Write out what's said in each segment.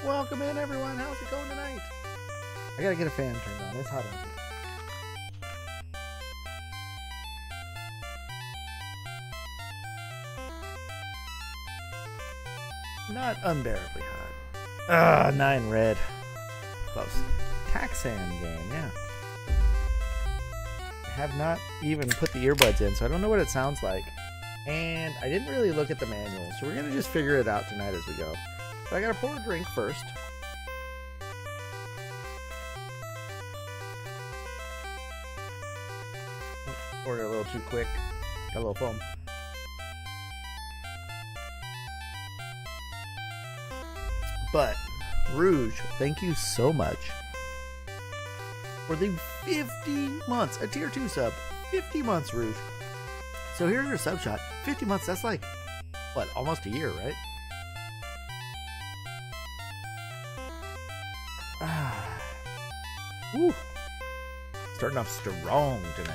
Welcome in, everyone. How's it going tonight? I gotta get a fan turned on. It's hot out here. Not unbearably hot. 9 red. Close. Taxan game, yeah. I have not even put the earbuds in, so I don't know what it sounds like. And I didn't really look at the manual, so we're gonna just figure it out tonight as we go. But I gotta pour a drink first. Poured it a little too quick. Got a little foam. But Rouge, thank you so much for the 50 months, a tier 2 sub. 50 months, Rouge. So here's your sub shot. 50 months, that's like, what, almost a year, right? Woo. Starting off strong tonight.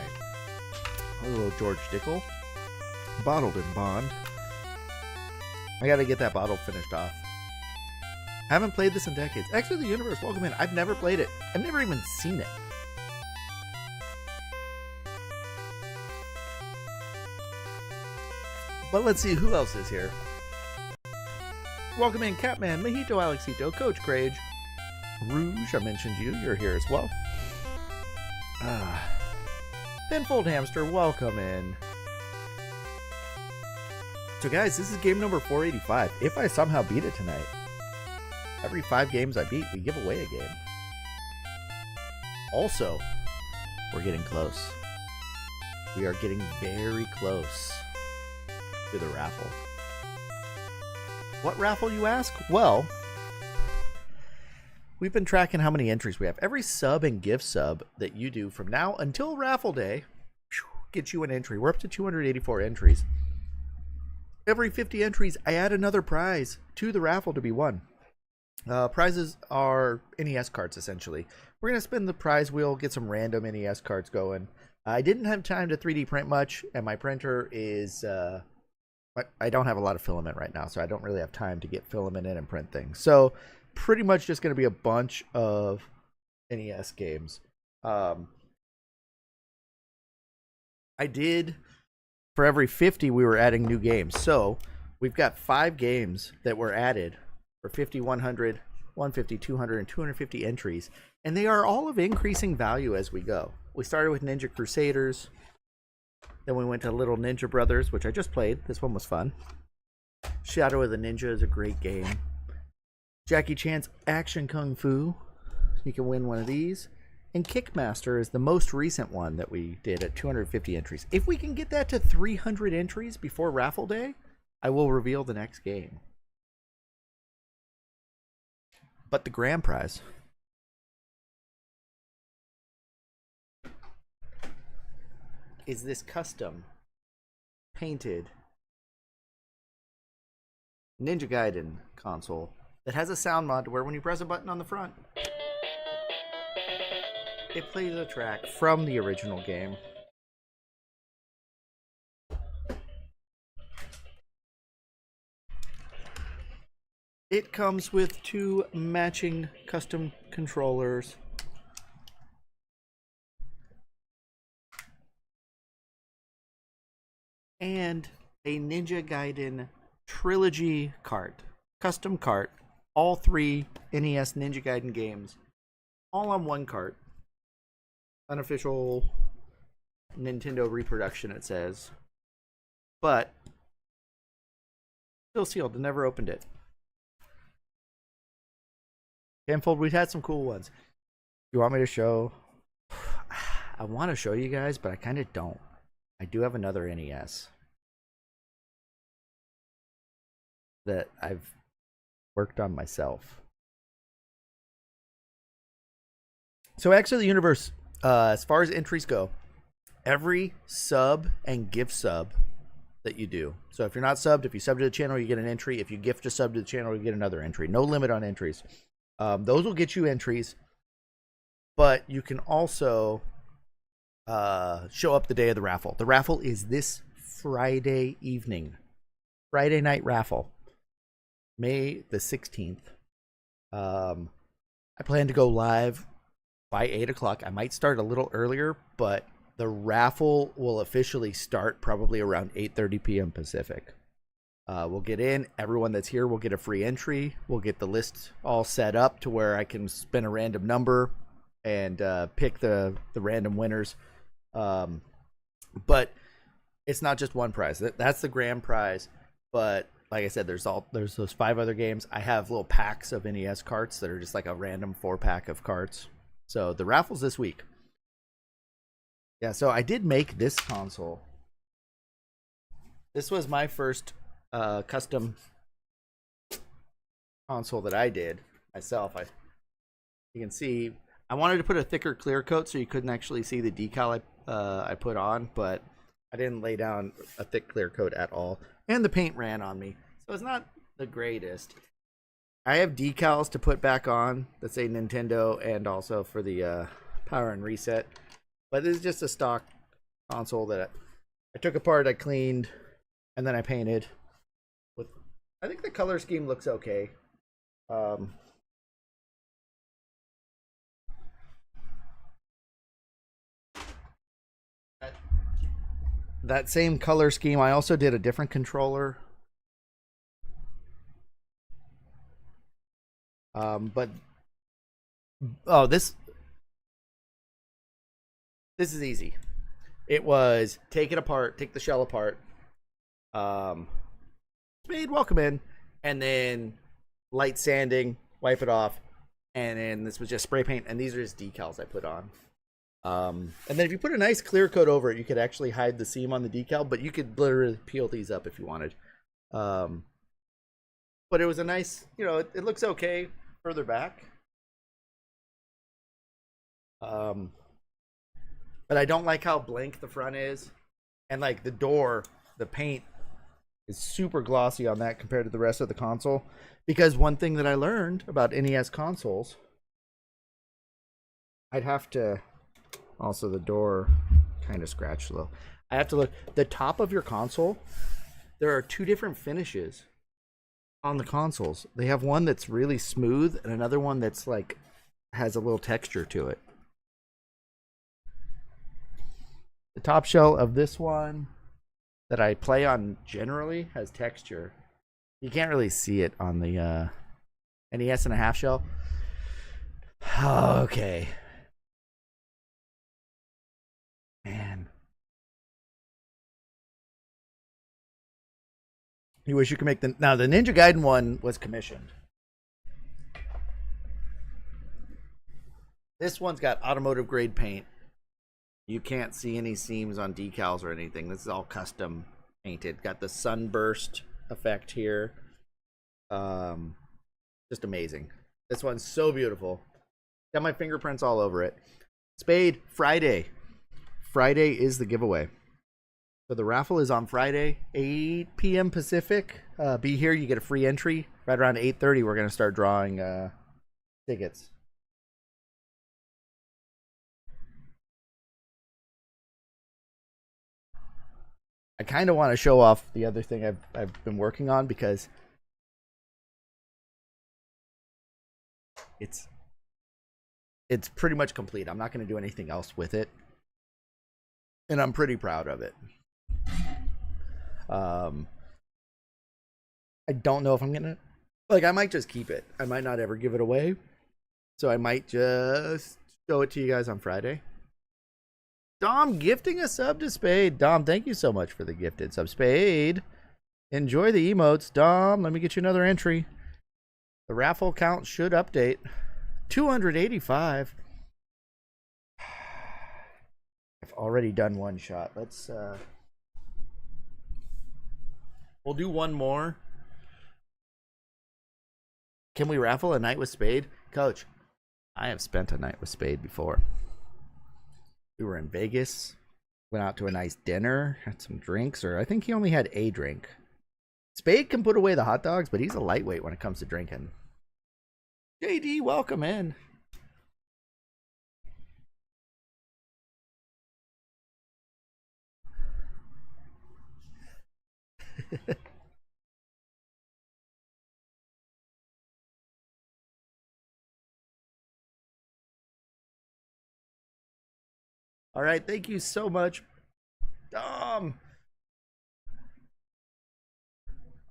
A little George Dickel. Bottled in Bond. I gotta get that bottle finished off. Haven't played this in decades. Actually, the universe, welcome in. I've never played it. I've never even seen it. But let's see who else is here. Welcome in, Catman, Mojito, Alexito, Coach Crage, Rouge, I mentioned you. You're here as well. Pinfold Hamster, welcome in. So guys, this is game number 485. If I somehow beat it tonight, every 5 games I beat, we give away a game. Also, we're getting close. We are getting very close to the raffle. What raffle, you ask? Well, we've been tracking how many entries we have. Every sub and gift sub that you do from now until raffle day gets you an entry. We're up to 284 entries. Every 50 entries, I add another prize to the raffle to be won. Prizes are NES cards, essentially. We're going to spin the prize wheel, get some random NES cards going. I didn't have time to 3D print much, and my printer is... I don't have a lot of filament right now, so I don't really have time to get filament in and print things. So, pretty much just going to be a bunch of NES games. I did... For every 50, we were adding new games. So, we've got 5 games that were added for 50, 100, 150, 200, and 250 entries. And they are all of increasing value as we go. We started with Ninja Crusaders. Then we went to Little Ninja Brothers, which I just played. This one was fun. Shadow of the Ninja is a great game. Jackie Chan's Action Kung Fu. You can win one of these. And Kickmaster is the most recent one that we did at 250 entries. If we can get that to 300 entries before raffle day, I will reveal the next game. But the grand prize is this custom painted Ninja Gaiden console that has a sound mod where when you press a button on the front, it plays a track from the original game. It comes with 2 matching custom controllers. And a Ninja Gaiden trilogy cart. Custom cart. All 3 NES Ninja Gaiden games. All on one cart. Unofficial Nintendo reproduction, it says. But still sealed. I never opened it. Tenfold, we've had some cool ones. You want me to show? I want to show you guys, but I kind of don't. I do have another NES that I've worked on myself. So actually the universe, as far as entries go, every sub and gift sub that you do. So if you're not subbed, if you sub to the channel, you get an entry. If you gift a sub to the channel, you get another entry. No limit on entries. Those will get you entries, but you can also show up the day of the raffle. The raffle is this Friday evening. Friday night raffle. May the 16th. Um, I plan to go live by 8 o'clock. I might start a little earlier, but the raffle will officially start probably around 8:30 p.m. Pacific. We'll get in. Everyone that's here will get a free entry. We'll get the list all set up to where I can spin a random number and pick the random winners. But it's not just one prize. That's the grand prize. But like I said, there's those 5 other games. I have little packs of NES carts that are just like a random 4-pack of carts. So the raffle's this week. Yeah, so I did make this console. This was my first custom console that I did myself. You can see I wanted to put a thicker clear coat so you couldn't actually see the decal I put on, but I didn't lay down a thick clear coat at all, and the paint ran on me, so it's not the greatest. I have decals to put back on that say Nintendo and also for the power and reset, but this is just a stock console that I took apart, I cleaned, and then I painted. I think the color scheme looks okay. That same color scheme, I also did a different controller. But oh, this is easy. It was take it apart, take the shell apart. Spade, welcome in, and then light sanding, wipe it off, and then this was just spray paint, and these are just decals I put on. And then if you put a nice clear coat over it, you could actually hide the seam on the decal, but you could literally peel these up if you wanted. But it was a nice, it looks okay further back. But I don't like how blank the front is, and like the door, the paint is super glossy on that compared to the rest of the console. Because one thing that I learned about NES consoles, I'd have to also the door kind of scratched a little. I have to look the top of your console. There are 2 different finishes on the consoles. They have one that's really smooth and another one that's like has a little texture to it. The top shell of this one that I play on generally has texture. You can't really see it on the NES and a half shell. Okay. Man. You wish you could make the... Now, the Ninja Gaiden one was commissioned. This one's got automotive grade paint. You can't see any seams on decals or anything. This is all custom painted. Got the sunburst effect here. Just amazing. This one's so beautiful. Got my fingerprints all over it. Spade, Friday. Friday is the giveaway. So the raffle is on Friday, 8 p.m. Pacific. Be here. You get a free entry. Right around 8:30, we're going to start drawing tickets. I kind of want to show off the other thing I've been working on because it's pretty much complete. I'm not going to do anything else with it, and I'm pretty proud of it. I don't know if I'm gonna I might just keep it. I might not ever give it away, so I might just show it to you guys on Friday. Dom gifting a sub to Spade. Dom, thank you so much for the gifted sub. Spade, enjoy the emotes. Dom, let me get you another entry. The raffle count should update. 285. I've already done one shot. Let's we'll do one more. Can we raffle a night with Spade? Coach, I have spent a night with Spade before. We were in Vegas, went out to a nice dinner, had some drinks, or I think he only had a drink. Spade can put away the hot dogs, but he's a lightweight when it comes to drinking. JD, welcome in. All right, thank you so much, Dom,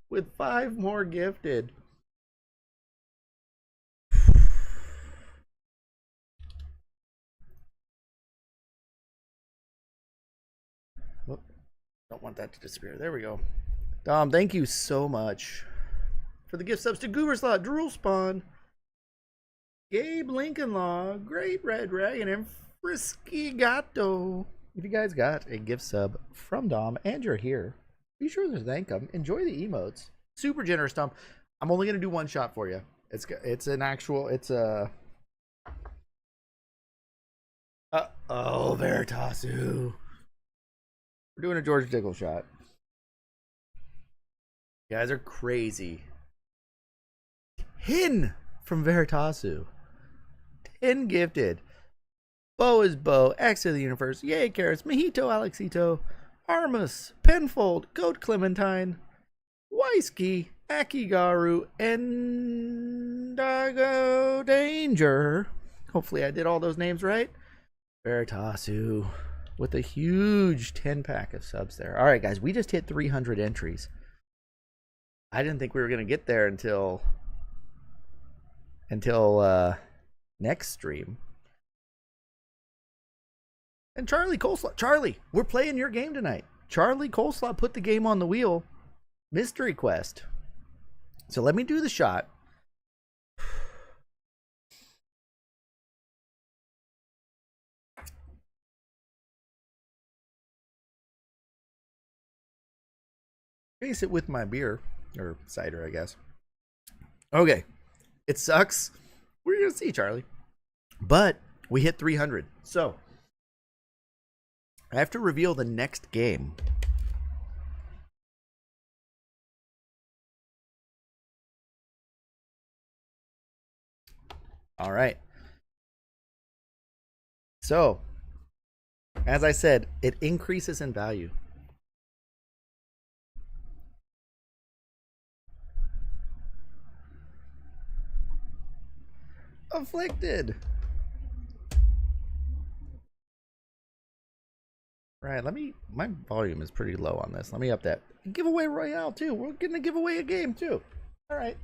with 5 more gifted. Whoop, don't want that to disappear. There we go. Dom, thank you so much for the gift subs to Gooberslot, Drool Spawn, Gabe Lincoln Law, Great Red Dragon, and Frisky Gato. If you guys got a gift sub from Dom and you're here, be sure to thank him. Enjoy the emotes. Super generous, Dom. I'm only gonna do one shot for you. It's an actual. It's a. Oh, Veritasu. We're doing a George Dickel shot. You guys are crazy. 10 from Veritasu. 10 gifted. Bo is Bo, X of the Universe, Yay Carrots, Mojito Alexito, Armus, Penfold, Goat Clementine, Weisky, Akigaru, Endago Danger. Hopefully I did all those names right. Veritasu with a huge 10-pack of subs there. All right, guys, we just hit 300 entries. I didn't think we were going to get there until next stream. And Charlie Coleslaw. Charlie, we're playing your game tonight. Charlie Coleslaw put the game on the wheel. Mystery Quest. So let me do the shot. Face it with my beer. Or cider, I guess. Okay. It sucks. We're going to see, Charlie. But we hit 300. So I have to reveal the next game. All right. So, as I said, it increases in value. Afflicted. Right, my volume is pretty low on this. Let me up that. Giveaway Royale too. We're gonna give away a game too. All right.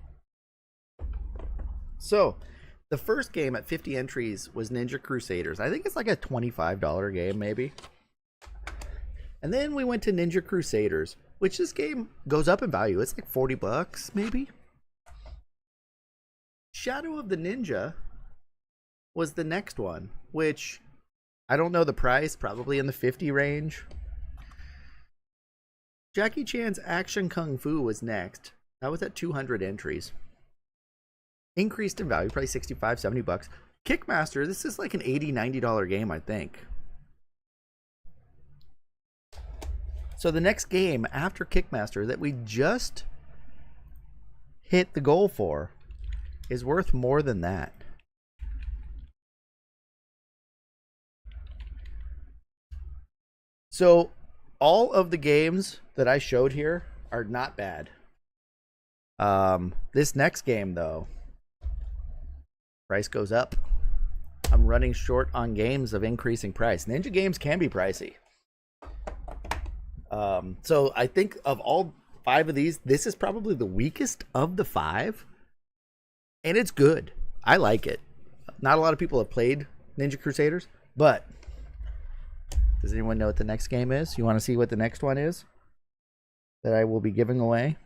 So, the first game at 50 entries was Ninja Crusaders. I think it's like a $25 game maybe. And then we went to Ninja Crusaders, which this game goes up in value. It's like 40 bucks maybe. Shadow of the Ninja was the next one, which I don't know the price, probably in the 50 range. Jackie Chan's Action Kung Fu was next. That was at 200 entries. Increased in value, probably 65, 70 bucks. Kickmaster, this is like an $80, $90 game, I think. So the next game after Kickmaster that we just hit the goal for is worth more than that. So all of the games that I showed here are not bad. This next game though, price goes up. I'm running short on games of increasing price. Ninja games can be pricey. So I think of all 5 of these, this is probably the weakest of the 5. And it's good. I like it. Not a lot of people have played Ninja Crusaders, but does anyone know what the next game is? You want to see what the next one is that I will be giving away?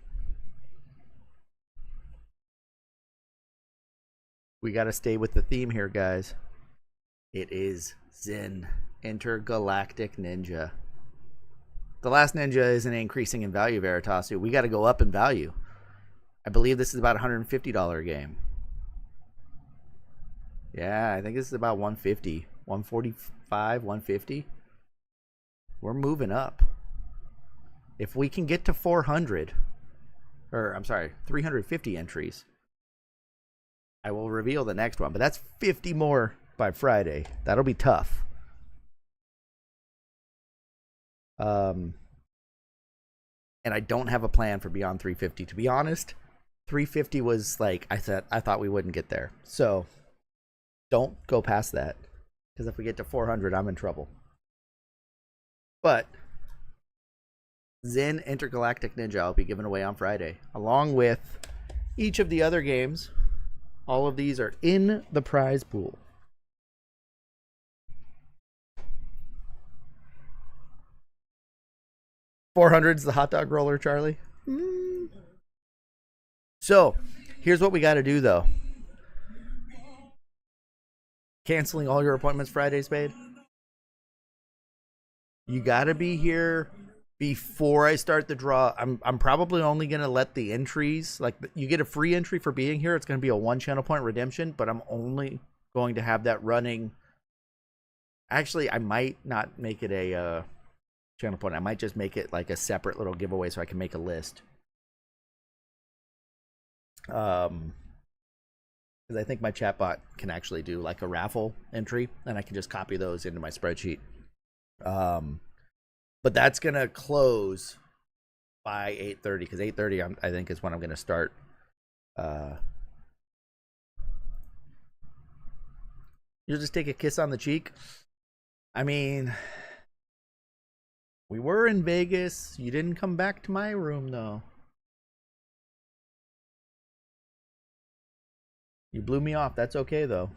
We got to stay with the theme here, guys. It is Zen Intergalactic Ninja. The last Ninja isn't increasing in value, Veritasu. We got to go up in value. I believe this is about a $150 game. Yeah, I think this is about 150, 145, 150. We're moving up. If we can get to 400, or I'm sorry, 350 entries, I will reveal the next one. But that's 50 more by Friday. That'll be tough. And I don't have a plan for Beyond 350. To be honest, 350 was like I thought we wouldn't get there. So don't go past that, because if we get to 400, I'm in trouble. But Zen Intergalactic Ninja I'll be giving away on Friday, along with each of the other games. All of these are in the prize pool. $400's the hot dog roller, Charlie. So, here's what we got to do, though. Canceling all your appointments Friday, Spade. You got to be here before I start the draw. I'm probably only going to let the entries, like you get a free entry for being here. It's going to be a 1 channel point redemption, but I'm only going to have that running. Actually, I might not make it a channel point. I might just make it like a separate little giveaway so I can make a list. Because I think my chatbot can actually do like a raffle entry, and I can just copy those into my spreadsheet. But that's gonna close by 8:30 because 8:30 I think is when I'm gonna start. You'll just take a kiss on the cheek. I mean, we were in Vegas. You didn't come back to my room though. You blew me off. That's okay though.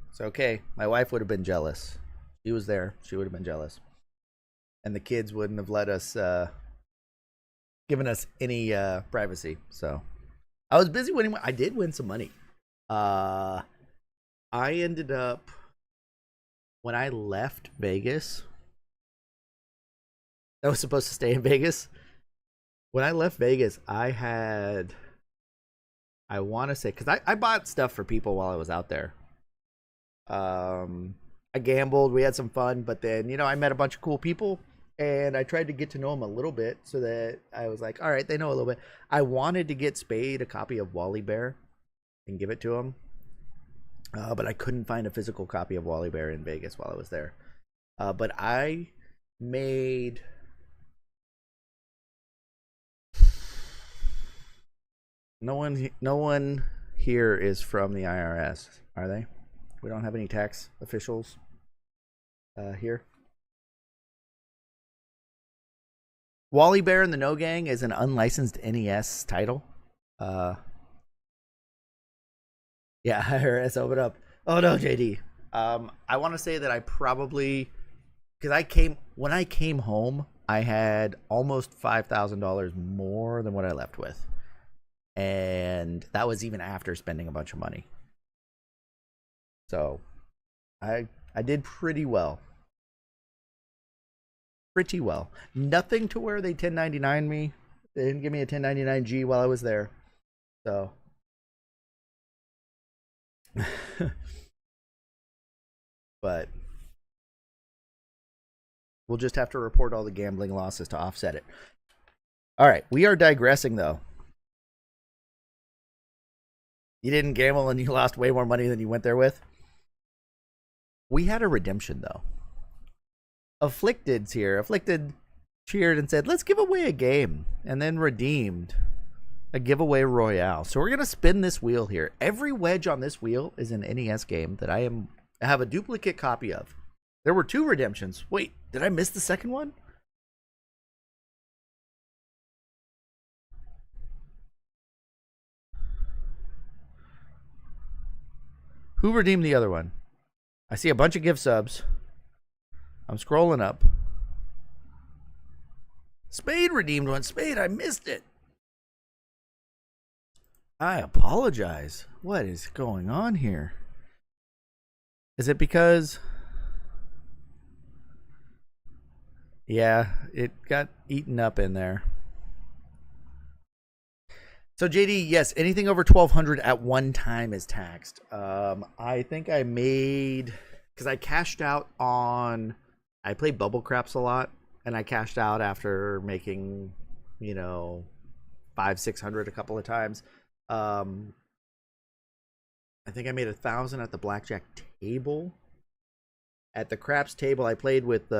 It's okay. My wife would have been jealous. She was there. She would have been jealous. And the kids wouldn't have let us, given us any privacy. So I was busy winning. I did win some money. I ended up, when I left Vegas, I was supposed to stay in Vegas. When I left Vegas, I want to say, because I bought stuff for people while I was out there. I gambled, we had some fun, but then, you know, I met a bunch of cool people and I tried to get to know them a little bit so that I was like, all right, they know a little bit. I wanted to get Spade a copy of Wally Bear and give it to him. But I couldn't find a physical copy of Wally Bear in Vegas while I was there. But I made no one here is from the IRS, are they? We don't have any tax officials here. Wally Bear and the No Gang is an unlicensed NES title. Yeah, IRS, open up. Oh no, JD. I want to say that I probably, because when I came home, I had almost $5,000 more than what I left with, and that was even after spending a bunch of money. So, I did pretty well. Pretty well. Nothing to where they 1099 me. They didn't give me a 1099-G while I was there. So. But we'll just have to report all the gambling losses to offset it. All right. We are digressing, though. You didn't gamble and you lost way more money than you went there with. We had a redemption, though. Afflicted's here. Afflicted cheered and said, let's give away a game, and then redeemed a giveaway royale. So we're going to spin this wheel here. Every wedge on this wheel is an NES game that I have a duplicate copy of. There were 2 redemptions. Wait, did I miss the second one? Who redeemed the other one? I see a bunch of gift subs. I'm scrolling up. Spade redeemed one. Spade, I missed it. I apologize. What is going on here? Is it because... Yeah, it got eaten up in there. So JD, yes, anything over 1,200 at one time is taxed. I think I made, because I cashed out on, I played Bubble Craps a lot, and I cashed out after making, you know, 500-600 a couple of times. I think I made 1,000 at the blackjack table. At the craps table, I played with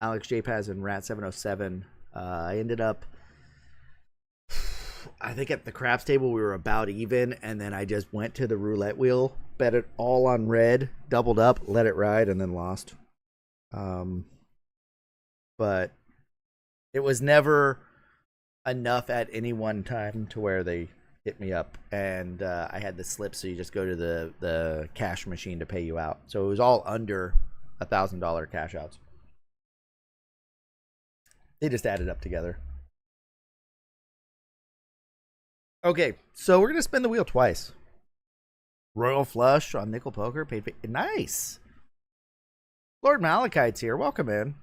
Alex J. Paz and Rat 707. I ended up, I think at the craps table we were about even, and then I just went to the roulette wheel bet it all on red, doubled up, let it ride, and then lost. But it was never enough at any one time to where they hit me up, and I had the slip, so you just go to the cash machine to pay you out. So it was all under $1,000 cash outs. They just added up together. Okay, so we're gonna spin the wheel twice. Royal Flush on Nickel Poker paid. Nice. Lord Malachite's here. Welcome in.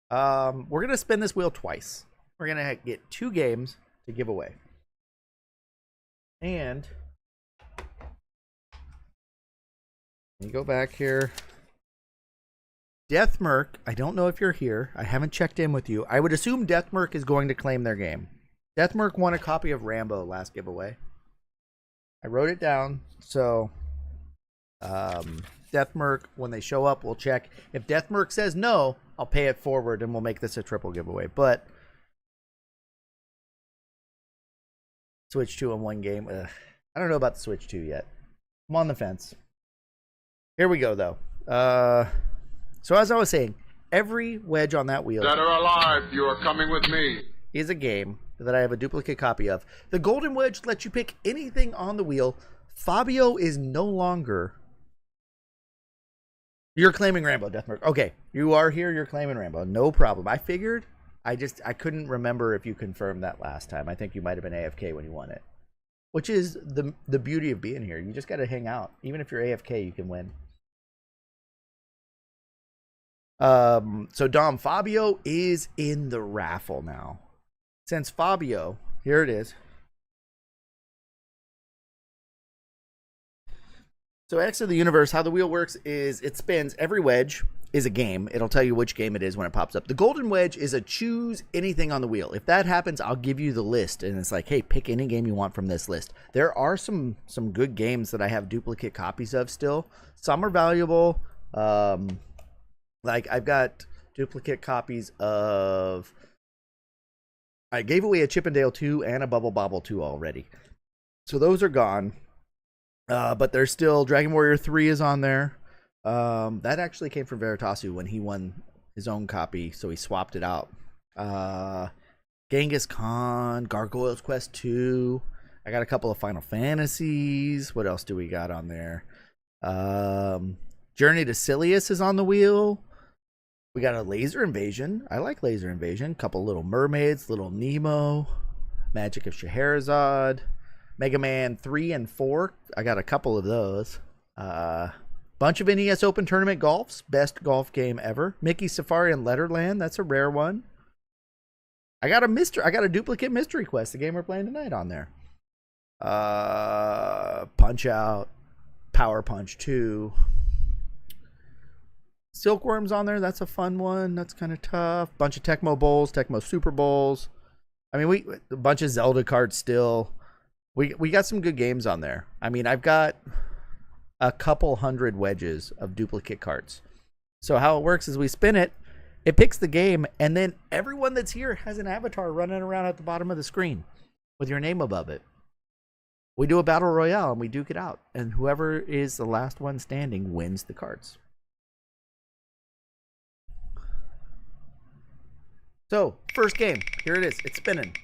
We're gonna spin this wheel twice. We're gonna get 2 games to give away. And you go back here. Deathmerk, I don't know if you're here. I haven't checked in with you. I would assume Deathmerk is going to claim their game. Deathmerk won a copy of Rambo last giveaway. I wrote it down, so Deathmerk, when they show up, we'll check. If Deathmerk says no, I'll pay it forward and we'll make this a triple giveaway. But Switch 2 in one game. Ugh. I don't know about the Switch 2 yet. I'm on the fence. Here we go, though. So as I was saying, every wedge on that wheel... Dead or alive, you are coming with me. ...is a game that I have a duplicate copy of. The golden wedge lets you pick anything on the wheel. Fabio is no longer... You're claiming Rambo, Deathmark. Okay, you are here. You're claiming Rambo. No problem. I figured. I couldn't remember if you confirmed that last time. I think you might have been AFK when you won it. Which is the beauty of being here. You just got to hang out. Even if you're AFK, you can win. So Dom, Fabio is in the raffle now. Since Fabio, here it is. So X of the Universe, how the wheel works is it spins. Every wedge is a game. It'll tell you which game it is when it pops up. The golden wedge is a choose anything on the wheel. If that happens, I'll give you the list. And it's like, hey, pick any game you want from this list. There are some good games that I have duplicate copies of still. Some are valuable. Like I've got duplicate copies of... I gave away a Chippendale 2 and a Bubble Bobble 2 already. So those are gone. But there's still Dragon Warrior 3 is on there. That actually came from Veritasu when he won his own copy, so he swapped it out. Genghis Khan, Gargoyles Quest 2. I got a couple of Final Fantasies. What else do we got on there? Journey to Silius is on the wheel. We got a Laser Invasion. I like Laser Invasion. Couple Little Mermaids, Little Nemo, Magic of Scheherazade. Mega Man 3 and 4. I got a couple of those. Bunch of NES Open Tournament Golfs. Best golf game ever. Mickey Safari and Letterland. That's a rare one. I got a duplicate Mystery Quest, the game we're playing tonight, on there. Punch Out. Power Punch 2. Silkworm's on there. That's a fun one. That's kind of tough. Bunch of Tecmo Bowls. Tecmo Super Bowls. I mean, a bunch of Zelda cards still. We got some good games on there. I mean, I've got a couple hundred wedges of duplicate cards. So how it works is we spin it, it picks the game, and then everyone that's here has an avatar running around at the bottom of the screen with your name above it. We do a battle royale and we duke it out, and whoever is the last one standing wins the cards. So, first game. Here it is. It's spinning.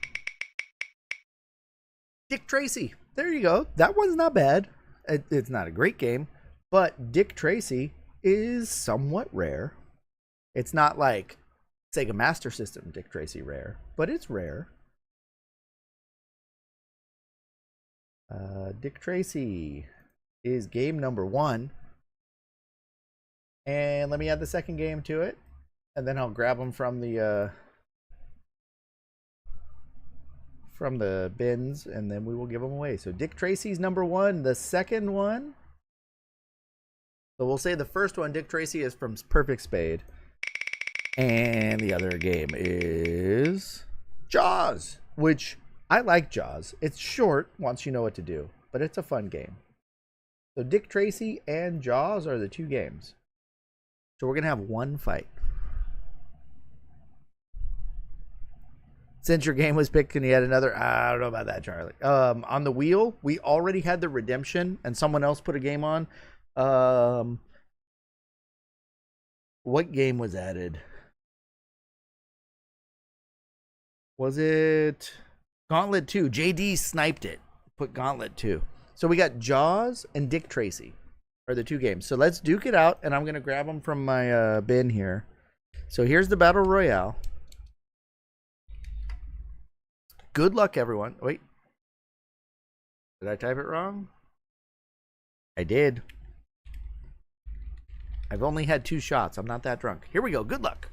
Dick Tracy. There you go. That one's not bad. It's not a great game, but Dick Tracy is somewhat rare. It's not like Sega Master System Dick Tracy rare, but it's rare. Dick Tracy is game number 1. And let me add the second game to it, and then I'll grab them from the bins, and then we will give them away. So Dick Tracy's number 1. The second one, so we'll say the first one, Dick Tracy, is from Perfect Spade, and the other game is Jaws, which I like. Jaws, it's short once you know what to do, but it's a fun game. So Dick Tracy and Jaws are the 2 games. So we're gonna have one fight. Since your game was picked, can you add another? I don't know about that, Charlie. On the wheel, we already had the Redemption, and someone else put a game on. What game was added? Was it Gauntlet 2? JD sniped it. Put Gauntlet 2. So we got Jaws and Dick Tracy are the two games. So let's duke it out, and I'm going to grab them from my bin here. So here's the Battle Royale. Good luck, everyone. Wait. Did I type it wrong? I did. I've only had 2 shots. I'm not that drunk. Here we go. Good luck.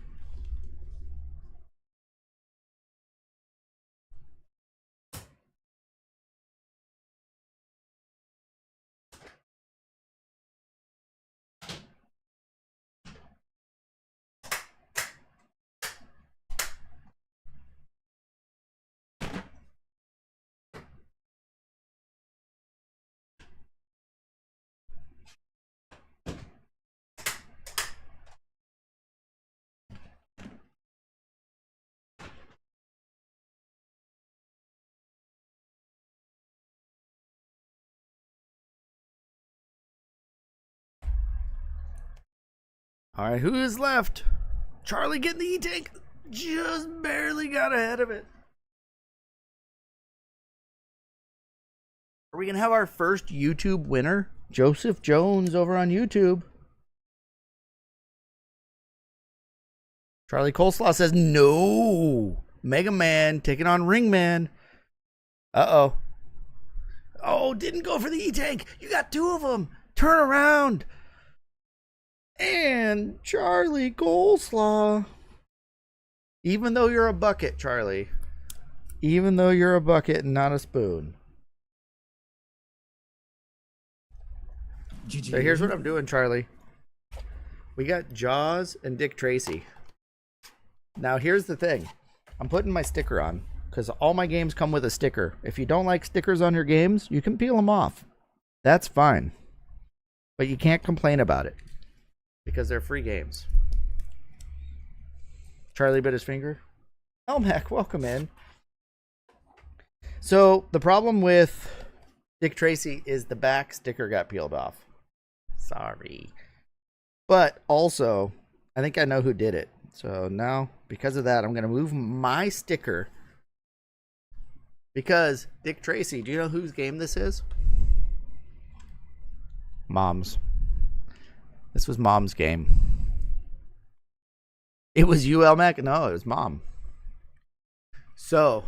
All right, who is left? Charlie getting the E-Tank. Just barely got ahead of it. Are we going to have our first YouTube winner? Joseph Jones over on YouTube. Charlie Coleslaw says no. Mega Man taking on Ring Man. Uh-oh. Oh, didn't go for the E-Tank. You got 2 of them. Turn around. And Charlie Coleslaw. Even though you're a bucket, Charlie. Even though you're a bucket and not a spoon. GG. So here's what I'm doing, Charlie. We got Jaws and Dick Tracy. Now here's the thing. I'm putting my sticker on because all my games come with a sticker. If you don't like stickers on your games, you can peel them off. That's fine. But you can't complain about it because they're free games. Charlie bit his finger. Elmac, welcome in. So the problem with Dick Tracy is the back sticker got peeled off. Sorry. But also, I think I know who did it. So now, because of that, I'm going to move my sticker. Because Dick Tracy, do you know whose game this is? Mom's. This was Mom's game. It was you, Elmac? No, it was Mom. So,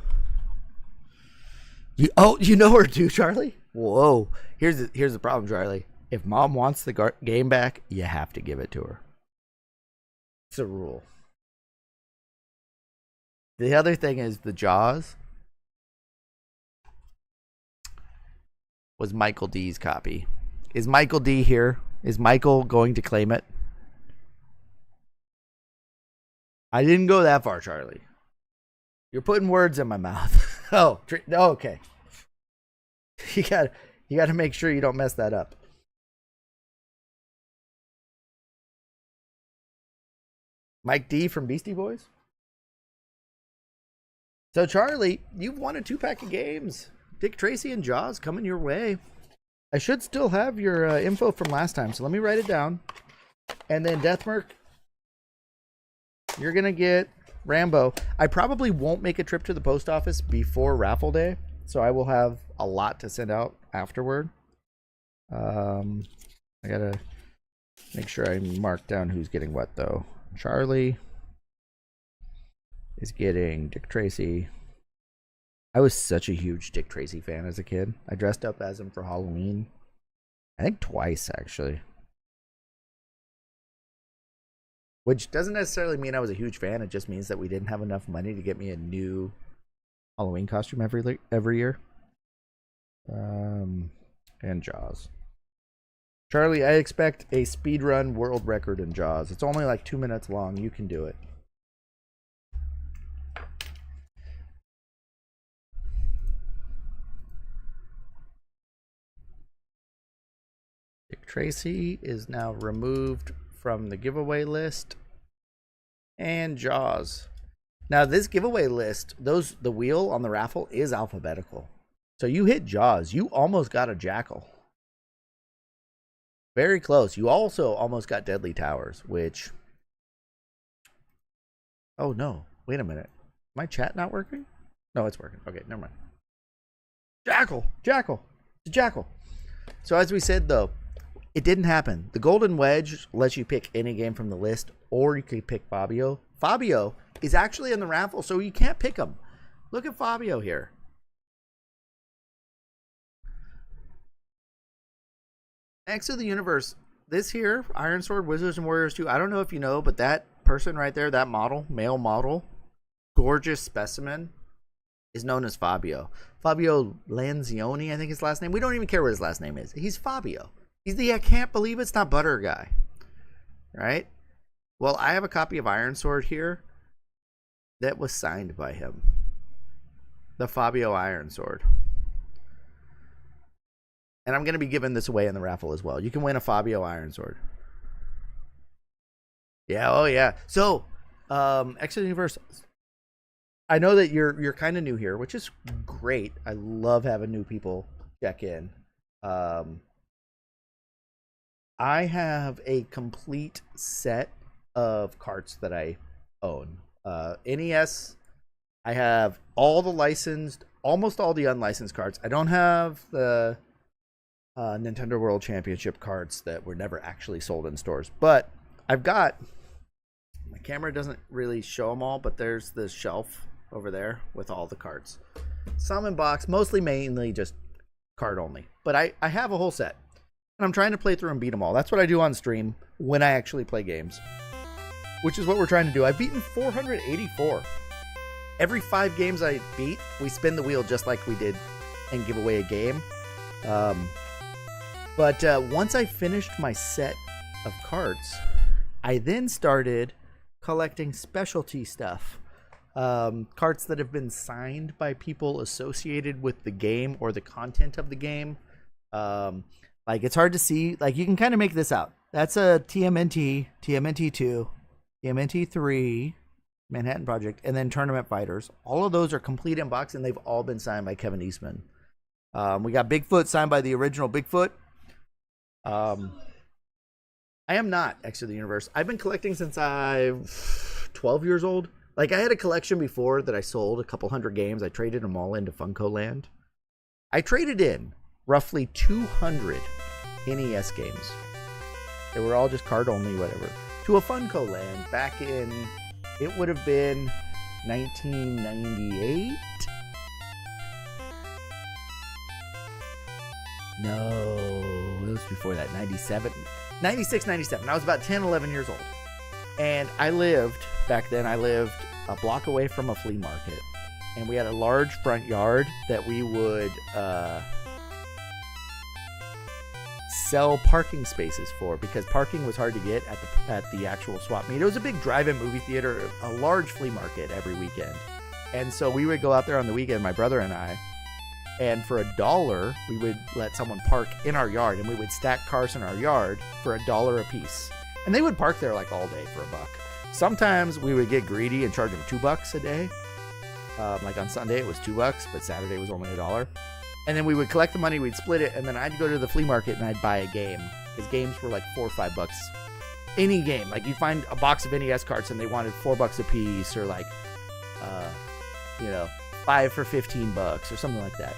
you know her too, Charlie? Whoa. Here's the problem, Charlie. If Mom wants the game back, you have to give it to her. It's a rule. The other thing is the Jaws was Michael D's copy. Is Michael D here? Is Michael going to claim it? I didn't go that far, Charlie. You're putting words in my mouth. Okay. You got to make sure you don't mess that up. Mike D from Beastie Boys. So Charlie, you've won a 2-pack of games. Dick Tracy and Jaws coming your way. I should still have your info from last time, so let me write it down. And then Deathmerk, you're gonna get Rambo. I probably won't make a trip to the post office before raffle day, so I will have a lot to send out afterward. I gotta make sure I mark down who's getting what though. Charlie is getting Dick Tracy. I was such a huge Dick Tracy fan as a kid. I dressed up as him for Halloween. I think twice, actually. Which doesn't necessarily mean I was a huge fan. It just means that we didn't have enough money to get me a new Halloween costume every year. And Jaws. Charlie, I expect a speedrun world record in Jaws. It's only like 2 minutes long. You can do it. Dick Tracy is now removed from the giveaway list. And Jaws. Now this giveaway list, the wheel on the raffle is alphabetical. So you hit Jaws, you almost got a Jackal. Very close. You also almost got Deadly Towers, which... Oh no, wait a minute. My chat not working? No, it's working. Okay, never mind. Jackal! Jackal! It's a Jackal! So as we said though, it didn't happen. The Golden Wedge lets you pick any game from the list, or you could pick Fabio. Fabio is actually in the raffle, so you can't pick him. Look at Fabio here. X of the Universe. This here, Iron Sword, Wizards and Warriors 2. I don't know if you know, but that person right there, that model, male model, gorgeous specimen, is known as Fabio. Fabio Lanzioni, I think his last name. We don't even care what his last name is. He's Fabio. He's the I can't believe it's not butter guy. Right? Well, I have a copy of Iron Sword here that was signed by him. The Fabio Iron Sword. And I'm going to be giving this away in the raffle as well. You can win a Fabio Iron Sword. Yeah, oh yeah. So, X of the Universe, I know that you're kind of new here, which is great. I love having new people check in. I have a complete set of carts that I own. NES, I have all the licensed, almost all the unlicensed carts. I don't have the Nintendo World Championship carts that were never actually sold in stores, but I've got, my camera doesn't really show them all, but there's the shelf over there with all the carts. Some in box, mainly just card only, but I have a whole set. And I'm trying to play through and beat them all. That's what I do on stream when I actually play games, which is what we're trying to do. I've beaten 484. Every 5 games I beat, we spin the wheel just like we did and give away a game. But once I finished my set of cards, I then started collecting specialty stuff. Cards that have been signed by people associated with the game or the content of the game. Like, it's hard to see. Like, you can kind of make this out. That's a TMNT, TMNT2, TMNT3, Manhattan Project, and then Tournament Fighters. All of those are complete in box, and they've all been signed by Kevin Eastman. We got Bigfoot signed by the original Bigfoot. I am not X of the Universe. I've been collecting since I'm 12 years old. Like, I had a collection before that I sold, a couple hundred games. I traded them all into Funko Land. I traded in roughly 200 NES games. They were all just card only, whatever, to a Funko Land back in, it would have been 1998? No, it was before that, 96, 97. I was about 10, 11 years old. And I lived a block away from a flea market. And we had a large front yard that we would sell parking spaces for, because parking was hard to get at the actual swap meet. It was a big drive-in movie theater, a large flea market every weekend. And so we would go out there on the weekend, my brother and I, and for $1, we would let someone park in our yard, and we would stack cars in our yard for $1 a piece. And they would park there like all day for $1. Sometimes we would get greedy and charge them $2 a day. Like on Sunday it was $2, but Saturday was only $1. And then we would collect the money, we'd split it, and then I'd go to the flea market and I'd buy a game, because games were like $4 or $5. Any game, like you find a box of NES cards and they wanted $4 a piece, or like, 5 for $15 or something like that.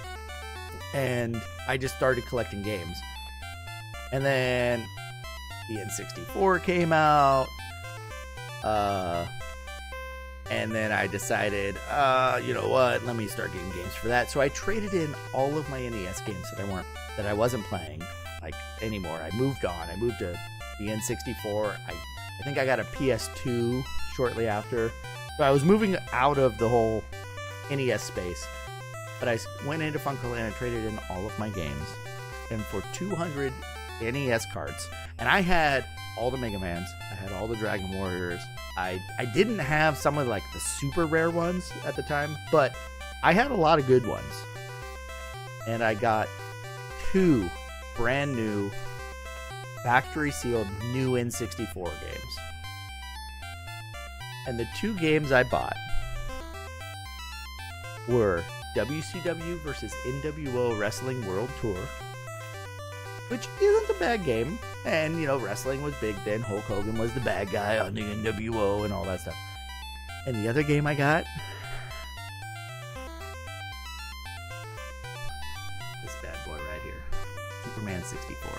And I just started collecting games. And then the N64 came out. And then I decided, you know what, let me start getting games for that. So I traded in all of my NES games that I wasn't playing like anymore. I moved on. I moved to the N64. I think I got a PS2 shortly after. So I was moving out of the whole NES space. But I went into Funko Land and traded in all of my games. And for 200 NES cards, and I had all the Mega Mans, I had all the Dragon Warriors. I didn't have some of like the super rare ones at the time, but I had a lot of good ones. And I got 2 brand new factory sealed new N64 games. And the 2 games I bought were WCW versus NWO Wrestling World Tour, which isn't a bad game. And, you know, wrestling was big then. Hulk Hogan was the bad guy on the NWO and all that stuff. And the other game I got, this bad boy right here, Superman 64.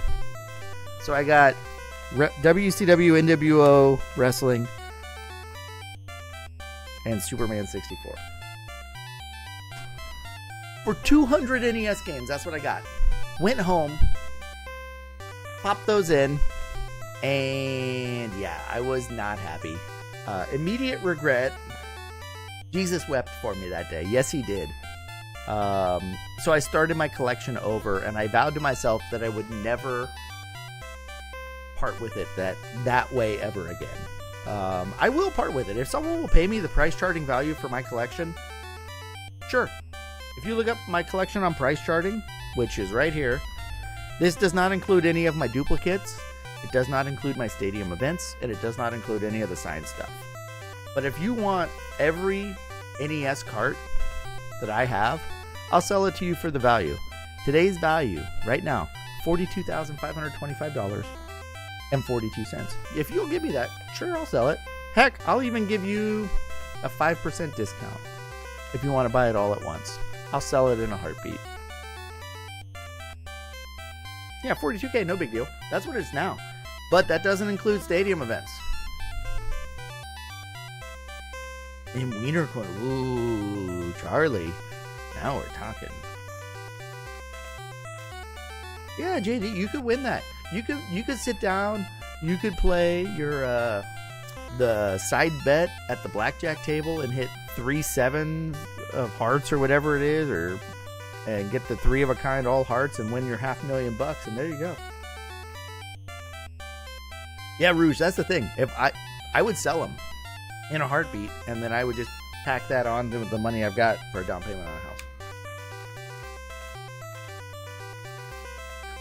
So I got WCW, NWO Wrestling, and Superman 64. For 200 NES games, that's what I got. Went home, popped those in, and yeah, I was not happy. Immediate regret. Jesus wept for me that day. Yes, he did. So I started my collection over, and I vowed to myself that I would never part with it that way ever again. I will part with it. If someone will pay me the price charting value for my collection, sure. If you look up my collection on price charting, which is right here, this does not include any of my duplicates. It does not include my stadium events, and it does not include any of the signed stuff. But if you want every NES cart that I have, I'll sell it to you for the value. Today's value, right now, $42,525 and 42 cents. If you'll give me that, sure, I'll sell it. Heck, I'll even give you a 5% discount if you want to buy it all at once. I'll sell it in a heartbeat. Yeah, 42K, no big deal. That's what it's now. But that doesn't include stadium events. In Wiener Corner. Ooh, Charlie. Now we're talking. Yeah, JD, you could win that. You could sit down. You could play your the side bet at the blackjack table and hit 3 sevens of hearts or whatever it is, and get the 3 of a kind all hearts and win your $500,000 and there you go. Yeah, Rouge, that's the thing. If I would sell them in a heartbeat, and then I would just tack that on to the money I've got for a down payment on a house.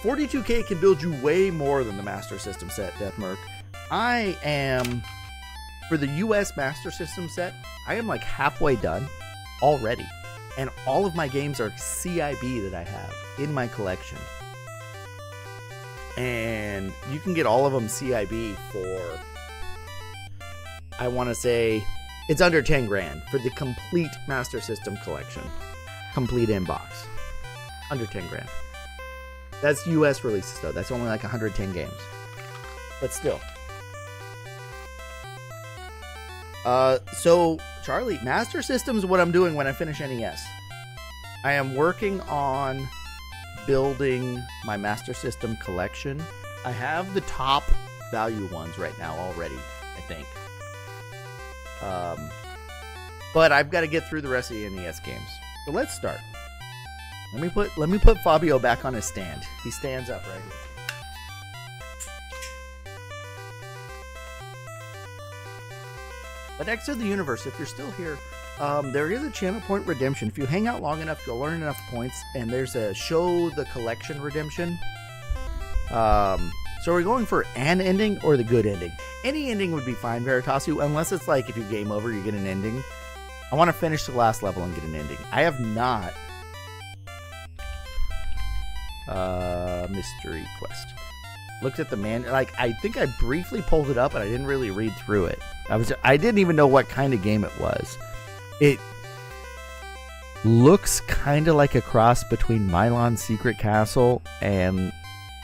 42K can build you way more than the Master System set, Deathmerk. I am, for the US Master System set, I am like halfway done already. And all of my games are CIB that I have in my collection. And you can get all of them CIB for, I want to say, it's under 10 grand for the complete Master System collection. Complete inbox. Under 10 grand. That's US releases though. That's only like 110 games. But still. So, Charlie, Master System's what I'm doing when I finish NES. I am working on building my Master System collection. I have the top value ones right now already, I think. But I've got to get through the rest of the NES games. So let's start. Let me put Fabio back on his stand. He stands up right here. But X of the Universe, if you're still here, there is a channel point redemption. If you hang out long enough, you'll earn enough points, and there's a show the collection redemption. So are we going for an ending or the good ending? Any ending would be fine, Veritasu, unless it's like if you game over, you get an ending. I want to finish the last level and get an ending. I have not. Mystery quest. Looked at the I think I briefly pulled it up, but I didn't really read through it. I didn't even know what kind of game it was. It looks kind of like a cross between Milon's Secret Castle and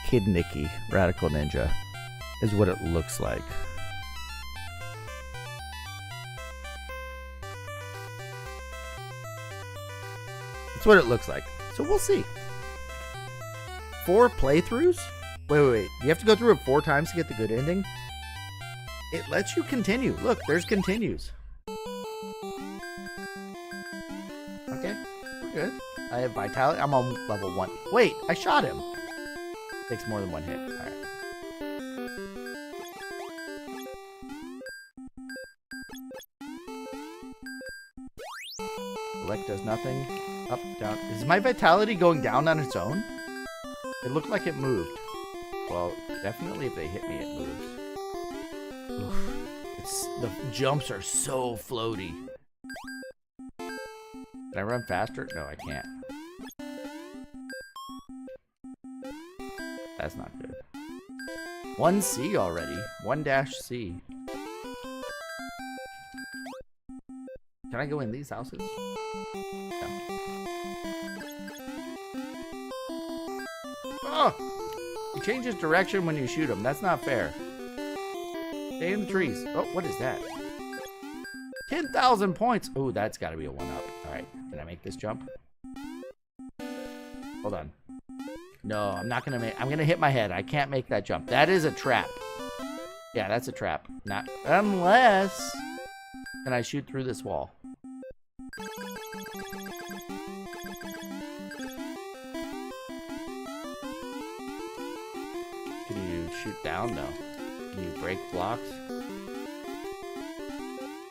Kid Nicky, Radical Ninja, is what it looks like. That's what it looks like. So we'll see. 4 playthroughs? Wait. You have to go through it 4 times to get the good ending? It lets you continue. Look, there's continues. Okay, we're good. I have vitality. I'm on level 1. Wait, I shot him. Takes more than 1 hit. Alright. Select does nothing. Up, down. Is my vitality going down on its own? It looked like it moved. Well, definitely if they hit me, it moves. Oof. The jumps are so floaty. Can I run faster? No, I can't. That's not good. 1C already. 1-C. Can I go in these houses? No. Oh! He changes direction when you shoot him. That's not fair. Stay in the trees. Oh, what is that? 10,000 points. Oh, that's got to be a 1-up. All right. Can I make this jump? Hold on. No, I'm not going to make... I'm going to hit my head. I can't make that jump. That is a trap. Yeah, that's a trap. Not... Unless... Can I shoot through this wall? Can you shoot down? No. Can you break blocks?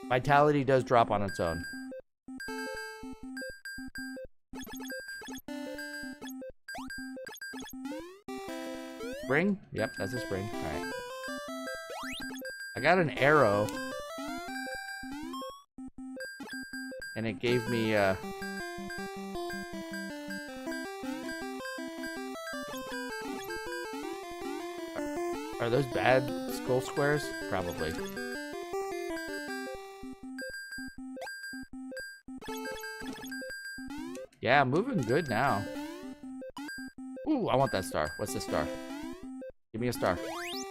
Vitality does drop on its own. Spring? Yep, that's a spring. Alright. I got an arrow. And it gave me, Are those bad skull squares? Probably. Yeah, moving good now. Ooh, I want that star. What's the star? Give me a star.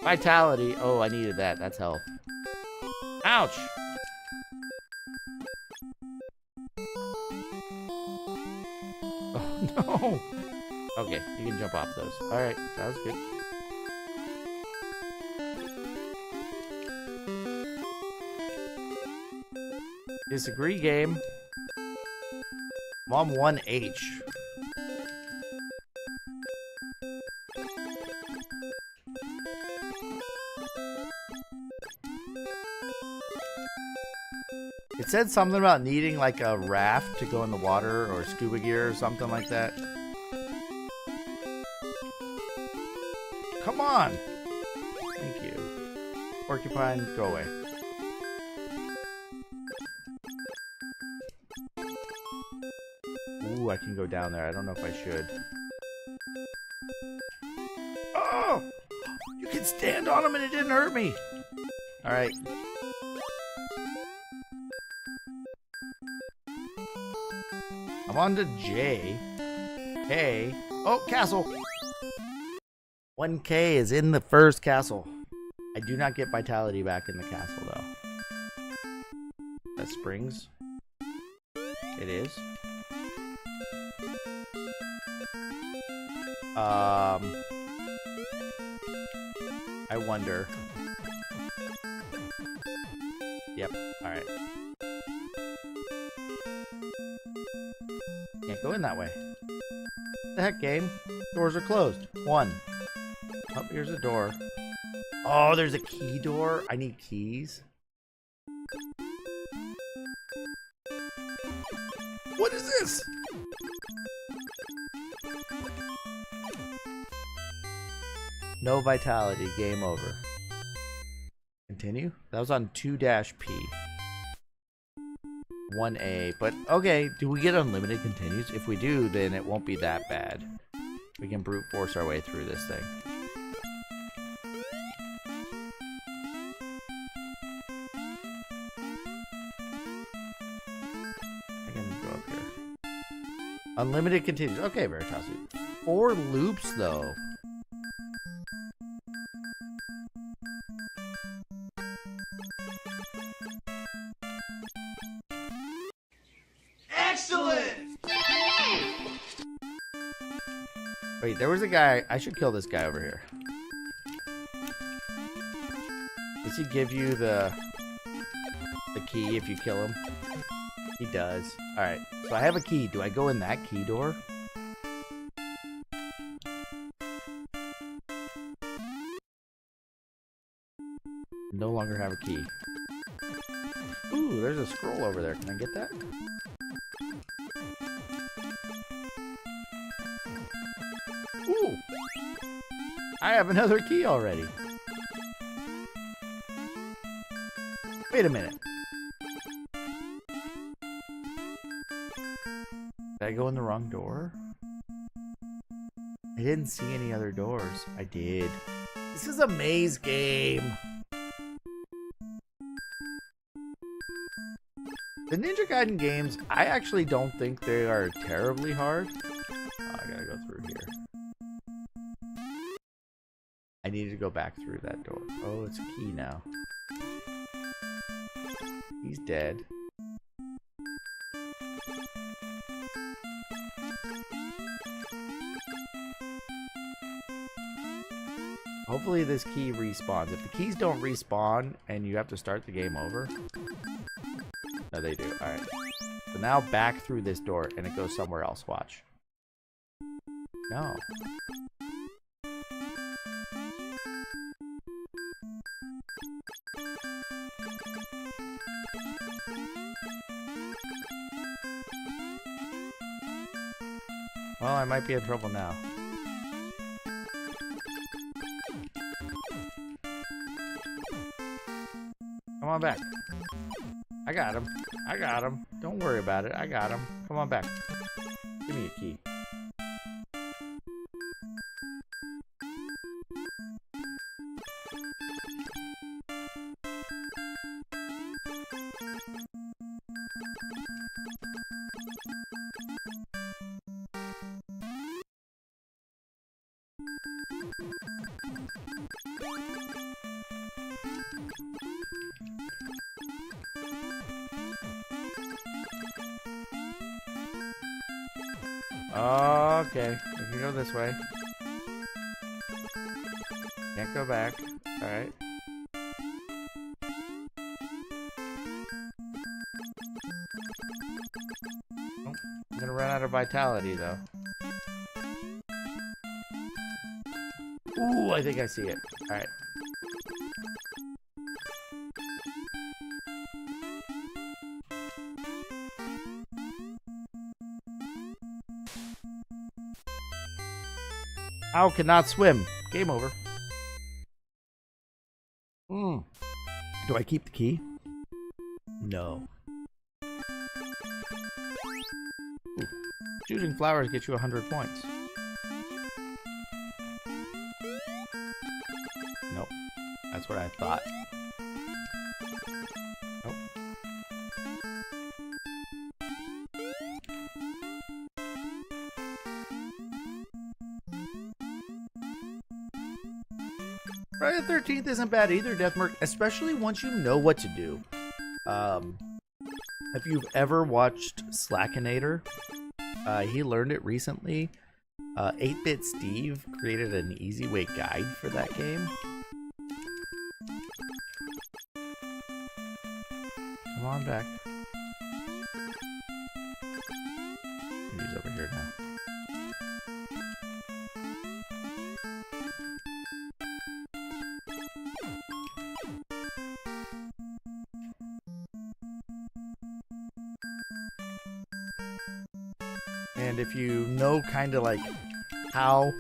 Vitality. Oh, I needed that. That's health. Ouch! Oh, no! Okay, you can jump off those. Alright, that was good. Disagree game. I'm on 1H. It said something about needing like a raft to go in the water or scuba gear or something like that. Come on! Thank you. Porcupine, go away. Ooh, I can go down there. I don't know if I should. Oh! You can stand on them and it didn't hurt me! Alright. I'm on to J. K. Oh, castle! 1K is in the first castle. I do not get vitality back in the castle, though. That springs? It is. I wonder. Yep, alright. Can't go in that way. What the heck, game? Doors are closed. 1. Oh, here's a door. Oh, there's a key door. I need keys. What is this? No vitality. Game over. Continue? That was on 2-P. 1A. But, okay. Do we get unlimited continues? If we do, then it won't be that bad. We can brute force our way through this thing. I can go up here. Unlimited continues. Okay, Veritasu. 4 loops, though. Wait, there was a guy. I should kill this guy over here. Does he give you the key if you kill him? He does. Alright, so I have a key. Do I go in that key door? No longer have a key. Ooh, there's a scroll over there. Can I get that? Ooh! I have another key already. Wait a minute. I go in the wrong door? I didn't see any other doors. I did. This is a maze game. The Ninja Gaiden games, I actually don't think they are terribly hard. Oh, I gotta go through here. I need to go back through that door. Oh, it's a key now. He's dead. Hopefully this key respawns. If the keys don't respawn and you have to start the game over. No, they do. Alright. So now back through this door and it goes somewhere else. Watch. No. Well, I might be in trouble now. Come on back. I got him. I got him. Don't worry about it. I got him. Come on back. Give me a key. Okay, we can go this way. Can't go back. Alright. Oh, I'm gonna run out of vitality though. Ooh, I think I see it. Alright. Ow, cannot swim. Game over. Do I keep the key? No. Ooh. Choosing flowers gets you 100 points. Nope. That's what I thought. Nope. Friday the 13th isn't bad either, Deathmark, especially once you know what to do. If you've ever watched Slackinator, he learned it recently. 8-Bit Steve created an easy way guide for that game. Come on back. He's over here now. And if you know kind of like how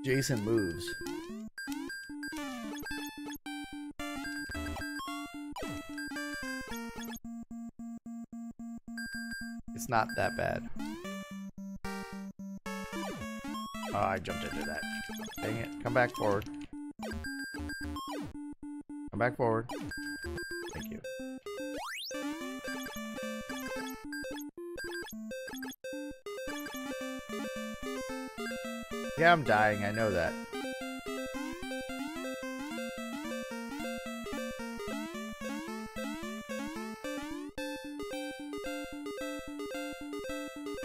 Jason moves, it's not that bad. Oh, I jumped into that. Dang it. Come back forward. Come back forward. Thank you. Yeah, I'm dying. I know that.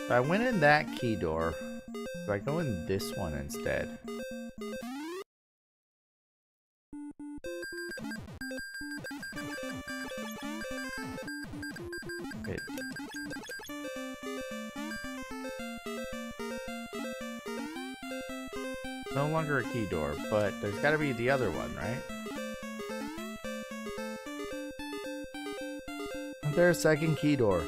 So I went in that key door. Do I go in this one instead? Wait. No longer a key door, but there's got to be the other one, right? Isn't there a second key door?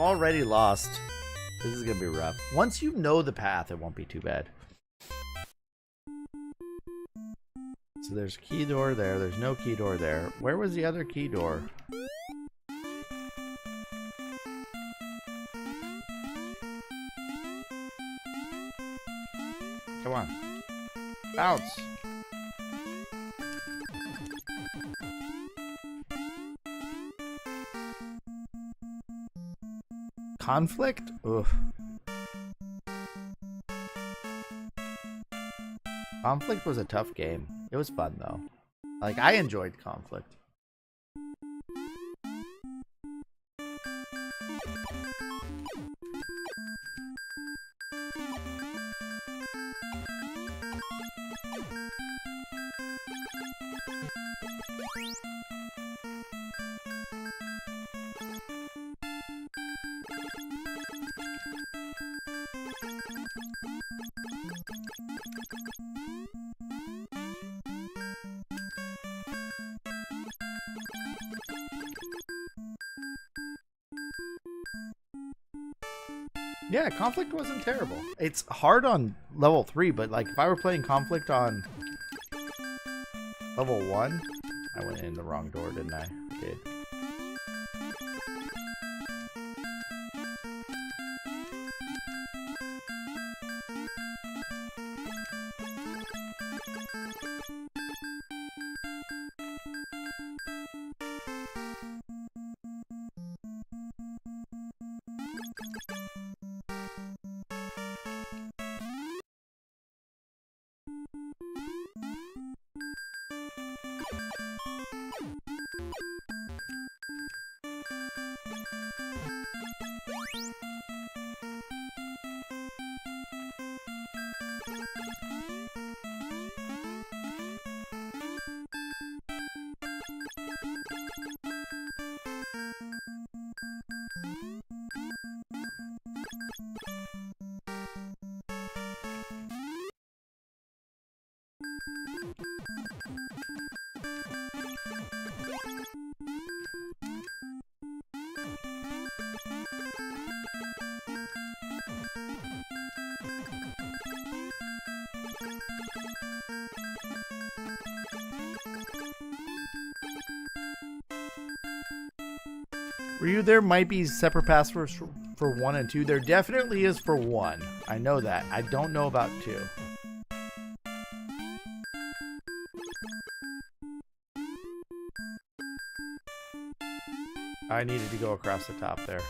I'm already lost. This is gonna be rough. Once you know the path, it won't be too bad. So there's a key door there. There's no key door there. Where was the other key door? Come on. Bounce. Conflict? Ugh. Conflict was a tough game. It was fun though. Like, I enjoyed Conflict. Yeah, Conflict wasn't terrible. It's hard on level 3, but like if I were playing Conflict on level 1, I went in the wrong door, didn't I? I did. Ryu, there might be separate passwords for 1 and 2. There definitely is for 1. I know that. I don't know about 2. I needed to go across the top there.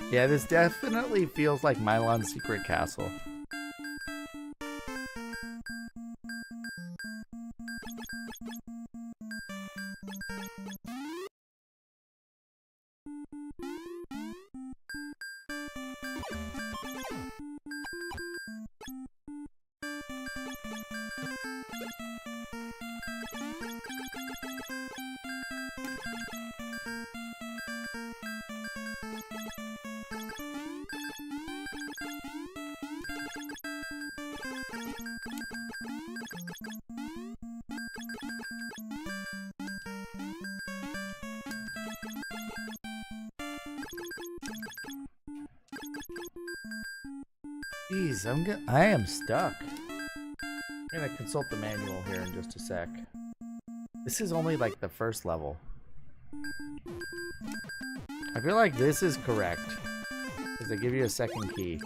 Yeah, this definitely feels like Mylon's Secret Castle. Jeez, I am stuck. I'm gonna consult the manual here in just a sec. This is only like the first level. I feel like this is correct, because they give you a second key.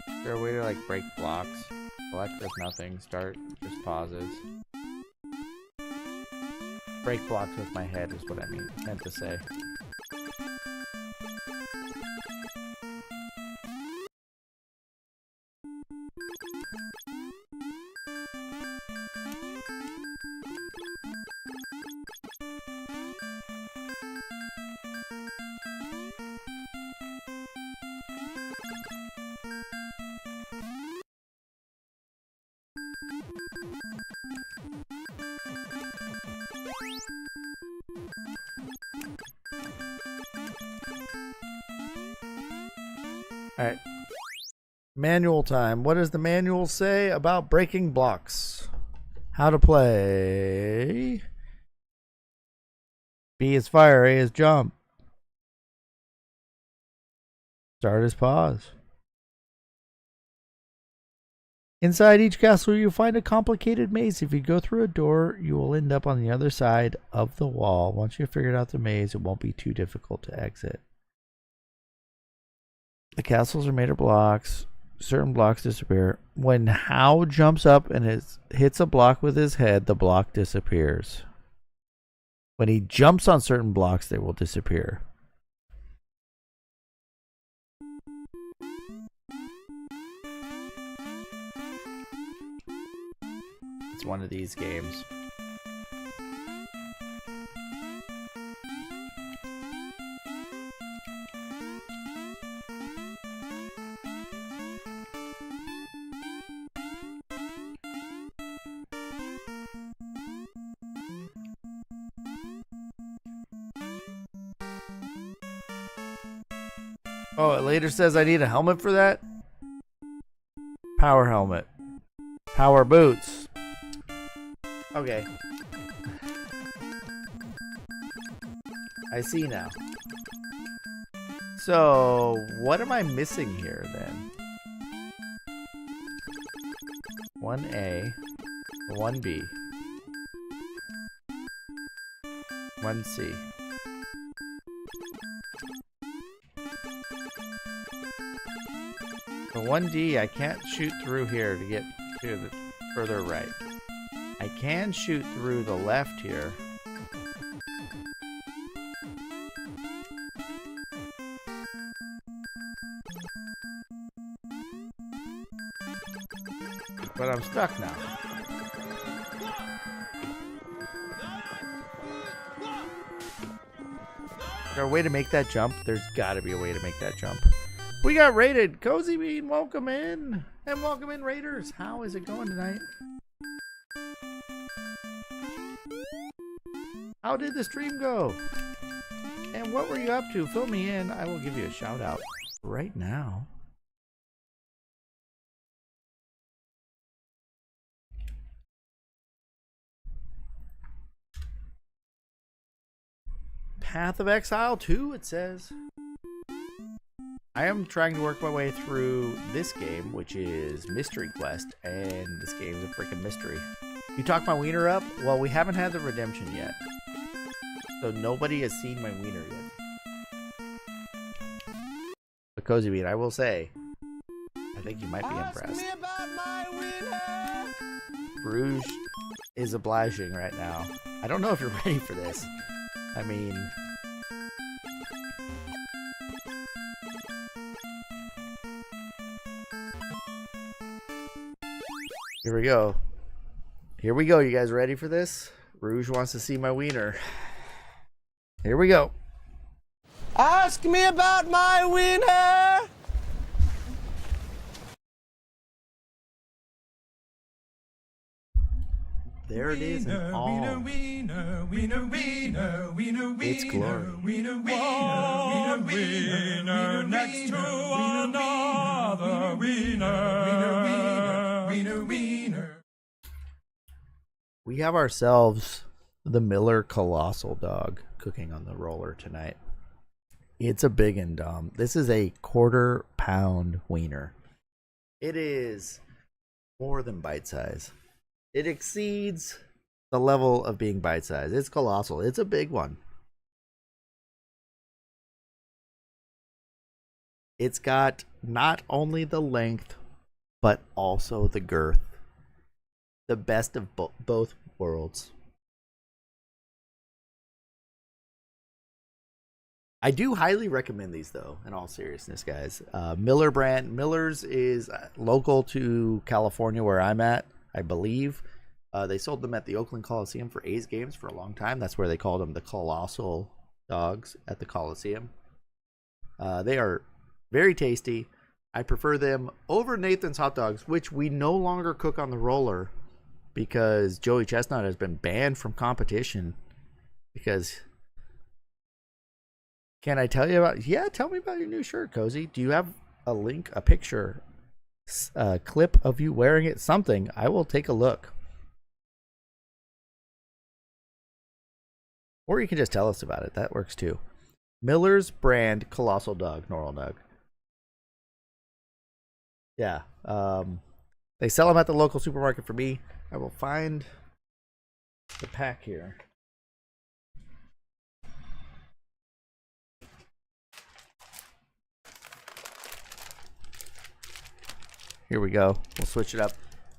Is there a way to like break blocks? Select, there's nothing. Start, just pauses. Break blocks with my head is what I meant to say. Alright. Manual time. What does the manual say about breaking blocks? How to play. B is fire, A is jump. Start is pause. Inside each castle, you'll find a complicated maze. If you go through a door, you will end up on the other side of the wall. Once you've figured out the maze, it won't be too difficult to exit. The castles are made of blocks. Certain blocks disappear. When Hao jumps up and hits a block with his head, the block disappears. When he jumps on certain blocks, they will disappear. It's one of these games. Oh, it later says I need a helmet for that? Power helmet. Power boots. Okay. I see now. So, what am I missing here then? 1A, 1B, 1C. The 1D, I can't shoot through here to get to the further right. I can shoot through the left here. But I'm stuck now. Is there a way to make that jump? There's gotta be a way to make that jump. We got raided. Cozy Bean, welcome in. And welcome in, Raiders. How is it going tonight? How did the stream go? And what were you up to? Fill me in. I will give you a shout out right now. Path of Exile 2, it says. I am trying to work my way through this game, which is Mystery Quest, and this game is a freaking mystery. You talk my wiener up? Well, we haven't had the redemption yet. So nobody has seen my wiener yet. But Cozy Bean, I will say, I think you might be impressed. Rouge is obliging right now. I don't know if you're ready for this. I mean... Here we go. Here we go. You guys ready for this? Rouge wants to see my wiener. Here we go. Ask me about my wiener. There it is in all its glory. One wiener next to another wiener. We have ourselves the Miller Colossal Dog cooking on the roller tonight. It's a big and dumb. This is a 1/4 pound wiener. It is more than bite size. It exceeds the level of being bite size. It's colossal. It's a big one. It's got not only the length, but also the girth. The best of both worlds. I do highly recommend these, though, in all seriousness, guys. Miller brand. Miller's is local to California, where I'm at, I believe. They sold them at the Oakland Coliseum for A's games for a long time. That's where they called them the Colossal Dogs at the Coliseum. They are very tasty. I prefer them over Nathan's hot dogs, which we no longer cook on the roller because Joey Chestnut has been banned from competition. Because, can I tell you about? Yeah, tell me about your new shirt, Cozy. Do you have a link, a picture, a clip of you wearing it, something, I will take a look. Or you can just tell us about it. That works too. Miller's brand Colossal Dog, Normal Dog. Yeah. They sell them at the local supermarket for me. I will find the pack here. Here we go. We'll switch it up.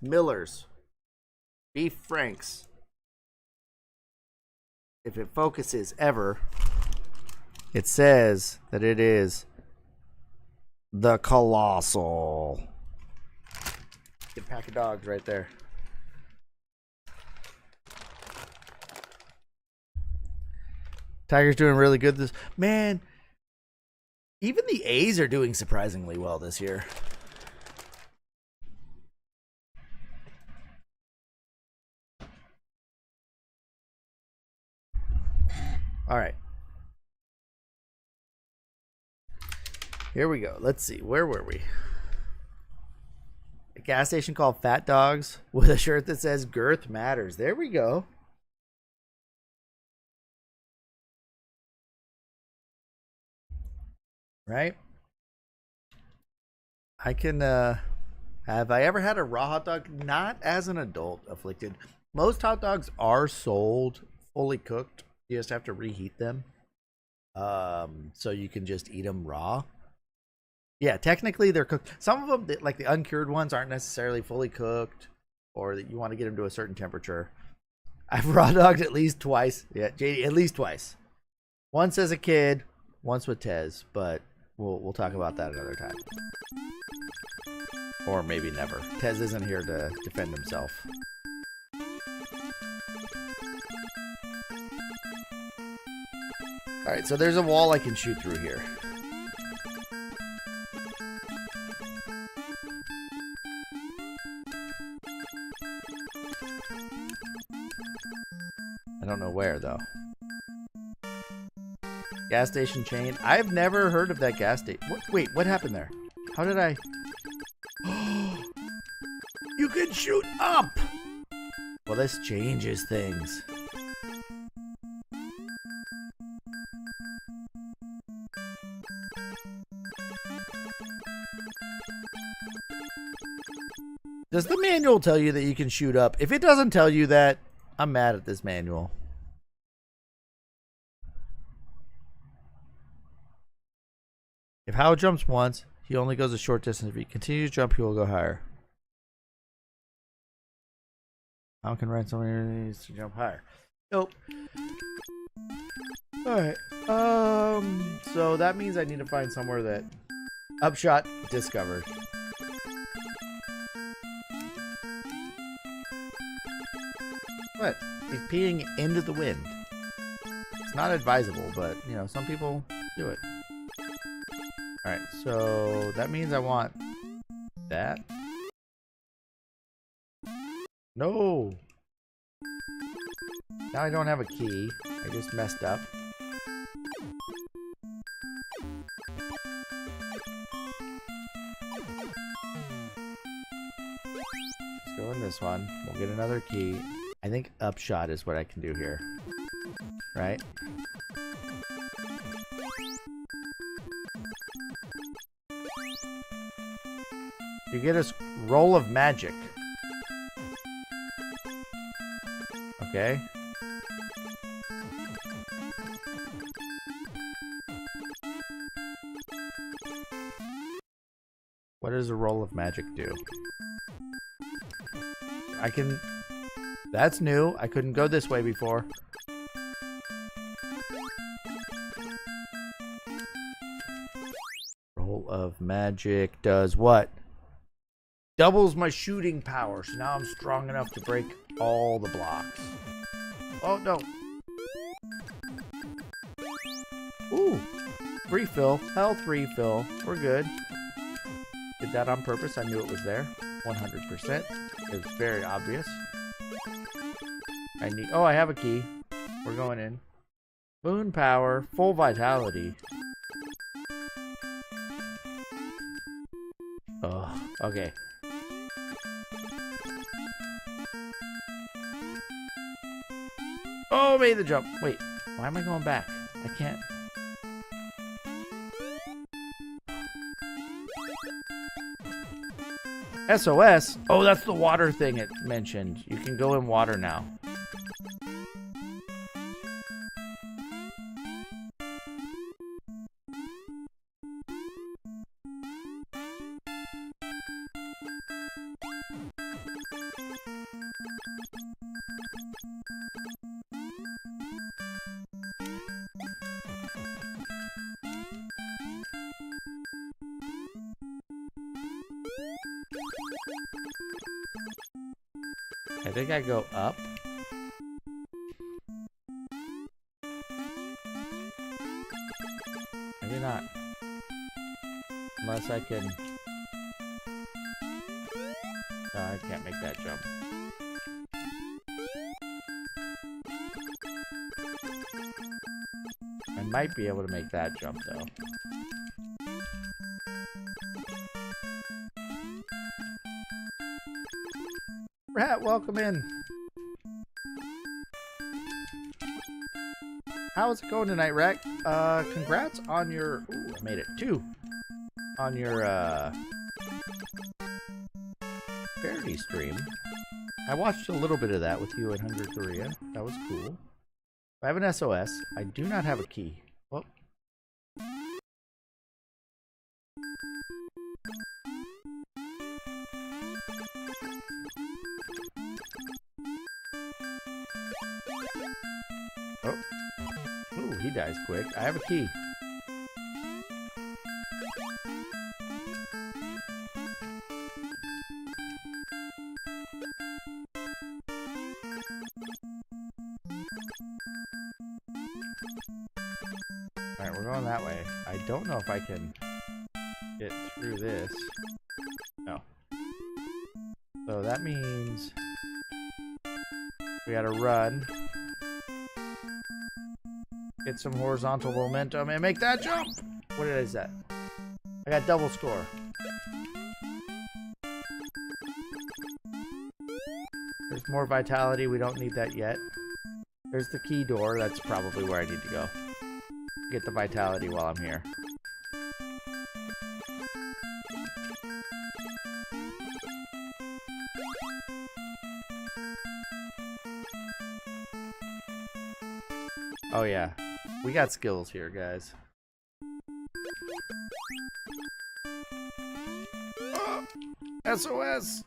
Miller's Beef Franks. If it focuses ever, it says that it is the Colossal. Good pack of dogs right there. Tiger's doing really good this man. Even the A's are doing surprisingly well this year. All right. Here we go. Let's see. Where were we? A gas station called Fat Dogs with a shirt that says Girth Matters. There we go. Right? I can, have I ever had a raw hot dog? Not as an adult, Afflicted. Most hot dogs are sold fully cooked. You just have to reheat them. So you can just eat them raw. Yeah, technically they're cooked. Some of them, like the uncured ones, aren't necessarily fully cooked, or that you want to get them to a certain temperature. I've raw dogged at least twice. Yeah, JD, at least twice. Once as a kid, once with Tez, but we'll talk about that another time. Or maybe never. Tez isn't here to defend himself. Alright, so there's a wall I can shoot through here. I don't know where, though. Gas station chain. I've never heard of that gas station. Wait, what happened there? How did I... You can shoot up! Well, this changes things. Does the manual tell you that you can shoot up? If it doesn't tell you that, I'm mad at this manual. If Hao jumps once, he only goes a short distance. If he continues to jump, he will go higher. How can rent someone who needs to jump higher? Nope. Alright. So that means I need to find somewhere that... Upshot discovered. What? He's peeing into the wind. It's not advisable, but, you know, some people do it. Alright, so that means I want that. No! Now I don't have a key. I just messed up. Let's go in this one. We'll get another key. I think upshot is what I can do here. Right? You get a roll of magic. Okay. What does a roll of magic do? I can... That's new. I couldn't go this way before. Roll of magic does what? Doubles my shooting power. So now I'm strong enough to break all the blocks. Oh, no. Ooh. Refill. Health refill. We're good. Did that on purpose. I knew it was there. 100%. It's very obvious. I need... Oh, I have a key. We're going in. Moon power. Full vitality. Okay. Oh, made the jump. Wait, why am I going back? I can't. SOS? Oh, that's the water thing it mentioned. You can go in water now. I think I go up. Maybe not. Unless I can... No, I can't make that jump. I might be able to make that jump, though. Rat, welcome in. How's it going tonight, Rat? Congrats on your... Ooh, I made it. 2. On your, Parody stream. I watched a little bit of that with you and Hunger Korea. That was cool. I have an SOS. I do not have a key. Well... Oh. Ooh, he dies quick. I have a key. Alright, we're going that way. I don't know if I can get through this. No. So that means we gotta run. Get some horizontal momentum and make that jump! What is that? I got double score. There's more vitality. We don't need that yet. There's the key door. That's probably where I need to go. Get the vitality while I'm here. Oh yeah. We got skills here, guys. Oh, SOS!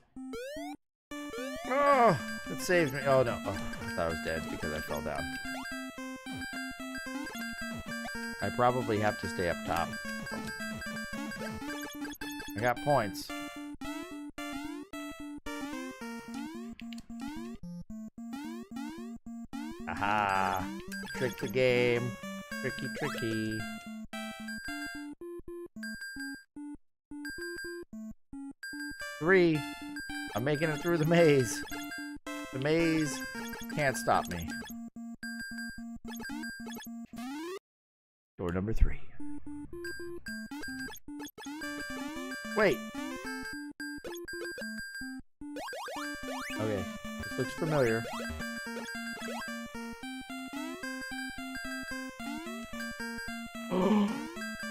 Oh, it saved me. Oh no. Oh, I thought I was dead because I fell down. I probably have to stay up top. I got points. Aha! Trick the game. Tricky, tricky. Three. I'm making it through the maze. The maze can't stop me. Door number 3. Wait. Okay. This looks familiar.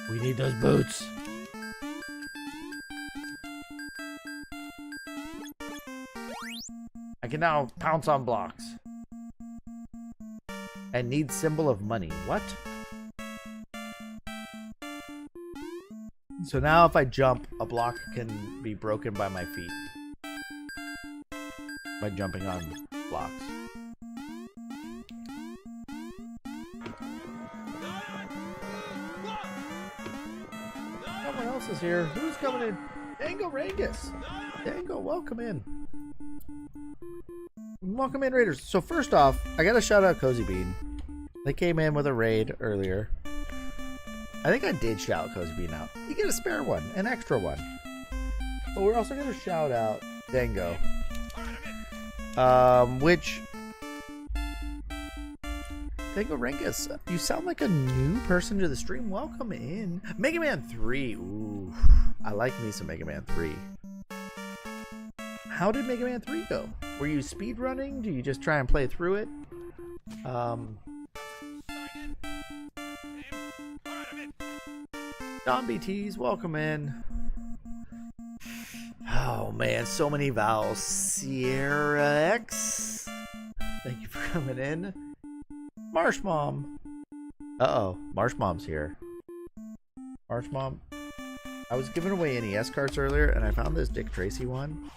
We need those boots. I can now pounce on blocks. And need symbol of money. What? So now if I jump, a block can be broken by my feet. By jumping on blocks. Someone else is here. Who's coming in? Dango Rangus. Dango, welcome in. Welcome in, Raiders. So first off, I gotta shout out Cozy Bean. They came in with a raid earlier. I think I did shout Cozy Bean out. You get a spare one, an extra one. But we're also gonna shout out Dango. Which... Dango Rangus, you sound like a new person to the stream. Welcome in. Mega Man 3. Ooh, I like me some Mega Man 3. how did Mega Man 3 go? Were you speed running? Do you just try and play through it? Don BTs, welcome in. Oh man, so many vowels. Sierra X, thank you for coming in. Marsh Mom. Uh-oh, Marsh Mom's here. Marsh Mom. I was giving away NES cards earlier, and I found this Dick Tracy one.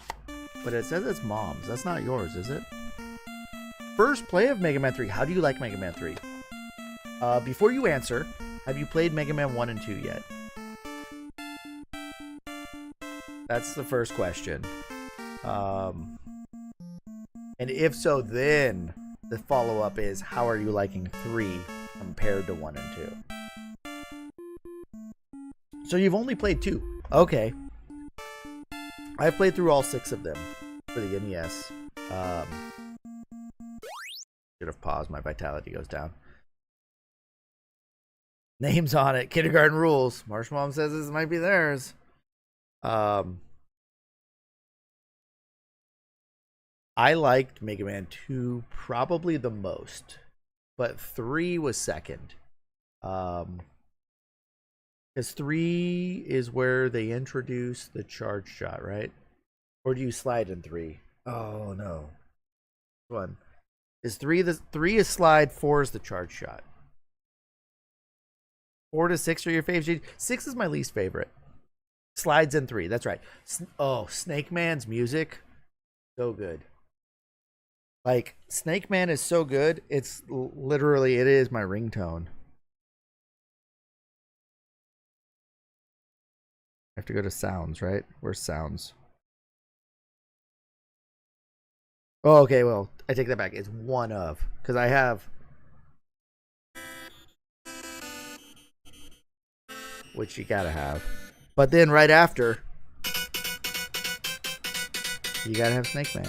But it says it's Mom's. That's not yours, is it? First play of Mega Man 3. How do you like Mega Man 3? Before you answer, have you played Mega Man 1 and 2 yet? That's the first question. And if so, then the follow-up is, how are you liking 3 compared to 1 and 2? So you've only played 2. Okay. I've played through all 6 of them for the NES. Should have paused. My vitality goes down. Names on it. Kindergarten rules. Marsh Mom says this might be theirs. I liked Mega Man 2 probably the most, but 3 was second. Because 3 is where they introduce the charge shot, right? Or do you slide in 3? Oh no. Which one? Is 3 is slide, 4 is the charge shot. 4 to 6 are your faves. 6 is my least favorite. Slides in 3, that's right. Oh, Snake Man's music, so good. Like, Snake Man is so good, it's literally, it is my ringtone. I have to go to sounds, right? Where's sounds? Oh, okay, well, I take that back. It's one of, because I have, which you gotta have. But then right after, you gotta have Snake Man.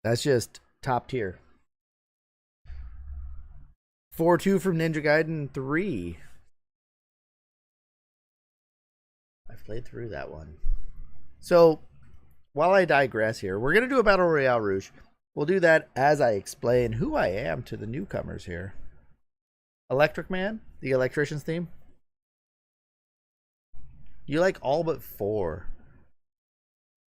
That's just top tier. 4-2 from Ninja Gaiden 3. I've played through that one. So, while I digress here, we're going to do a Battle Royale, Rouge. We'll do that as I explain who I am to the newcomers here. Electric Man, the electrician's theme. You like all but 4.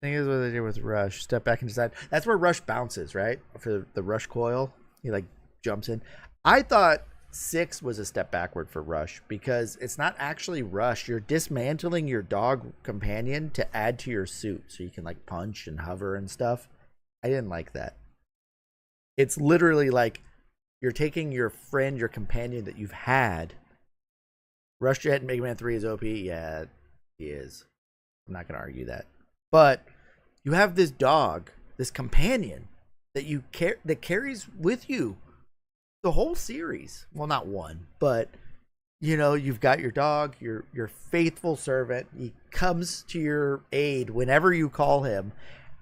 I think is what they did with Rush. Step back and decide. That's where Rush bounces, right? For the Rush coil. He like jumps in. I thought 6 was a step backward for Rush because it's not actually Rush. You're dismantling your dog companion to add to your suit so you can like punch and hover and stuff. I didn't like that. It's literally like you're taking your friend, your companion that you've had. Rush Jet in Mega Man 3 is OP. Yeah, he is. I'm not going to argue that. But you have this dog, this companion that that carries with you the whole series. Well, not one, but you know, you've got your dog, your faithful servant. He comes to your aid whenever you call him.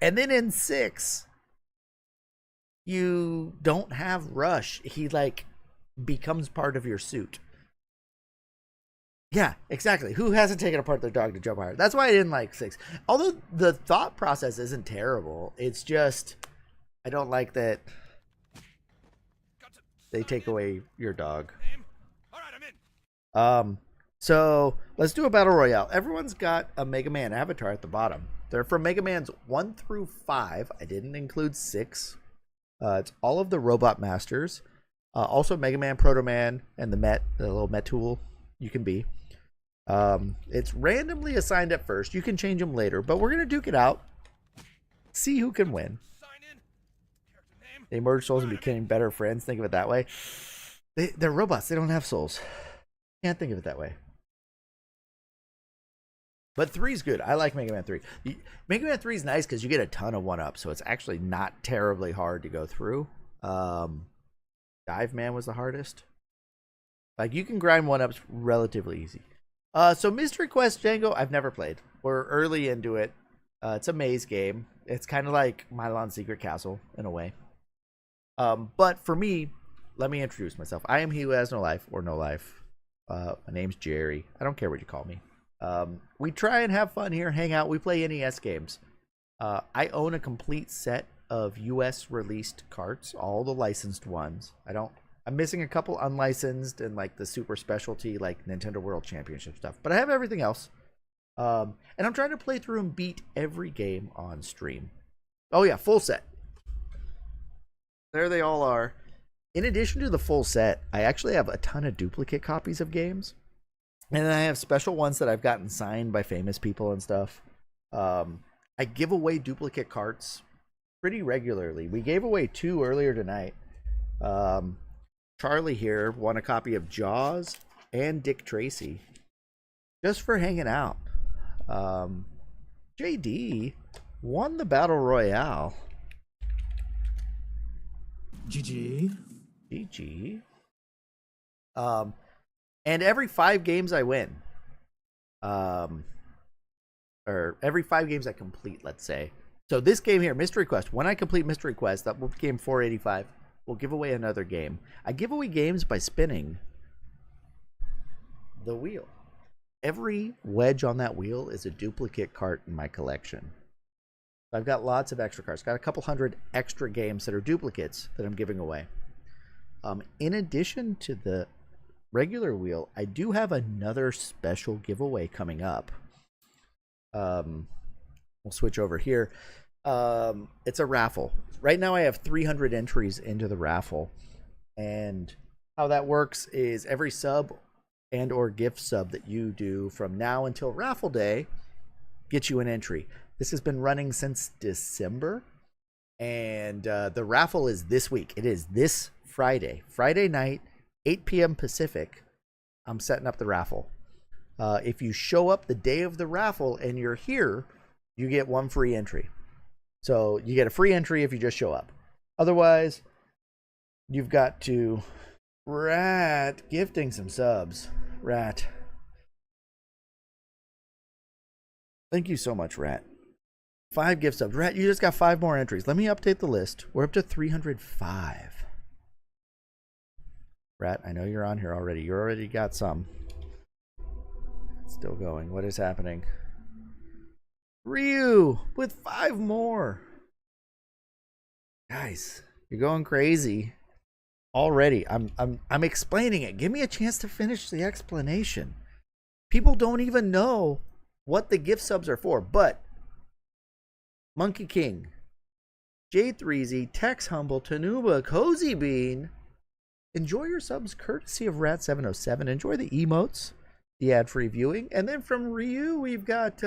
And then in 6, you don't have Rush. He like becomes part of your suit. Yeah, exactly. Who hasn't taken apart their dog to jump higher? That's why I didn't like 6. Although the thought process isn't terrible. It's just, I don't like that they take away your dog. So let's do a Battle Royale. Everyone's got a Mega Man avatar at the bottom. They're from Mega Man's 1 through 5. I didn't include 6. It's all of the Robot Masters. Also Mega Man, Proto Man, and the little Met tool you can be. It's randomly assigned at first. You can change them later, but we're going to duke it out. See who can win. They merge souls and became better friends. Think of it that way. They're robots. They don't have souls. Can't think of it that way. But 3 is good. I like Mega Man 3. Mega Man 3 is nice because you get a ton of 1-ups, so it's actually not terribly hard to go through. Dive Man was the hardest. Like, you can grind 1-ups relatively easy. So Mystery Quest Django, I've never played. We're early into it. It's a maze game. It's kind of like Milon's Secret Castle in a way. But for me, let me introduce myself. I am he who has no life or no life. My name's Jerry. I don't care what you call me. We try and have fun here, hang out. We play NES games. I own a complete set of US released carts, all the licensed ones. I'm missing a couple unlicensed and like the super specialty like Nintendo World Championship stuff, but I have everything else. And I'm trying to play through and beat every game on stream. Oh yeah, full set. There they all are. In addition to the full set, I actually have a ton of duplicate copies of games. And then I have special ones that I've gotten signed by famous people and stuff. I give away duplicate carts pretty regularly. We gave away 2 earlier tonight. Charlie here won a copy of Jaws and Dick Tracy just for hanging out. JD won the Battle Royale. GG. GG. And every 5 games I win, or every 5 games I complete, let's say. So this game here, Mystery Quest, when I complete Mystery Quest, that will be game 485, we'll give away another game. I give away games by spinning the wheel. Every wedge on that wheel is a duplicate cart in my collection. I've got lots of extra cards. Got a couple hundred extra games that are duplicates that I'm giving away. In addition to the regular wheel, I do have another special giveaway coming up. We'll switch over here. It's a raffle. Right now I have 300 entries into the raffle. And how that works is every sub and or gift sub that you do from now until raffle day gets you an entry. This has been running since December. And the raffle is this week. It is this Friday night, 8 p.m. Pacific. I'm setting up the raffle. If you show up the day of the raffle and you're here, you get 1 free entry. So you get a free entry if you just show up. Otherwise, you've got to... Rat gifting some subs. Rat. Thank you so much, Rat. 5 gift subs. Rat, you just got 5 more entries. Let me update the list. We're up to 305. Rat, I know you're on here already. You already got some. Still going. What is happening? Ryu with 5 more. Guys, you're going crazy already. I'm explaining it. Give me a chance to finish the explanation. People don't even know what the gift subs are for, but Monkey King, J3Z, Tex Humble, Tanuba, Cozy Bean. Enjoy your subs courtesy of Rat707. Enjoy the emotes, the ad-free viewing. And then from Ryu, we've got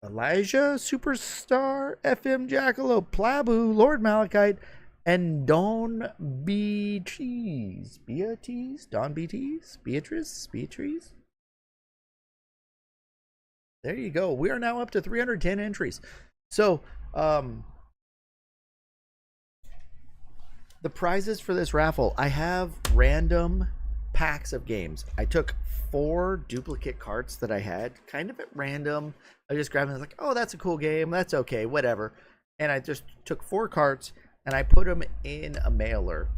Elijah, Superstar, FM Jackalope, Plabu, Lord Malachite, and Don Beatrice. Don Beatrice? There you go. We are now up to 310 entries. So, the prizes for this raffle, I have random packs of games. I took 4 duplicate carts that I had, kind of at random. I just grabbed them and was like, oh, that's a cool game. That's okay, whatever. And I just took 4 carts and I put them in a mailer.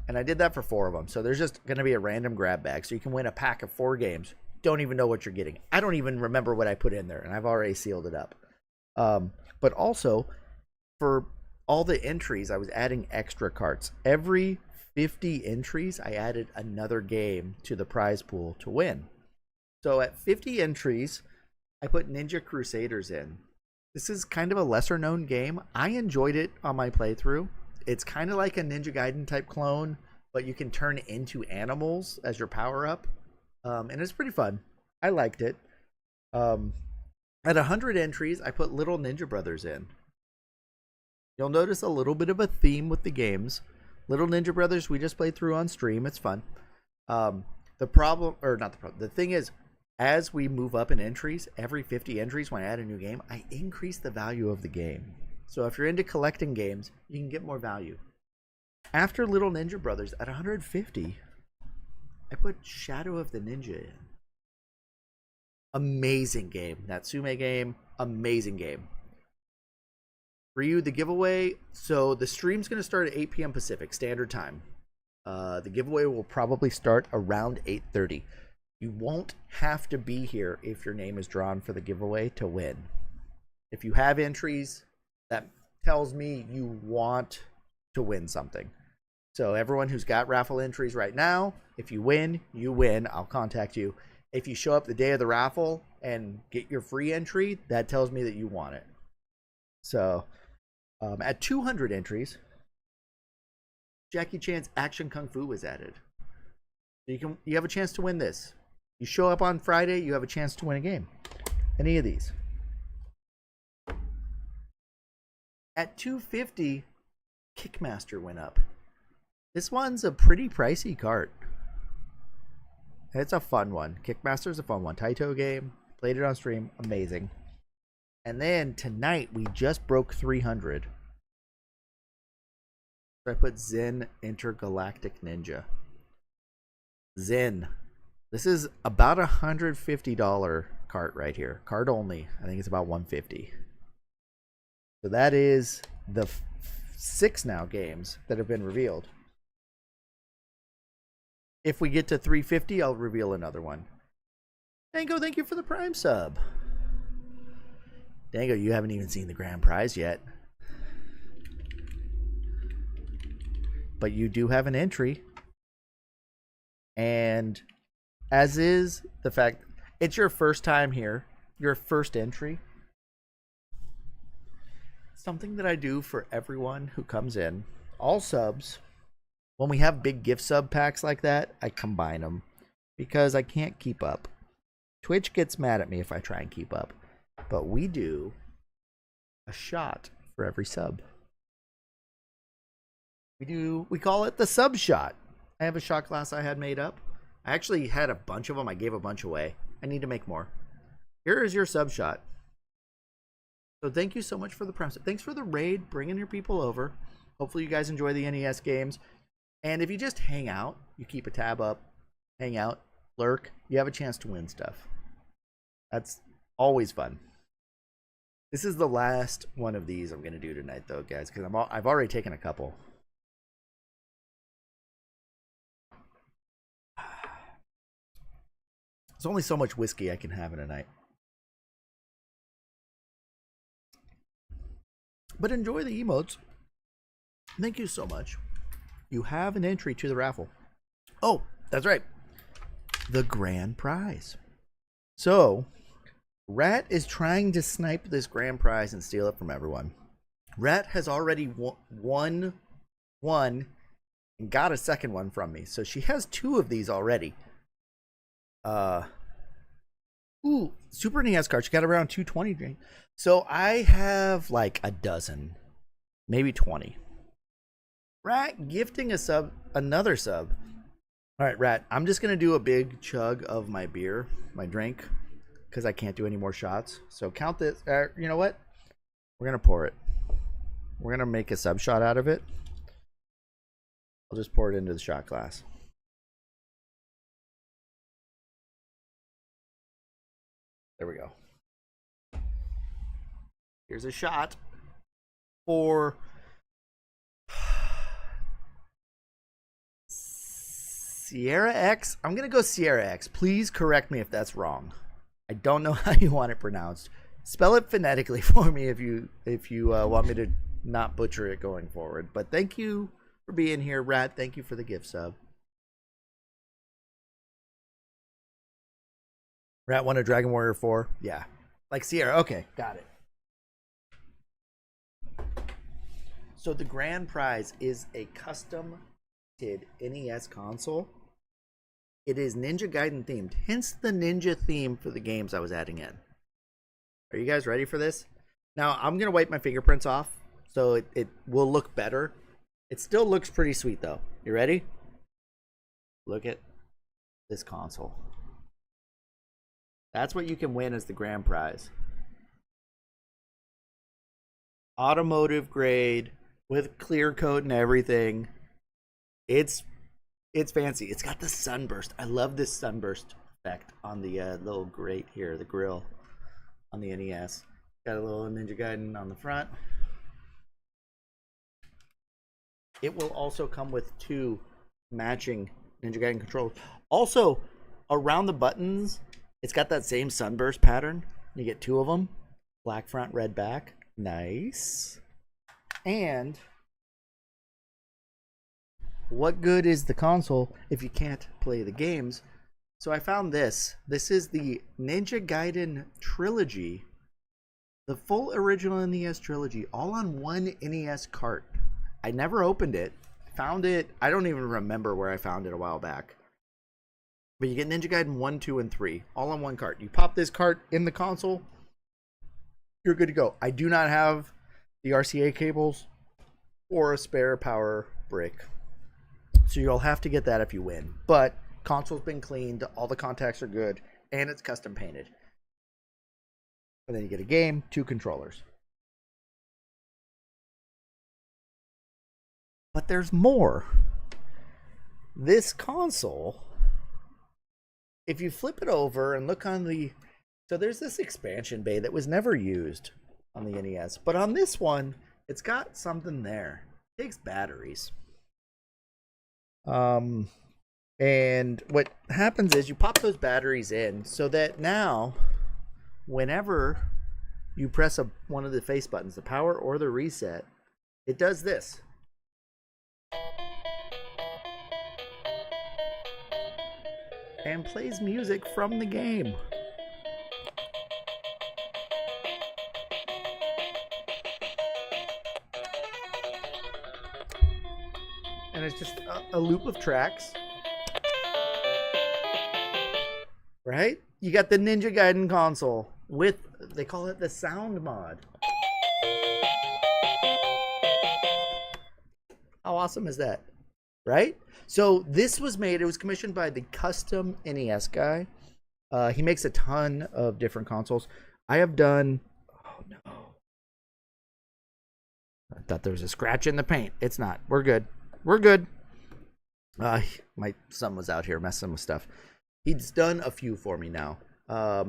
And I did that for 4 of them. So there's just going to be a random grab bag. So you can win a pack of 4 games. Don't even know what you're getting. I don't even remember what I put in there. And I've already sealed it up. But also, for all the entries, I was adding extra carts. Every 50 entries, I added another game to the prize pool to win. So at 50 entries, I put Ninja Crusaders in. This is kind of a lesser known game. I enjoyed it on my playthrough. It's kind of like a Ninja Gaiden type clone, but you can turn into animals as your power up. And it's pretty fun. I liked it. At 100 entries, I put Little Ninja Brothers in. You'll notice a little bit of a theme with the games. Little Ninja Brothers, we just played through on stream. It's fun. The thing is, as we move up in entries, every 50 entries when I add a new game, I increase the value of the game. So if you're into collecting games, you can get more value. After Little Ninja Brothers, at 150, I put Shadow of the Ninja in. Amazing game. Natsume game, amazing game. Ryu, the giveaway, so the stream's going to start at 8 p.m. Pacific Standard Time. The giveaway will probably start around 8:30. You won't have to be here if your name is drawn for the giveaway to win. If you have entries, that tells me you want to win something. So everyone who's got raffle entries right now, if you win, you win. I'll contact you. If you show up the day of the raffle and get your free entry, that tells me that you want it. So at 200 entries, Jackie Chan's Action Kung Fu was added. You have a chance to win this. You show up on Friday, you have a chance to win a game. Any of these. At 250, Kickmaster went up. This one's a pretty pricey cart. It's a fun one. Kickmaster's a fun one. Taito game. Played it on stream. Amazing. And then tonight, we just broke 300. I put Zen Intergalactic Ninja. Zen. This is about $150 cart right here. Card only. I think it's about $150. So that is the 6 now games that have been revealed. If we get to 350, I'll reveal another one. Dango, thank you for the Prime sub. Dango, you haven't even seen the grand prize yet. But you do have an entry. And as is the fact, it's your first time here, your first entry. Something that I do for everyone who comes in, all subs, when we have big gift sub packs like that, I combine them because I can't keep up. Twitch gets mad at me if I try and keep up. But we do a shot for every sub. We call it the sub shot. I have a shot glass I had made up. I actually had a bunch of them. I gave a bunch away. I need to make more. Here is your sub shot. So thank you so much for the press. Thanks for the raid, bringing your people over. Hopefully you guys enjoy the NES games. And if you just hang out, you keep a tab up, hang out, lurk, you have a chance to win stuff. That's always fun. This is the last one of these I'm going to do tonight, though, guys, because I've already taken a couple. There's only so much whiskey I can have in a night. But enjoy the emotes. Thank you so much. You have an entry to the raffle. Oh, that's right. The grand prize. So, Rat is trying to snipe this grand prize and steal it from everyone. Rat has already won one and got a second one from me. So she has 2 of these already. Ooh, Super NES cards. She got around 220. So I have like a dozen, maybe 20. Rat gifting a sub, another sub. All right, Rat, I'm just going to do a big chug of my beer, my drink, because I can't do any more shots. So count this. You know what? We're going to pour it. We're going to make a sub shot out of it. I'll just pour it into the shot glass. There we go. Here's a shot for Sierra X. I'm going to go Sierra X. Please correct me if that's wrong. I don't know how you want it pronounced. Spell it phonetically for me if you want me to not butcher it going forward. But thank you for being here, Rat. Thank you for the gift sub. Rat won a Dragon Warrior 4. Yeah. Like Sierra. Okay, got it. So the grand prize is a custom NES console. It is Ninja Gaiden themed, hence the ninja theme for the games I was adding in. Are you guys ready for this? Now, I'm going to wipe my fingerprints off so it will look better. It still looks pretty sweet, though. You ready? Look at this console. That's what you can win as the grand prize. Automotive grade with clear coat and everything. It's fancy. It's got the sunburst. I love this sunburst effect on the little grate here, the grill on the NES. Got a little Ninja Gaiden on the front. It will also come with 2 matching Ninja Gaiden controllers. Also, around the buttons, it's got that same sunburst pattern. You get 2 of them. Black front, red back. Nice. And what good is the console if you can't play the games? So I found this. This is the Ninja Gaiden Trilogy. The full original NES trilogy, all on one NES cart. I never opened it. Found it. I don't even remember where I found it a while back. But you get Ninja Gaiden 1, 2, and 3, all on one cart. You pop this cart in the console, you're good to go. I do not have the RCA cables or a spare power brick. So you'll have to get that if you win. But console's been cleaned, all the contacts are good, and it's custom painted. And then you get a game, 2 controllers. But there's more. This console, if you flip it over and look on the... So there's this expansion bay that was never used on the NES. But on this one, it's got something there. It takes batteries. And what happens is you pop those batteries in so that now, whenever you press one of the face buttons, the power or the reset, it does this. And plays music from the game. And it's just a loop of tracks. Right? You got the Ninja Gaiden console with, they call it the sound mod. How awesome is that? Right? So this was made, it was commissioned by the custom NES guy. He makes a ton of different consoles. I have done, oh no. I thought there was a scratch in the paint. It's not. We're good. We're good. My son was out here messing with stuff. He's done a few for me now. I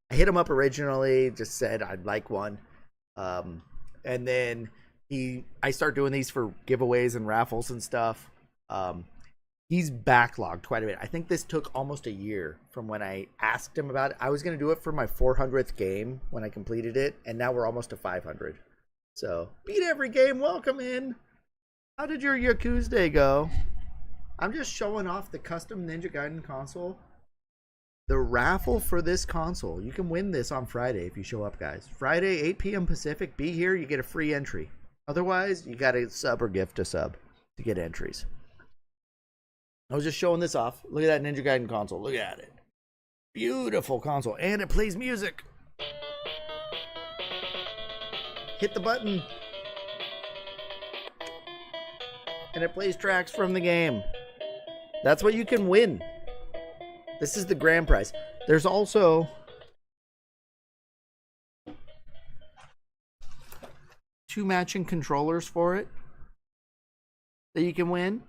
hit him up originally, just said I'd like one. And then I start doing these for giveaways and raffles and stuff. He's backlogged quite a bit. I think this took almost a year from when I asked him about it. I was going to do it for my 400th game when I completed it, and now we're almost to 500. So, beat every game, welcome in. How did your Yakuza day go? I'm just showing off the custom Ninja Gaiden console. The raffle for this console. You can win this on Friday if you show up, guys. Friday, 8 p.m. Pacific. Be here. You get a free entry. Otherwise, you got to sub or gift a sub to get entries. I was just showing this off. Look at that Ninja Gaiden console. Look at it. Beautiful console. And it plays music. Hit the button. And it plays tracks from the game. That's what you can win. This is the grand prize. There's also two matching controllers for it that you can win.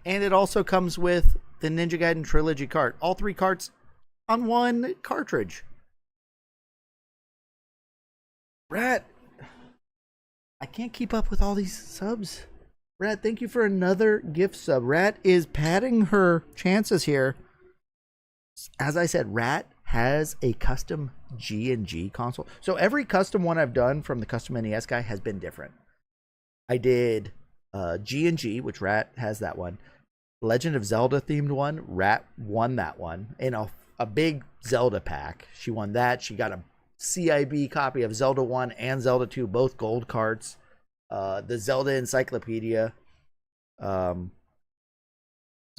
And it also comes with the Ninja Gaiden Trilogy cart. All 3 carts on one cartridge. Rat, I can't keep up with all these subs. Rat, thank you for another gift sub. Rat is padding her chances here. As I said, Rat has a custom G&G console. So every custom one I've done from the custom NES guy has been different. I did G&G, which Rat has that one. Legend of Zelda themed one. Rat won that one in a big Zelda pack. She won that. She got a CIB copy of Zelda 1 and Zelda 2, both gold carts. The Zelda Encyclopedia. So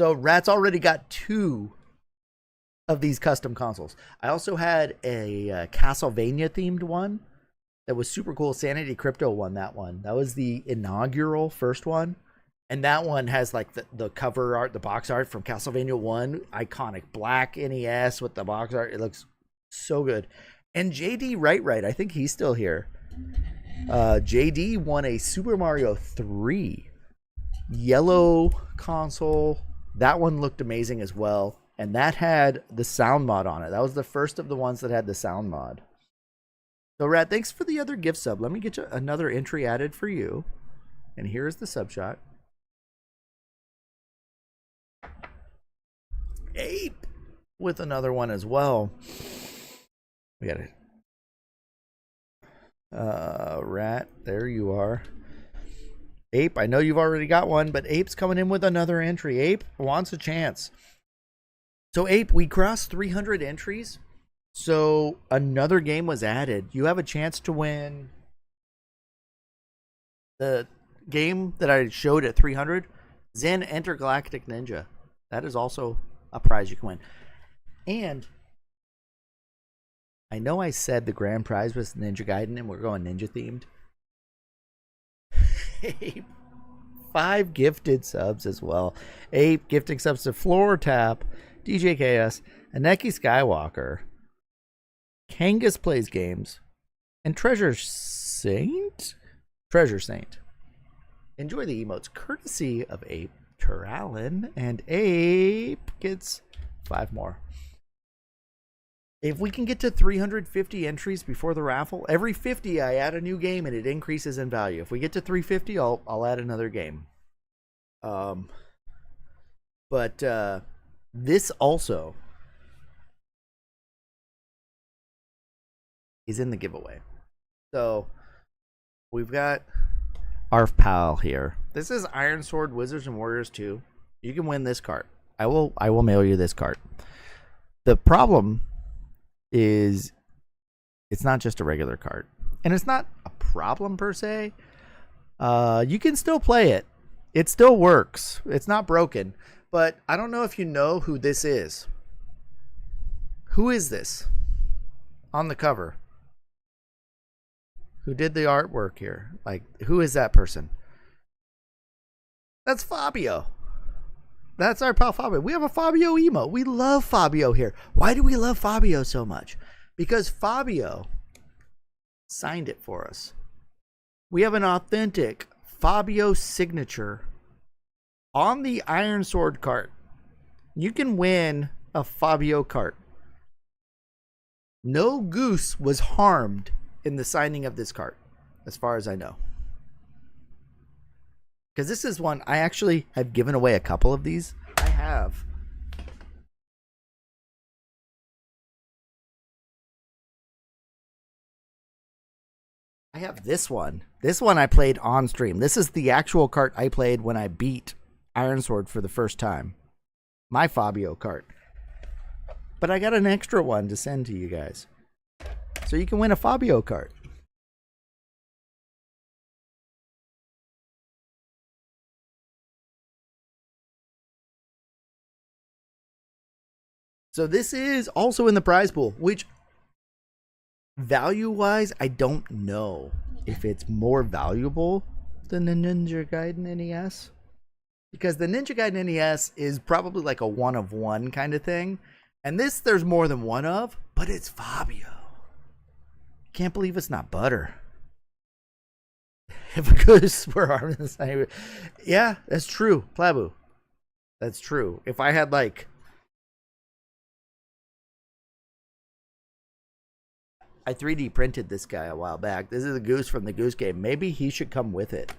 Rat's already got 2 of these custom consoles. I also had a Castlevania themed one that was super cool. Sanity Crypto won that one. That was the inaugural first one. And that one has like the cover art, the box art from Castlevania 1. Iconic black NES with the box art. It looks so good. And JD Right, I think he's still here. JD won a Super Mario 3 yellow console. That one looked amazing as well. And that had the sound mod on it. That was the first of the ones that had the sound mod. So, Rat, thanks for the other gift sub. Let me get you another entry added for you. And here's the sub shot. Ape with another one as well. We got it. Rat, there you are. Ape, I know you've already got one, but Ape's coming in with another entry. Ape wants a chance. So, Ape, we crossed 300 entries. So, another game was added. You have a chance to win the game that I showed at 300, Zen Intergalactic Ninja. That is also a prize you can win. And I know I said the grand prize was Ninja Gaiden and we're going ninja themed. 5 gifted subs as well. 8 gifting subs to Floor Tap, DJ KS, Aneki Skywalker, Kangas Plays Games, and Treasure Saint. Enjoy the emotes courtesy of Ape Turalin, and Ape gets 5 more. If we can get to 350 entries before the raffle, every 50 I add a new game and it increases in value. If we get to 350, I'll add another game. But this also is in the giveaway. So we've got our pal here. This is Iron Sword Wizards and Warriors 2. You can win this card. I will mail you this card. The problem is it's not just a regular card. And it's not a problem per se. You can still play it. It still works. It's not broken. But I don't know if you know who this is. Who is this on the cover? Who did the artwork here? Like, who is that person? That's Fabio. That's our pal Fabio. We have a Fabio emote. We love Fabio here. Why do we love Fabio so much? Because Fabio signed it for us. We have an authentic Fabio signature on the Iron Sword cart. You can win a Fabio cart. No goose was harmed in the signing of this cart, as far as I know. Because this is one, I actually have given away a couple of these. I have. I have this one. This one I played on stream. This is the actual cart I played when I beat Iron Sword for the first time. My Fabio cart. But I got an extra one to send to you guys. So you can win a Fabio cart. So this is also in the prize pool, which value-wise, I don't know if it's more valuable than the Ninja Gaiden NES. Because the Ninja Gaiden NES is probably like a one-of-one kind of thing. And this, there's more than one of, but it's Fabio. Can't believe it's not butter. If a goose were harmed in the same. Yeah, that's true, Plabu. That's true. If I had like, I 3D printed this guy a while back. This is a goose from the Goose Game. Maybe he should come with it.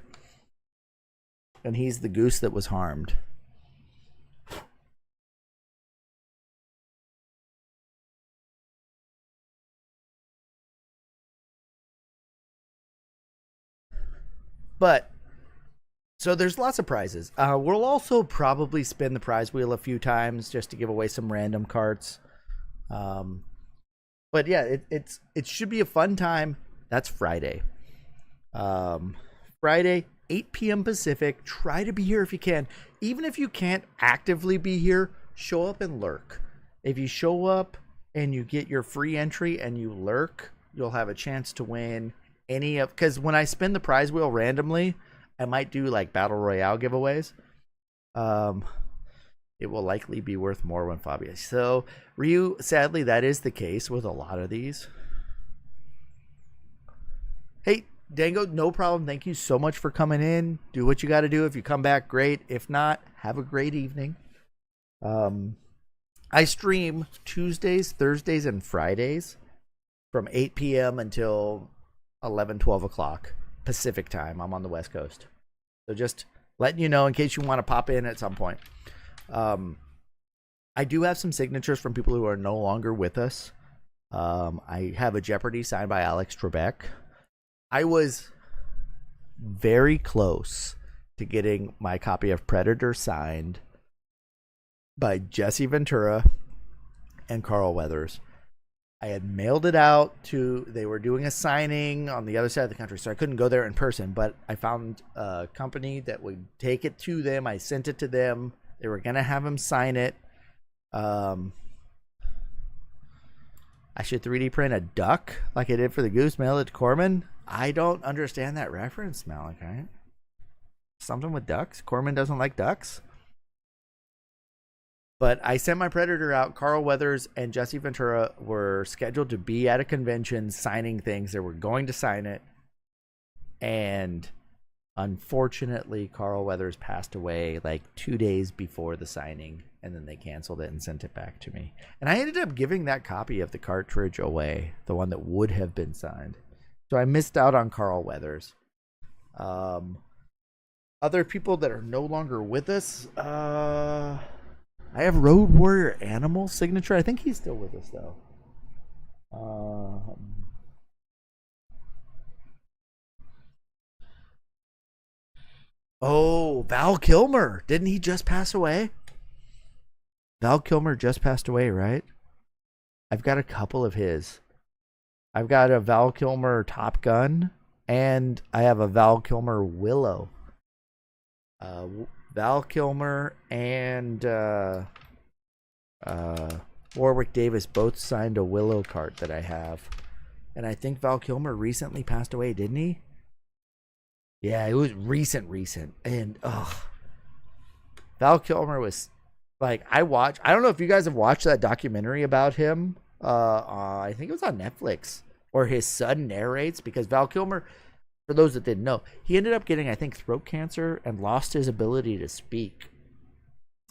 And he's the goose that was harmed. But, so there's lots of prizes. We'll also probably spin the prize wheel a few times just to give away some random carts. But yeah, it should be a fun time. That's Friday. Friday, 8 p.m. Pacific. Try to be here if you can. Even if you can't actively be here, show up and lurk. If you show up and you get your free entry and you lurk, you'll have a chance to win any of, because when I spin the prize wheel randomly, I might do like battle royale giveaways. It will likely be worth more when Fabio. So Ryu, sadly, that is the case with a lot of these. Hey, Dango, no problem. Thank you so much for coming in. Do what you got to do. If you come back, great. If not, have a great evening. I stream Tuesdays, Thursdays, and Fridays from 8 p.m. until 11, 12 o'clock Pacific time. I'm on the West Coast. So just letting you know in case you want to pop in at some point. I do have some signatures from people who are no longer with us. I have a Jeopardy signed by Alex Trebek. I was very close to getting my copy of Predator signed by Jesse Ventura and Carl Weathers. I had mailed it out they were doing a signing on the other side of the country, so I couldn't go there in person, but I found a company that would take it to them. I sent it to them. They were going to have him sign it. I should 3D print a duck like I did for the goose, mail it to Corman. I don't understand that reference, Malachi. Something with ducks? Corman doesn't like ducks? But I sent my Predator out. Carl Weathers and Jesse Ventura were scheduled to be at a convention signing things. They were going to sign it. And unfortunately, Carl Weathers passed away like 2 days before the signing. And then they canceled it and sent it back to me. And I ended up giving that copy of the cartridge away, the one that would have been signed. So I missed out on Carl Weathers. Other people that are no longer with us, I have Road Warrior Animal signature. I think he's still with us, though. Val Kilmer. Didn't he just pass away? Val Kilmer just passed away, right? I've got a couple of his. I've got a Val Kilmer Top Gun, and I have a Val Kilmer Willow. Val Kilmer and Warwick Davis both signed a Willow cart that I have. And I think Val Kilmer recently passed away, didn't he? Yeah, it was recent. And, Val Kilmer was, like, I don't know if you guys have watched that documentary about him. I think it was on Netflix, where his son narrates, because Val Kilmer, for those that didn't know, he ended up getting, I think, throat cancer and lost his ability to speak.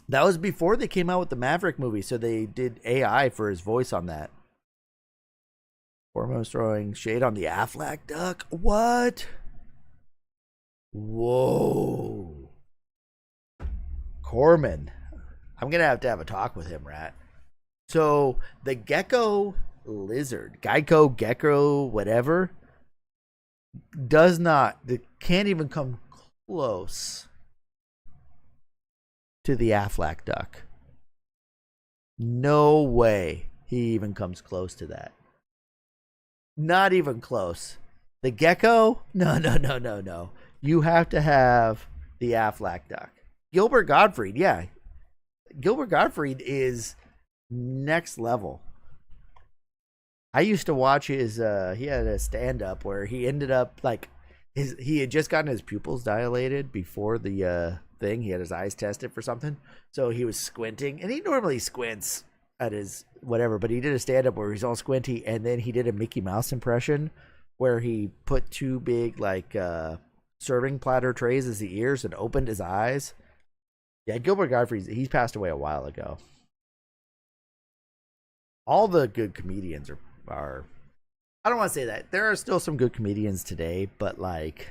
That was before they came out with the Maverick movie, so they did AI for his voice on that. Foremost throwing shade on the Aflac duck. What? Whoa. Corman. I'm going to have a talk with him, Rat. So, the gecko lizard, Geico, gecko, whatever, can't even come close to the Aflac duck. No way he even comes close to that. Not even close. The gecko? No. You have to have the Aflac duck. Gilbert Gottfried, yeah. Gilbert Gottfried is next level. I used to watch his he had a stand-up where he ended up like he had just gotten his pupils dilated before the thing. He had his eyes tested for something, so he was squinting, and he normally squints at his whatever, but he did a stand-up where he's all squinty, and then he did a Mickey Mouse impression where he put two big like serving platter trays as the ears and opened his eyes. Yeah, Gilbert Gottfried, he's passed away a while ago. All the good comedians are I don't want to say that. There are still some good comedians today, but like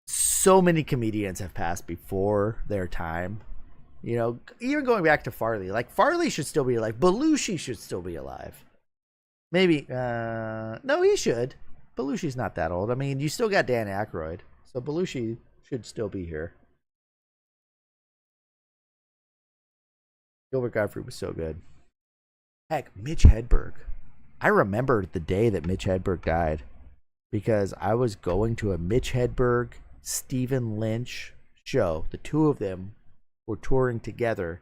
so many comedians have passed before their time. You know, even going back to Farley. Like Farley should still be alive. Belushi should still be alive. Maybe no, he should. Belushi's not that old. I mean, you still got Dan Aykroyd. So Belushi should still be here. Gilbert Gottfried was so good. Heck, Mitch Hedberg. I remember the day that Mitch Hedberg died because I was going to a Mitch Hedberg, Stephen Lynch show. The two of them were touring together.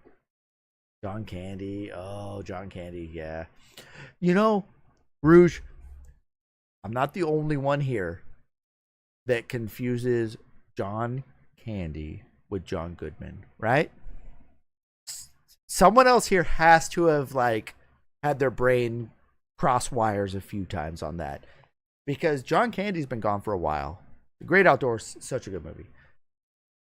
John Candy. Oh, John Candy, yeah. You know, Rouge, I'm not the only one here that confuses John Candy with John Goodman, right? Someone else here has to have like had their brain cross wires a few times on that, because John Candy's been gone for a while. The Great Outdoors, such a good movie.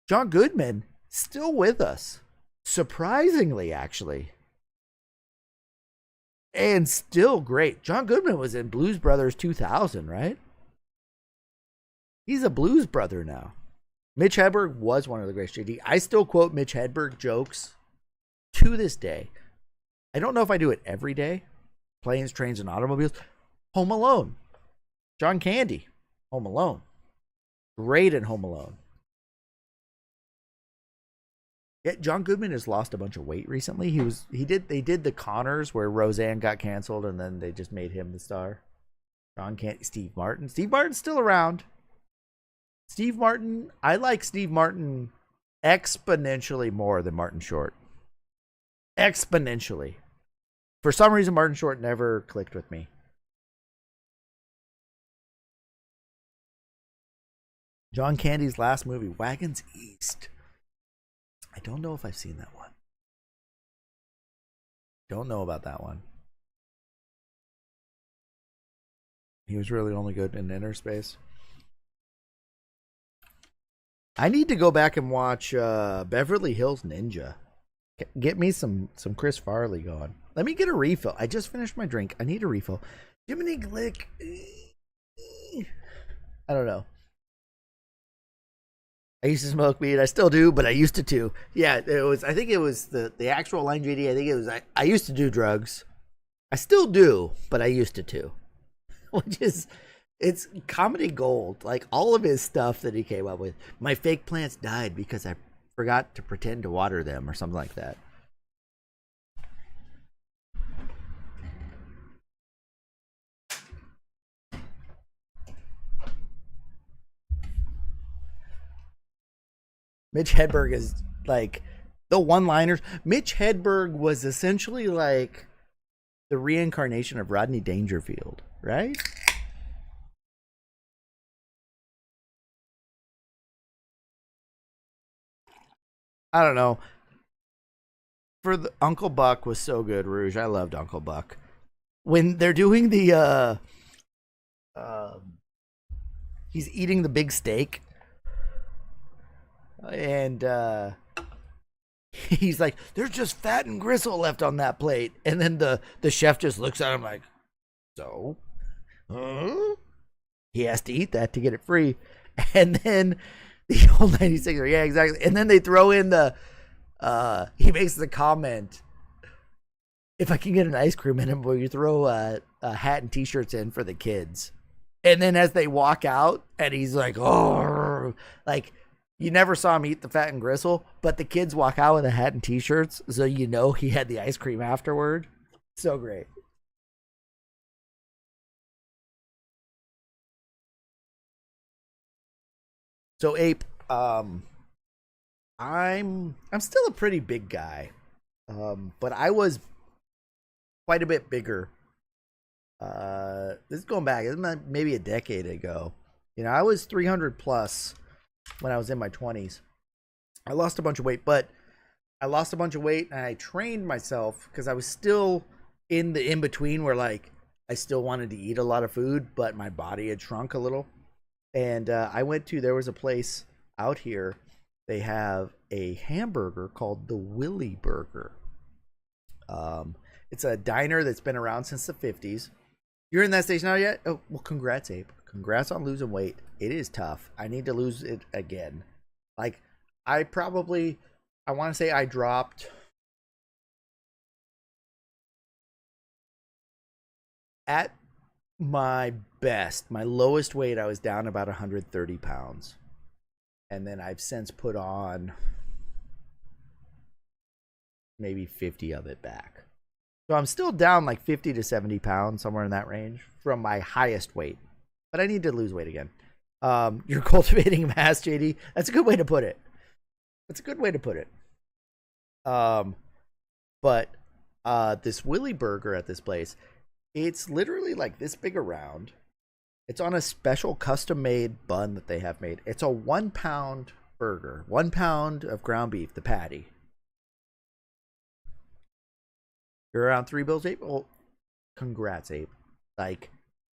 John Goodman still with us, surprisingly, actually, and still great. John Goodman was in Blues Brothers 2000, right? He's a Blues Brother now. Mitch Hedberg was one of the greatest. JD, I still quote Mitch Hedberg jokes to this day, I don't know if I do it every day. Planes, Trains, and Automobiles. Home Alone. John Candy. Home Alone. Great in Home Alone. Yeah, John Goodman has lost a bunch of weight recently. They did the Connors where Roseanne got canceled and then they just made him the star. John Candy, Steve Martin. Steve Martin's still around. Steve Martin, I like Steve Martin exponentially more than Martin Short. Exponentially. For some reason, Martin Short never clicked with me. John Candy's last movie, Wagons East. I don't know if I've seen that one. Don't know about that one. He was really only good in Inner Space. I need to go back and watch Beverly Hills Ninja. Get me some Chris Farley going. Let me get a refill. I just finished my drink. I need a refill. Jiminy Glick. I don't know. I used to smoke weed. I still do, but I used to too. Yeah, it was. I think it was the actual line JD. I think it was. I used to do drugs. I still do, but I used to too. Which is, it's comedy gold. Like all of his stuff that he came up with. My fake plants died because I forgot to pretend to water them or something like that. Mitch Hedberg is like the one-liners. Mitch Hedberg was essentially like the reincarnation of Rodney Dangerfield, right? I don't know. For the Uncle Buck was so good, Rouge. I loved Uncle Buck. When they're doing the he's eating the big steak. And he's like, there's just fat and gristle left on that plate. And then the chef just looks at him like, so? Huh? He has to eat that to get it free. And then the old 96, yeah, exactly. And then they throw in he makes the comment, if I can get an ice cream in him, will you throw a hat and t-shirts in for the kids? And then as they walk out, and he's like, oh, like, you never saw him eat the fat and gristle, but the kids walk out with a hat and t-shirts, so you know he had the ice cream afterward. So great. So Ape, I'm still a pretty big guy, but I was quite a bit bigger. This is going back, this is maybe a decade ago. You know, I was 300 plus when I was in my 20s. I lost a bunch of weight, but I lost a bunch of weight and I trained myself because I was still in the in-between where like I still wanted to eat a lot of food, but my body had shrunk a little. And there was a place out here, they have a hamburger called the Willy Burger. It's a diner that's been around since the 50s. You're in that stage now yet? Oh, well, congrats, Ape. Congrats on losing weight. It is tough. I need to lose it again. Like, I want to say I dropped at my best, my lowest weight, I was down about 130 pounds. And then I've since put on maybe 50 of it back. So I'm still down like 50 to 70 pounds, somewhere in that range, from my highest weight. But I need to lose weight again. You're cultivating mass, JD. That's a good way to put it. That's a good way to put it. But this Willy Burger at this place, it's literally like this big around. It's on a special custom-made bun that they have made. It's a 1 pound burger. 1 pound of ground beef, the patty. You're around 3 bills, Ape? Well, congrats, Ape. Like,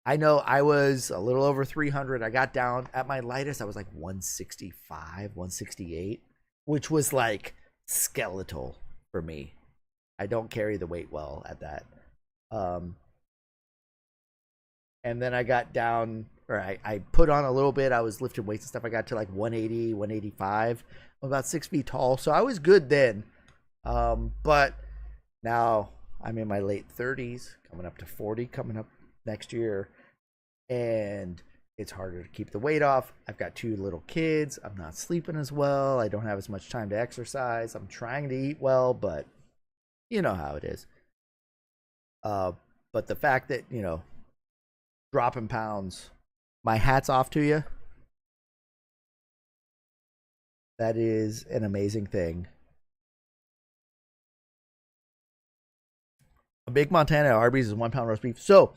I know I was a little over 300. I got down at my lightest. I was like 165, 168, which was like skeletal for me. I don't carry the weight well at that. And then I got down, or I put on a little bit. I was lifting weights and stuff. I got to like 180, 185. I'm about 6 feet tall, so I was good then. But now I'm in my late 30s, coming up to 40, coming up next year, and it's harder to keep the weight off. I've got 2 little kids. I'm not sleeping as well. I don't have as much time to exercise. I'm trying to eat well, but you know how it is. But the fact that, dropping pounds, my hat's off to you. That is an amazing thing. A Big Montana Arby's is 1 pound roast beef. So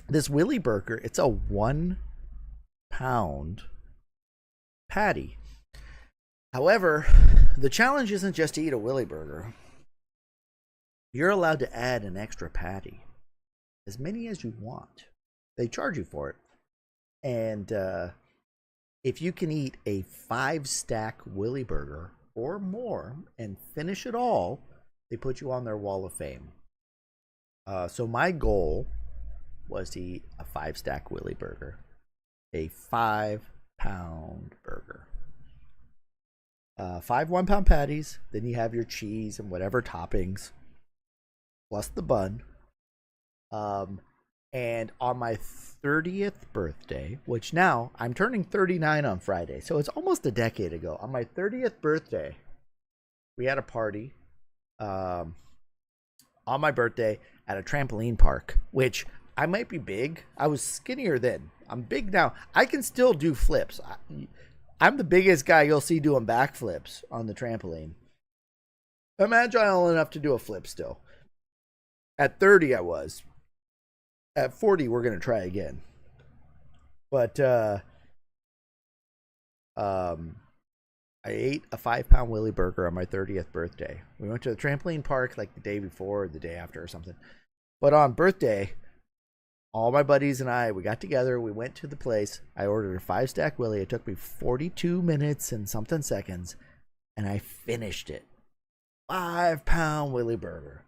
this Willy Burger, it's a 1 pound patty. However, the challenge isn't just to eat a Willy Burger. You're allowed to add an extra patty, as many as you want. They charge you for it. And if you can eat a 5-stack Willy Burger or more and finish it all, they put you on their wall of fame. So my goal was to eat a 5-stack Willy Burger, a 5-pound burger. 5 1-pound patties, then you have your cheese and whatever toppings, plus the bun. And on my 30th birthday, which now I'm turning 39 on Friday, so it's almost a decade ago. On my 30th birthday, we had a party on my birthday at a trampoline park, which I might be big. I was skinnier then. I'm big now. I can still do flips. I'm the biggest guy you'll see doing backflips on the trampoline. I'm agile enough to do a flip still. At 30, I was. At 40, we're going to try again. But I ate a 5-pound Willy Burger on my 30th birthday. We went to the trampoline park like the day before or the day after or something. But on birthday, all my buddies and I, we got together. We went to the place. I ordered a 5-stack Willy. It took me 42 minutes and something seconds. And I finished it. 5-pound Willy Burger.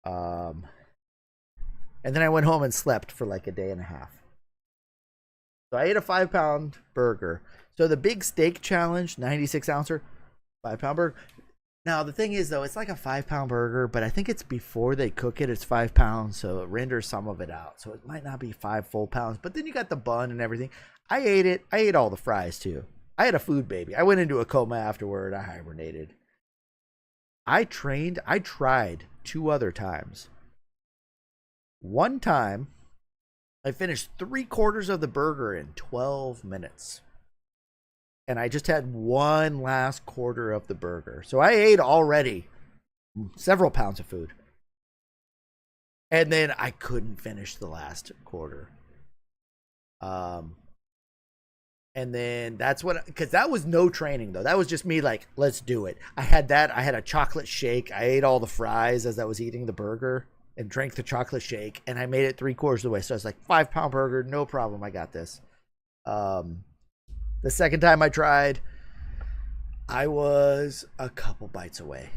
And then I went home and slept for like a day and a half. So I ate a 5-pound burger. So the big steak challenge, 96 ouncer, 5-pound burger. Now the thing is though, it's like a 5-pound burger, but I think it's before they cook it, it's 5 pounds, so it renders some of it out. So it might not be 5 full pounds, but then you got the bun and everything. I ate it. I ate all the fries too. I had a food baby. I went into a coma afterward. I hibernated. I tried 2 other times. One time, I finished 3/4 of the burger in 12 minutes. And I just had one last quarter of the burger. So I ate already several pounds of food. And then I couldn't finish the last quarter. And then that's what, because that was no training though. That was just me like, let's do it. I had that. I had a chocolate shake. I ate all the fries as I was eating the burger and drank the chocolate shake. And I made it 3/4 of the way. So I was like, 5-pound burger, no problem. I got this. The second time I tried, I was a couple bites away.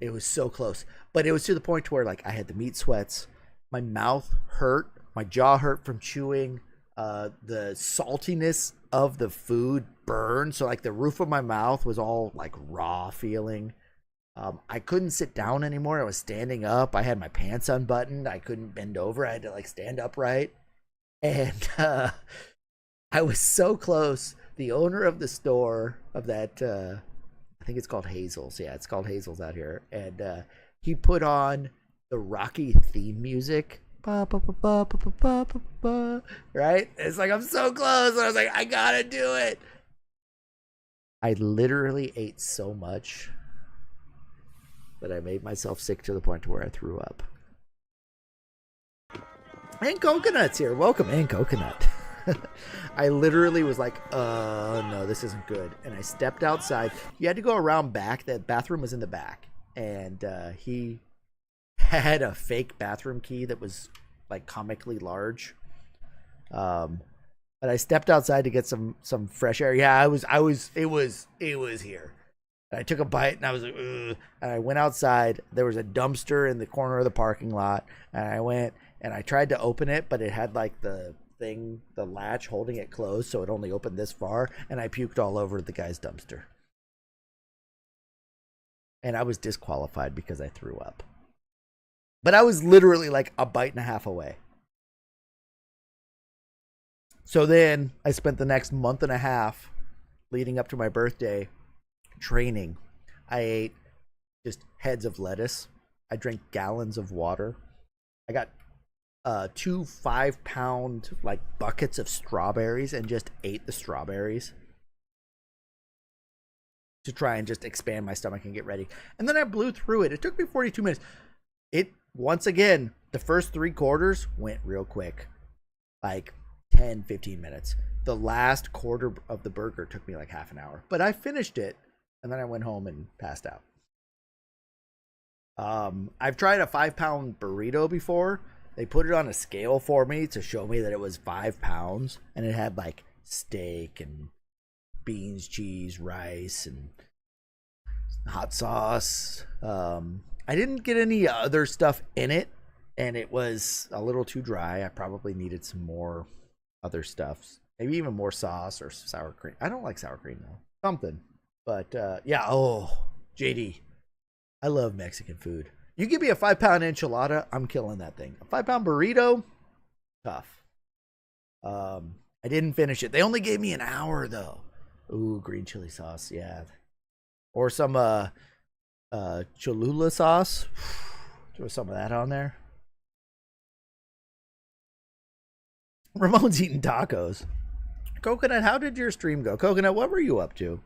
It was so close. But it was to the point where like I had the meat sweats. My mouth hurt. My jaw hurt from chewing. The saltiness of the food burned. So like the roof of my mouth was all like raw feeling. I couldn't sit down anymore. I was standing up. I had my pants unbuttoned. I couldn't bend over. I had to like stand upright. And I was so close. The owner of the store of that, I think it's called Hazel's. Yeah, it's called Hazel's out here. And he put on the Rocky theme music. Right? It's like, I'm so close. And I was like, I gotta do it. I literally ate so much that I made myself sick to the point to where I threw up. And Coconut's here. Welcome in, Coconut. I literally was like, no, this isn't good. And I stepped outside. You had to go around back. That bathroom was in the back. And he had a fake bathroom key that was like comically large. But I stepped outside to get some fresh air. Yeah, it was here. And I took a bite and I was like, ugh. And I went outside. There was a dumpster in the corner of the parking lot. And I went and I tried to open it, but it had like the latch holding it closed, so it only opened this far, and I puked all over the guy's dumpster. and I was disqualified because I threw up. But I was literally like a bite and a half away. So then I spent the next month and a half leading up to my birthday training. I ate just heads of lettuce. I drank gallons of water. I got 2 5-pound like buckets of strawberries and just ate the strawberries to try and just expand my stomach and get ready. And then I blew through it. It took me 42 minutes. It, once again, the first 3 quarters went real quick. Like 10, 15 minutes. The last quarter of the burger took me like half an hour. But I finished it, and then I went home and passed out. I've tried a 5-pound burrito before. They put it on a scale for me to show me that it was 5 pounds. And it had like steak and beans, cheese, rice, and hot sauce. I didn't get any other stuff in it, and it was a little too dry. I probably needed some more other stuff. Maybe even more sauce or sour cream. I don't like sour cream though. Something. But yeah, JD. I love Mexican food. You give me a 5-pound enchilada, I'm killing that thing. A 5-pound burrito, tough. I didn't finish it. They only gave me an hour though. Ooh, green chili sauce, yeah. Or some Cholula sauce. Throw some of that on there. Ramon's eating tacos. Coconut, how did your stream go? Coconut, what were you up to?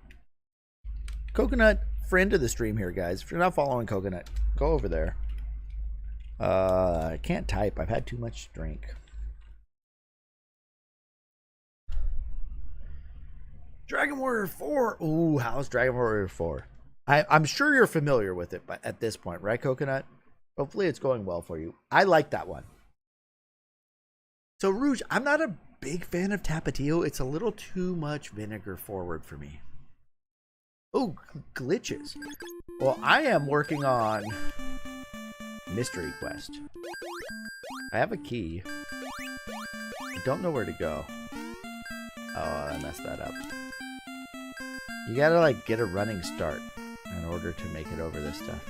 Coconut, friend of the stream here, guys. If you're not following Coconut, go over there. I can't type. I've had too much to drink. Dragon Warrior 4. Ooh, how's Dragon Warrior 4? I'm sure you're familiar with it at this point, right, Coconut? Hopefully it's going well for you. I like that one. So, Rouge, I'm not a big fan of Tapatio. It's a little too much vinegar forward for me. Oh, glitches. Well, I am working on Mystery Quest. I have a key. I don't know where to go. Oh, I messed that up. You gotta, like, get a running start in order to make it over this stuff.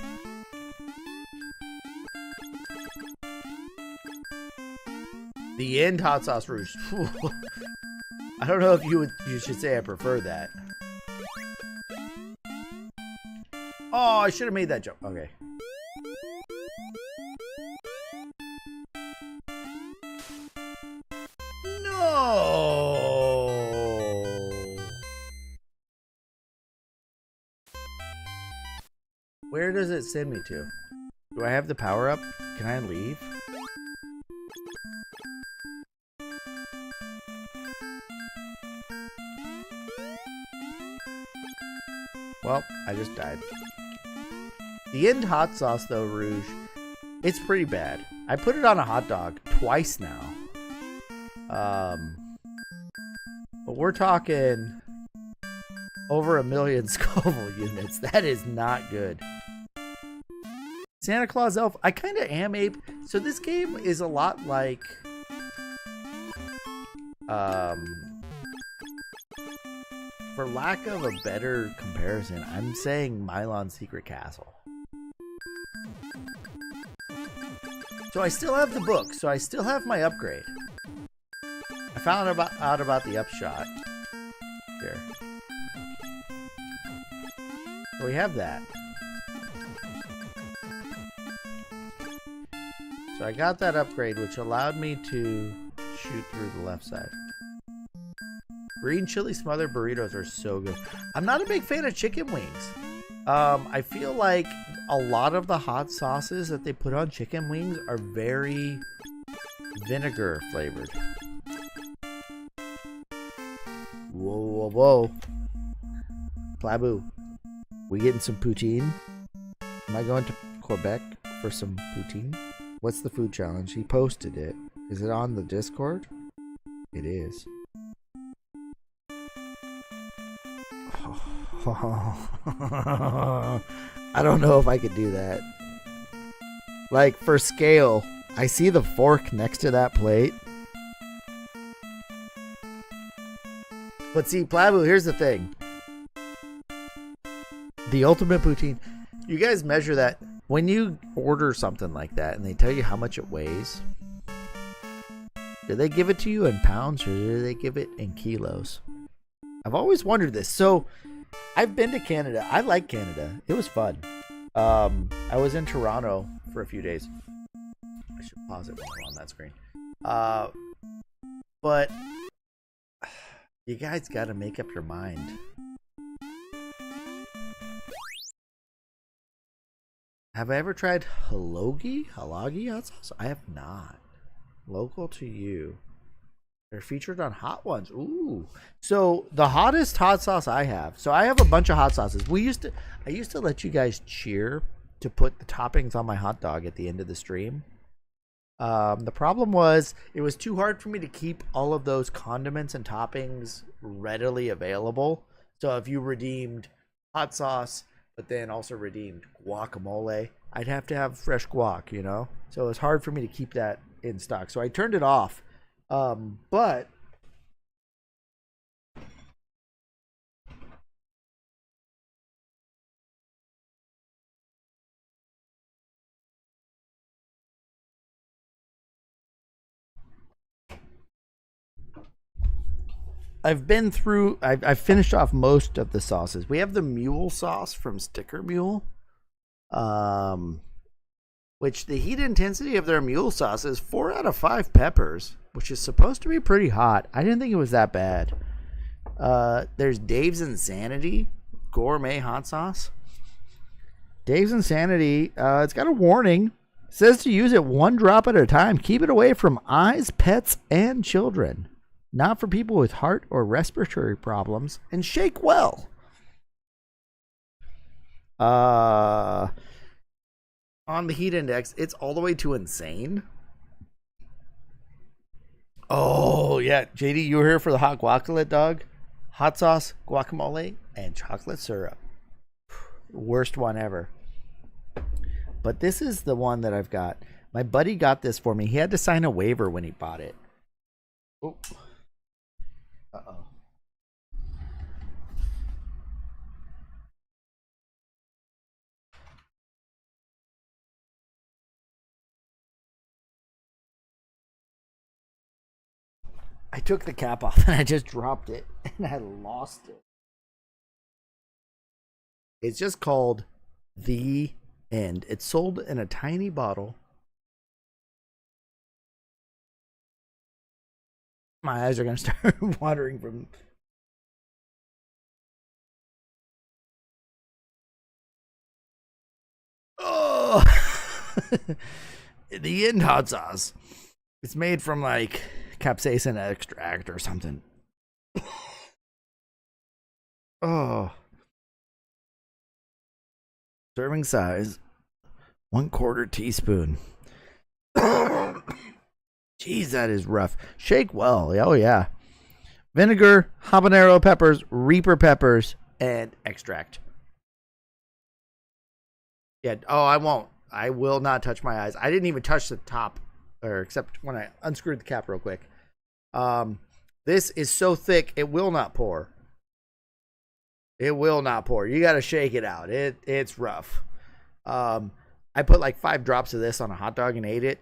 The end hot sauce rouge. I don't know if you should say I prefer that. Oh, I should have made that jump. Okay. No. Where does it send me to? Do I have the power up? Can I leave? Well, I just died. The end hot sauce, though, Rouge, it's pretty bad. I put it on a hot dog twice now. But we're talking over 1 million Scoville units. That is not good. Santa Claus Elf, I kind of am Ape. So this game is a lot like for lack of a better comparison, I'm saying Milon's Secret Castle. So I still have the book, so I still have my upgrade. I found out about the upshot. Here. So we have that. So I got that upgrade, which allowed me to shoot through the left side. Green chili smothered burritos are so good. I'm not a big fan of chicken wings. I feel like a lot of the hot sauces that they put on chicken wings are very vinegar flavored. Whoa, whoa, whoa. Plabu, we getting some poutine? Am I going to Quebec for some poutine? What's the food challenge? He posted it. Is it on the Discord? It is. I don't know if I could do that. Like, for scale, I see the fork next to that plate. But see, Plabu, here's the thing. The ultimate poutine, You guys measure that when you order something like that and they tell you how much it weighs. Do they give it to you in pounds or do they give it in kilos? I've always wondered this. So I've been to Canada. I like Canada. It was fun. I was in Toronto for a few days. I should pause it when we're on that screen. But you guys got to make up your mind. Have I ever tried Halagi hot sauce? I have not. Local to you. They're featured on Hot Ones. Ooh. So the hottest hot sauce I have. So I have a bunch of hot sauces. I used to let you guys cheer to put the toppings on my hot dog at the end of the stream. The problem was it was too hard for me to keep all of those condiments and toppings readily available. So if you redeemed hot sauce, but then also redeemed guacamole, I'd have to have fresh guac, you know? So it was hard for me to keep that in stock. So I turned it off. But I've finished off most of the sauces. We have the mule sauce from Sticker Mule. Which the heat intensity of their mule sauce is 4 out of 5 peppers, which is supposed to be pretty hot. I didn't think it was that bad. There's Dave's Insanity gourmet hot sauce. Dave's Insanity, it's got a warning. It says to use it 1 drop at a time. Keep it away from eyes, pets, and children. Not for people with heart or respiratory problems. And shake well. On the heat index, it's all the way to insane. Oh, yeah. JD, you were here for the hot guacamole, dog. Hot sauce, guacamole, and chocolate syrup. Worst one ever. But this is the one that I've got. My buddy got this for me. He had to sign a waiver when he bought it. Oh. Uh-oh. I took the cap off and I just dropped it and I lost it. It's just called The End. It's sold in a tiny bottle. My eyes are going to start watering from... Oh! The End hot sauce. It's made from like capsaicin extract or something. Oh. Serving size 1/4 teaspoon. Jeez, that is rough. Shake well. Oh, yeah. Vinegar, habanero peppers, reaper peppers, and extract. Yeah. Oh, I won't. I will not touch my eyes. I didn't even touch the top, or except when I unscrewed the cap real quick. This is so thick, it will not pour. It will not pour. You got to shake it out. It's rough. I put like 5 drops of this on a hot dog and ate it.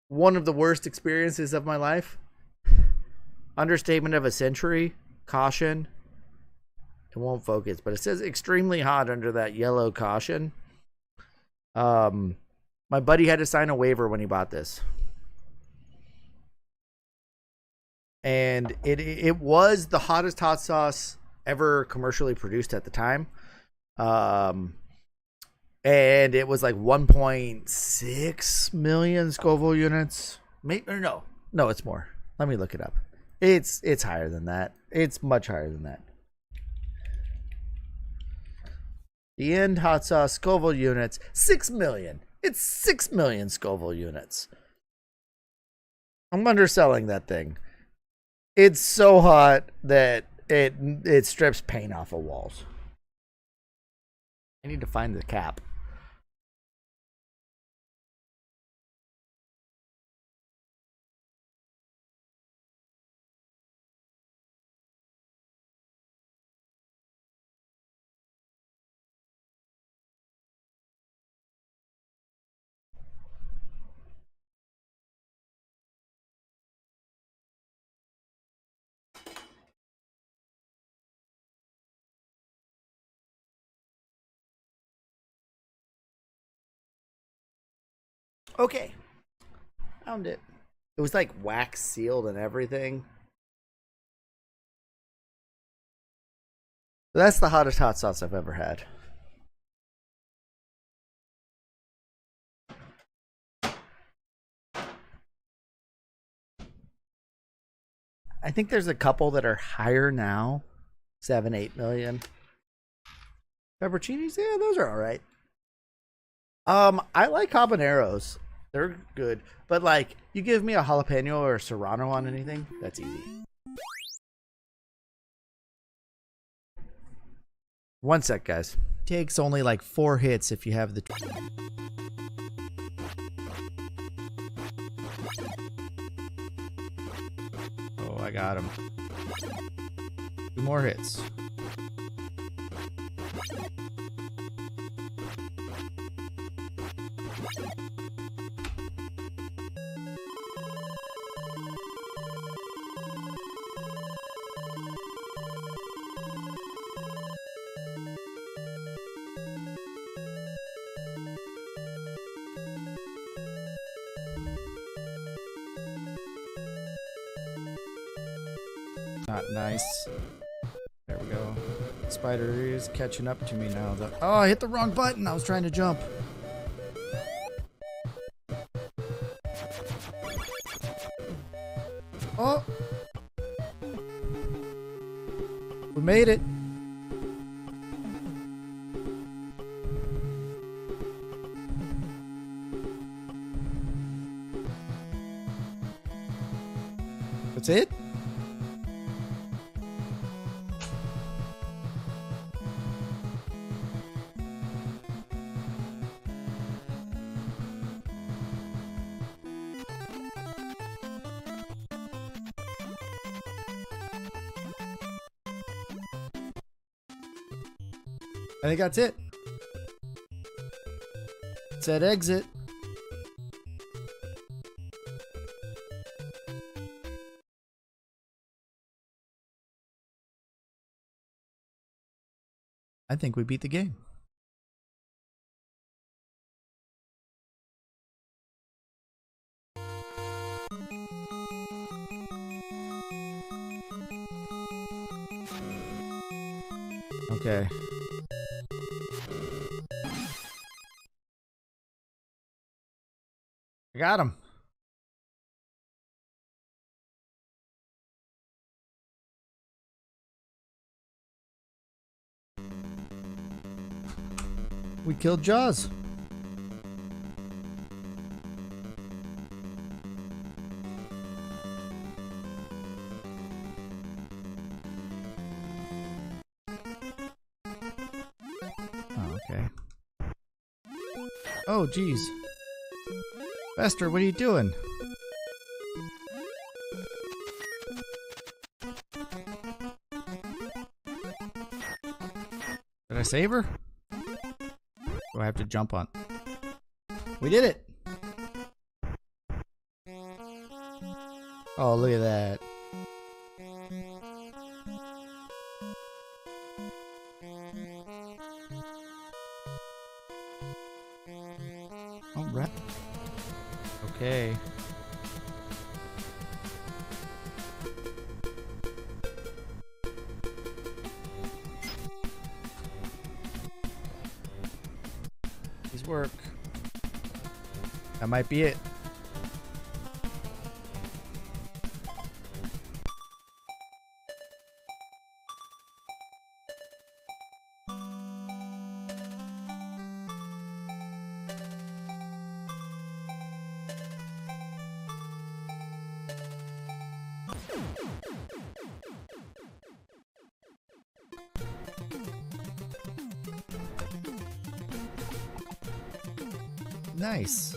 One of the worst experiences of my life. Understatement of a century. Caution. It won't focus, but it says extremely hot under that yellow caution. My buddy had to sign a waiver when he bought this. And it was the hottest hot sauce ever commercially produced at the time. And it was like 1.6 million Scoville units. Maybe, or no, it's more. Let me look it up. It's higher than that. It's much higher than that. The End hot sauce Scoville units, 6 million. It's 6 million Scoville units. I'm underselling that thing. It's so hot that it strips paint off of walls. I need to find the cap. Okay. Found it. It was like wax sealed and everything. That's the hottest hot sauce I've ever had. I think there's a couple that are higher now. 7, 8 million. Pepperoncinis, yeah, those are all right. I like habaneros. They're good. But like, you give me a jalapeno or a serrano on anything, that's easy. One sec, guys. Takes only like 4 hits if you have the... Oh, I got him. 2 more hits. Not nice. There we go. Spider is catching up to me now. Oh, I hit the wrong button. I was trying to jump. Oh! We made it. That's it? I think that's it. It said exit. I think we beat the game. Okay. I got him. We killed Jaws. Oh, okay. Oh, geez. Bester, what are you doing? Did I save her? Do I have to jump on? We did it! Oh, look at that. Alright. Okay. These work. That might be it. Nice.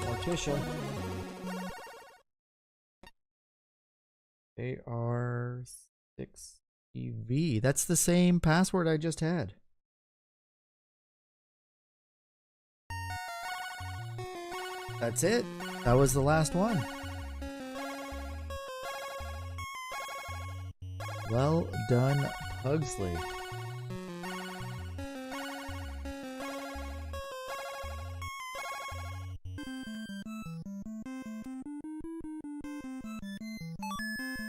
Morticia. AR6EV. That's the same password I just had. That's it. That was the last one. Well done, Pugsley.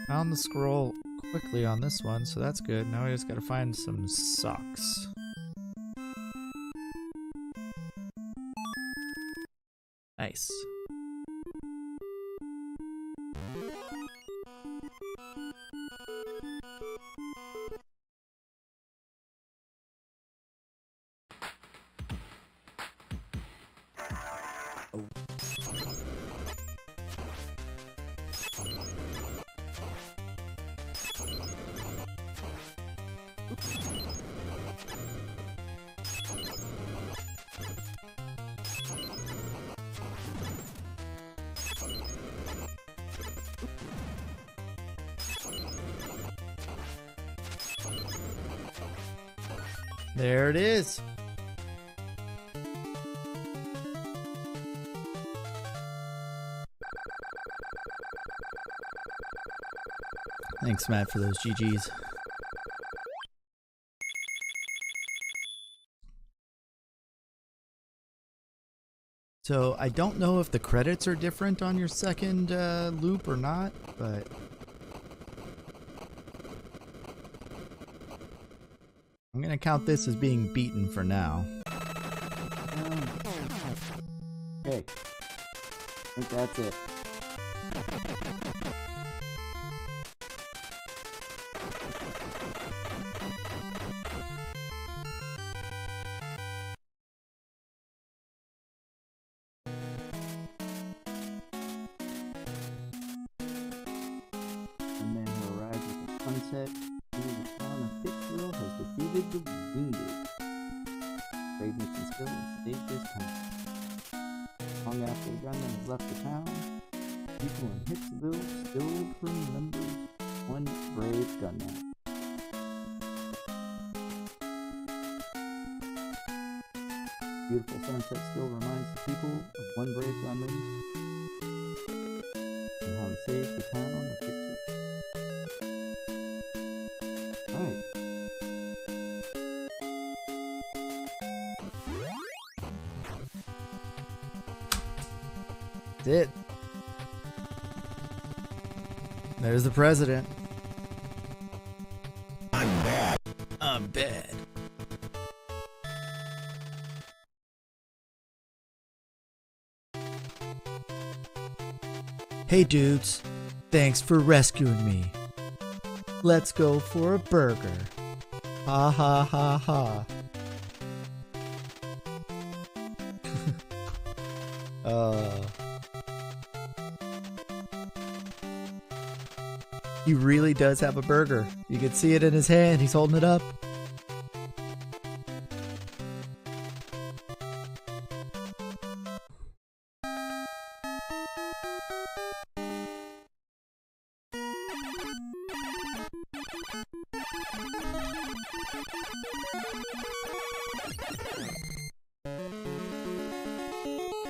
Found the scroll quickly on this one, so that's good. Now we just gotta find some socks. Nice. There it is. Thanks, Matt, for those GGs. So I don't know if the credits are different on your second loop or not, but I'm gonna count this as being beaten for now. Okay. I think that's it. And then he arrives at the sunset. The town of Pittsville has defeated the wounded. Braveness and skill has saved his town. Long after the gunman has left the town, people in Pittsville still remember one brave gunman. Beautiful sunset still reminds the people of one brave gunman and how he saved the town of Pittsville. Alright. That's it. There's the president. I'm bad. I'm bad. Hey dudes, thanks for rescuing me. Let's go for a burger. Ha ha ha ha. He really does have a burger. You can see it in his hand. He's holding it up.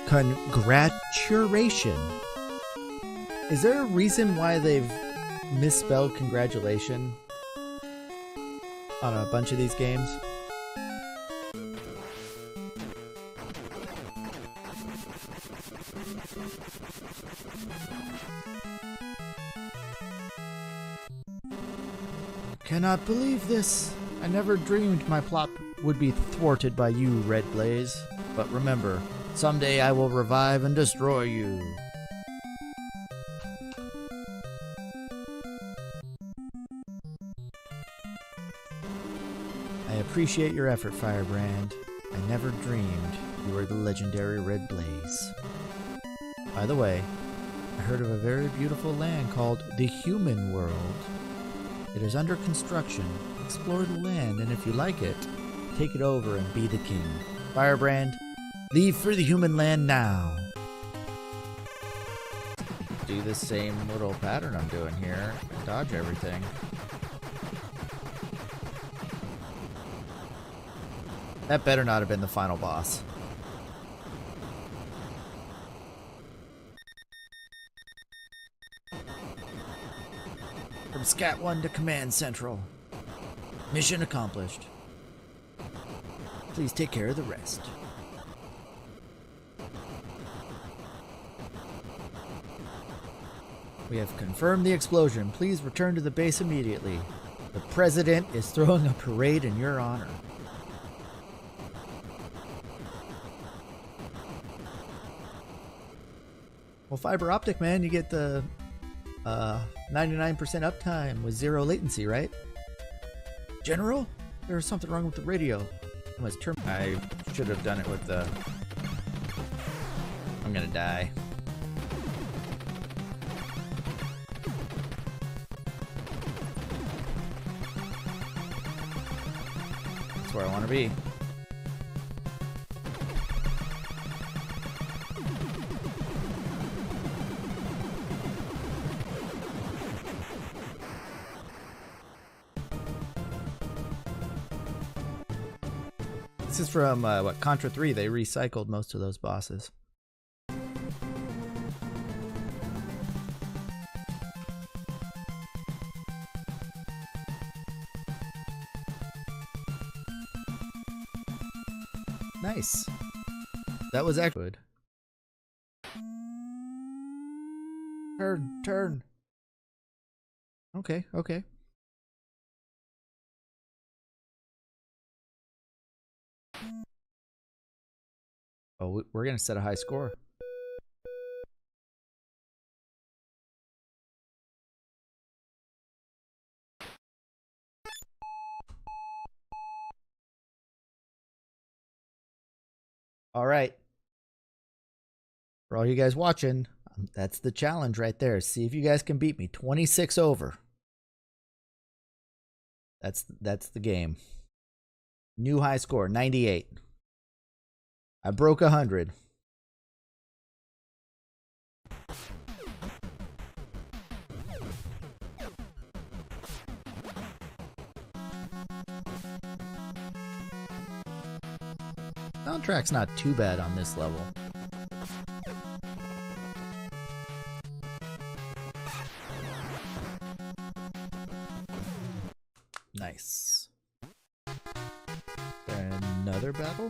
Congratulation. Is there a reason why they've misspelled congratulation on a bunch of these games? Cannot believe this. I never dreamed my plot would be thwarted by you, Red Blaze. But remember, someday I will revive and destroy you. I appreciate your effort, Firebrand. I never dreamed you were the legendary Red Blaze. By the way, I heard of a very beautiful land called the Human World. It is under construction. Explore the land, and if you like it, take it over and be the king. Firebrand, leave for the human land now. Do the same little pattern I'm doing here and dodge everything. That better not have been the final boss. From Scat 1 to Command Central. Mission accomplished. Please take care of the rest. We have confirmed the explosion. Please return to the base immediately. The President is throwing a parade in your honor. Well, fiber optic, man, you get the 99% uptime with 0 latency, right? General, there's something wrong with the radio. I should have done it with the... I'm gonna die. That's where I want to be. This is from, what, Contra 3. They recycled most of those bosses. Nice. That was actually good. Turn. Okay, okay. Oh, we're gonna set a high score. All right. For all you guys watching, that's the challenge right there. See if you guys can beat me. 26 over. That's the game. New high score, 98. I broke 100. Soundtrack's not too bad on this level. Nice. Another battle?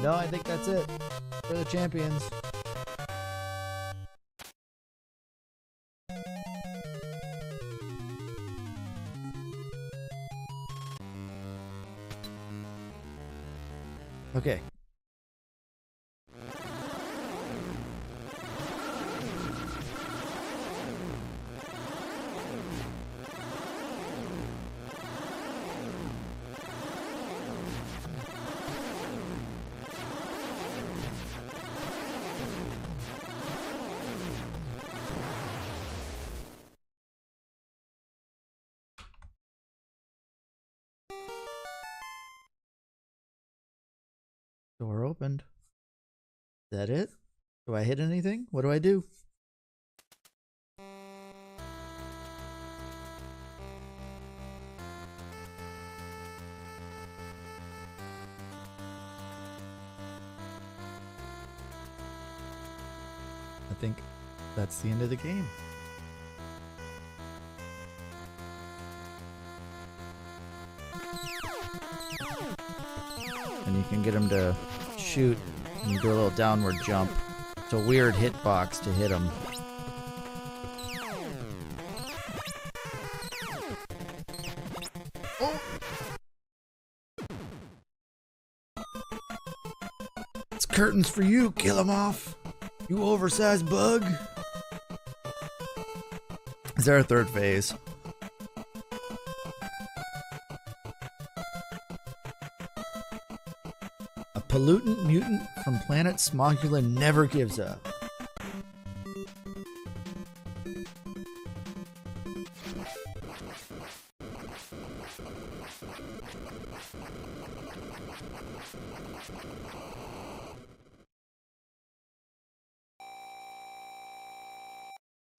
No, I think that's it. For the champions. Okay. Door opened. Is that it? Do I hit anything? What do I do? I think that's the end of the game. And you can get him to shoot and you do a little downward jump. It's a weird hitbox to hit him. Oh! It's curtains for you, kill him off. You oversized bug. Is there a third phase? Pollutant mutant from planet Smogula never gives up.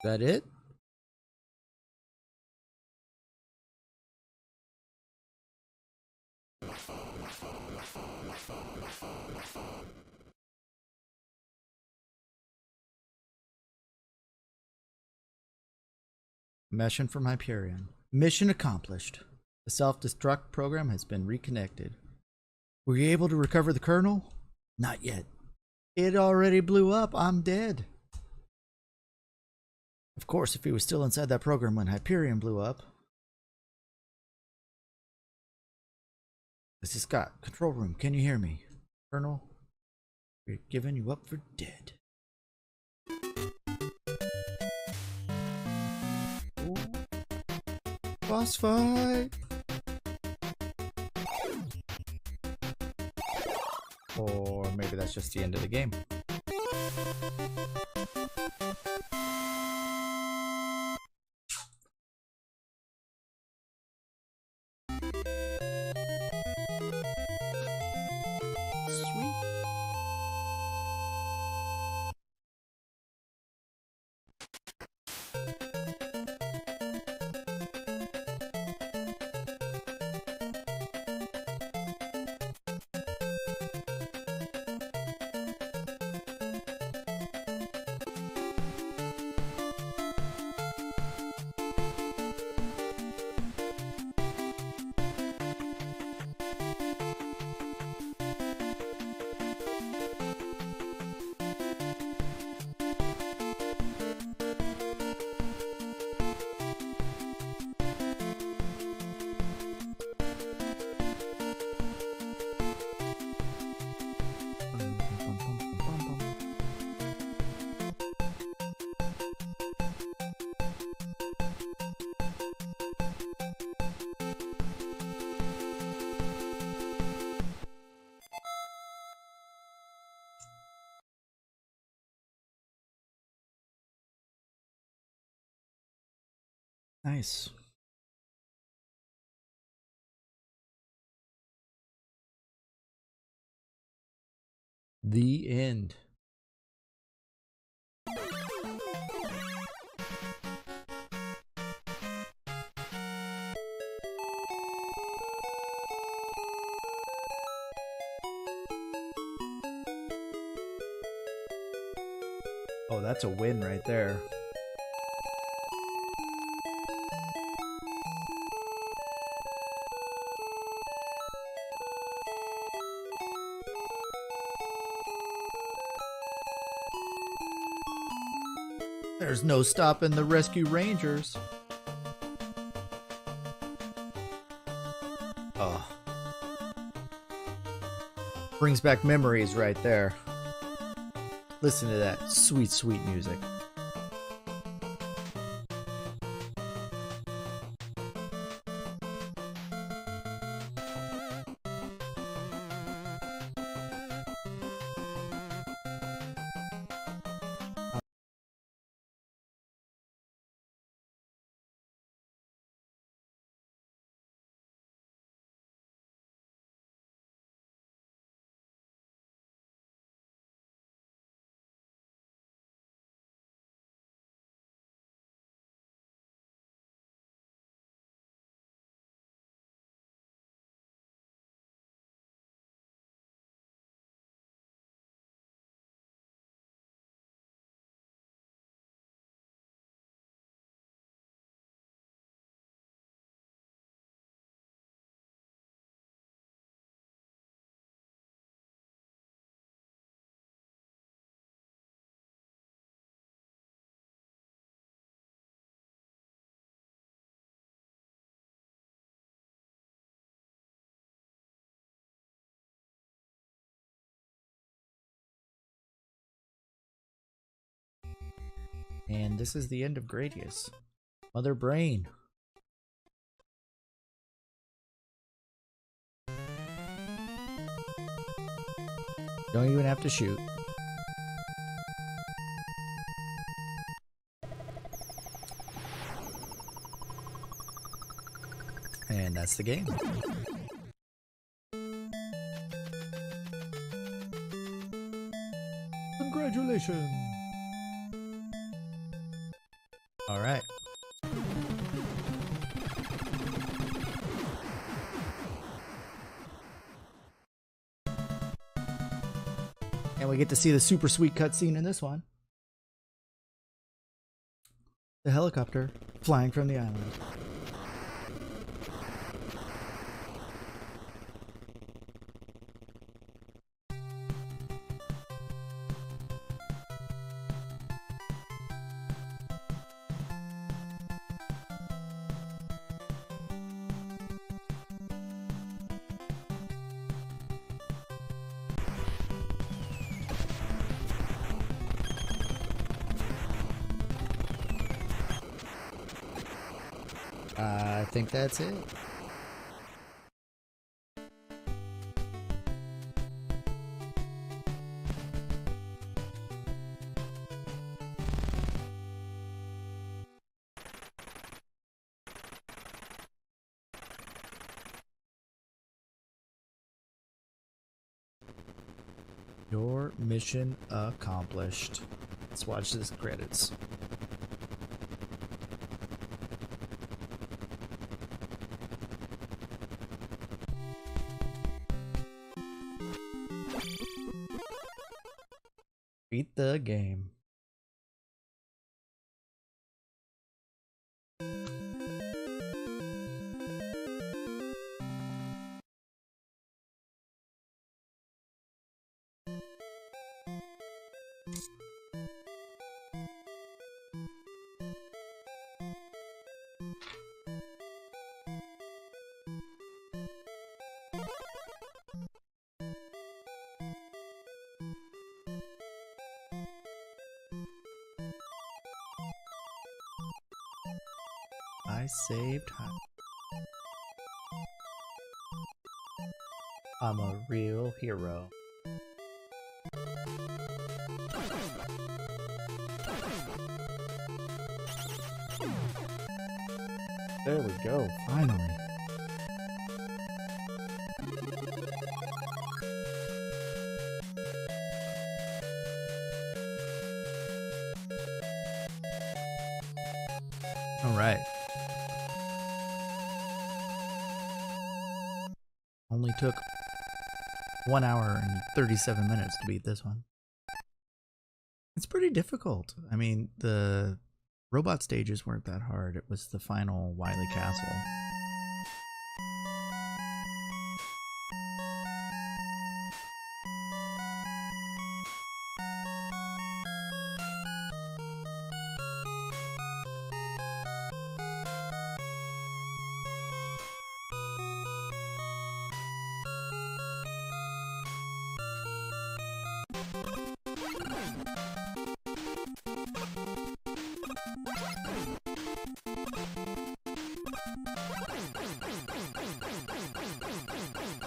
That it? Mission from Hyperion. Mission accomplished. The self-destruct program has been reconnected. Were you able to recover the kernel? Not yet. It already blew up. I'm dead. Of course, if he was still inside that program when Hyperion blew up. This is Scott. Control room. Can you hear me? Colonel, we're giving you up for dead. Ooh. Boss fight. Or maybe that's just the end of the game. Sweet. Nice. The end. Oh, that's a win right there. There's no stopping the Rescue Rangers. Oh. Brings back memories right there. Listen to that sweet, sweet music. And this is the end of Gradius. Mother Brain. Don't even have to shoot. And that's the game. Congratulations. All right. And we get to see the super sweet cutscene in this one. The helicopter flying from the island. I think that's it. Your mission accomplished. Let's watch this credits. Beat the game. I saved time. I'm a real hero. There we go, finally. All right. Only took 1 hour and 37 minutes to beat this one. It's pretty difficult. I mean, the robot stages weren't that hard. It was the final Wily Castle.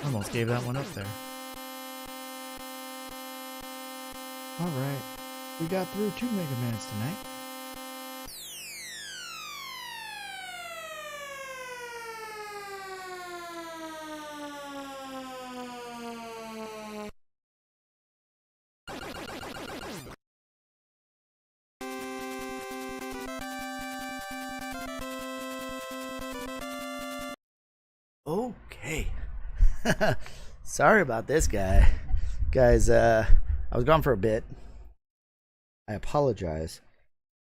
Almost gave that one up there. Alright, we got through 2 Mega Mans tonight. Okay. Sorry about this guy. Guys, I was gone for a bit. I apologize.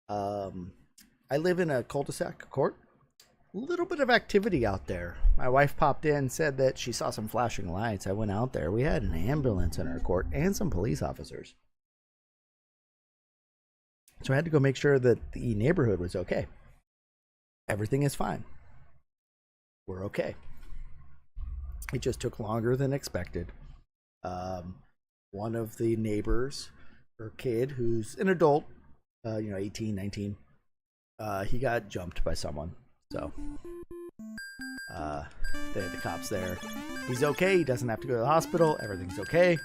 I live in a cul-de-sac court. A little bit of activity out there. My wife popped in, said that she saw some flashing lights. I went out there. We had an ambulance in our court and some police officers. So I had to go make sure that the neighborhood was okay. Everything is fine. We're okay. It just took longer than expected. One of the neighbors, her kid, who's an adult, 18, 19, he got jumped by someone. So they had the cops there. He's okay. He doesn't have to go to the hospital. Everything's okay.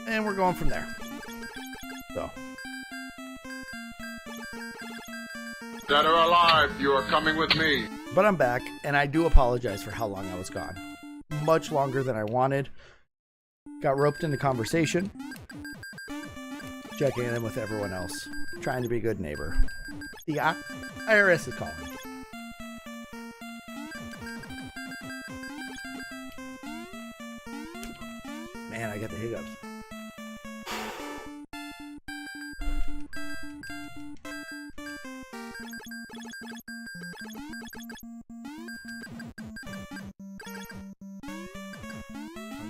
And we're going from there. So. Dead or alive, you are coming with me. But I'm back, and I do apologize for how long I was gone. Much longer than I wanted. Got roped into conversation. Checking in with everyone else. Trying to be a good neighbor. The IRS is calling. Man, I got the hiccups.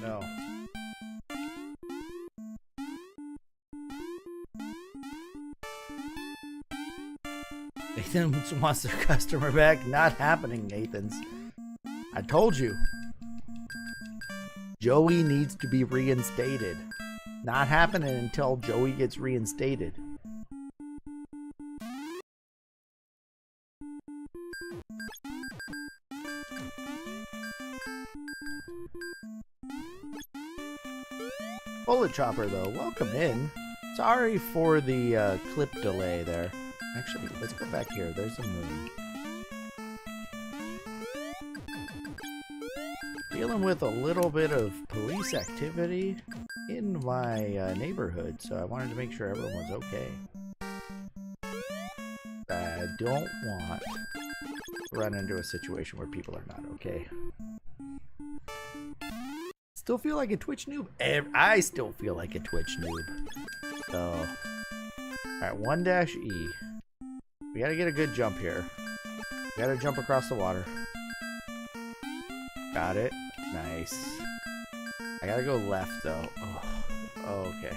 No. Nathan wants their customer back. Not happening, Nathan's. I told you. Joey needs to be reinstated. Not happening until Joey gets reinstated. Bullet Chopper, though, welcome in. Sorry for the clip delay there. Actually, let's go back here. There's a moon. Dealing with a little bit of police activity in my neighborhood, so I wanted to make sure everyone was okay. I don't want to run into a situation where people are not okay. Still feel like a Twitch noob? I still feel like a Twitch noob. So, alright, 1-E. We gotta get a good jump here. We gotta jump across the water. Got it. Nice. I gotta go left, though. Oh, okay.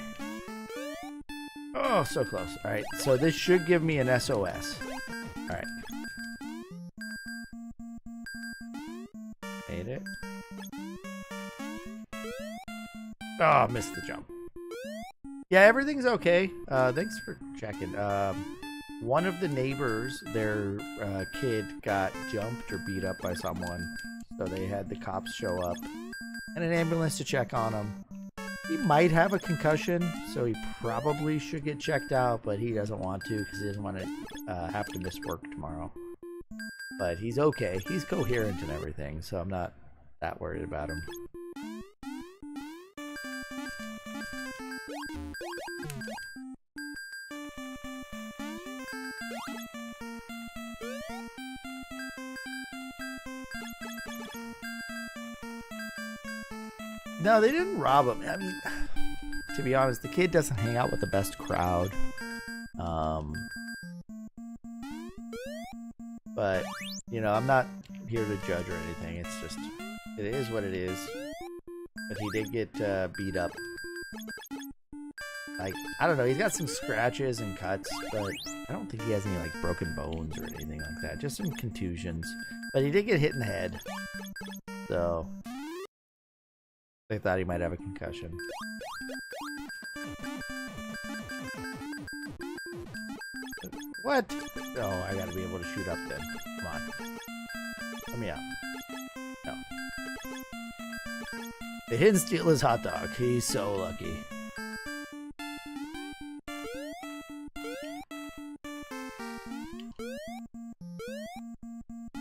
Oh, so close. Alright, so this should give me an SOS. Alright. Made it. Oh, missed the jump. Yeah, everything's okay. Thanks for checking. One of the neighbors, their kid got jumped or beat up by someone. So they had the cops show up and an ambulance to check on him. He might have a concussion, so he probably should get checked out, but he doesn't want to because he doesn't want to have to miss work tomorrow. But he's okay. He's coherent and everything, so I'm not that worried about him. No, they didn't rob him. I mean, to be honest, the kid doesn't hang out with the best crowd. But, you know, I'm not here to judge or anything. It's just, it is what it is. But he did get beat up. Like, I don't know, he's got some scratches and cuts, but I don't think he has any, like, broken bones or anything like that. Just some contusions. But he did get hit in the head. So they thought he might have a concussion. What? Oh, I gotta be able to shoot up then. Come on. Let me out. No. They didn't steal his hot dog. He's so lucky.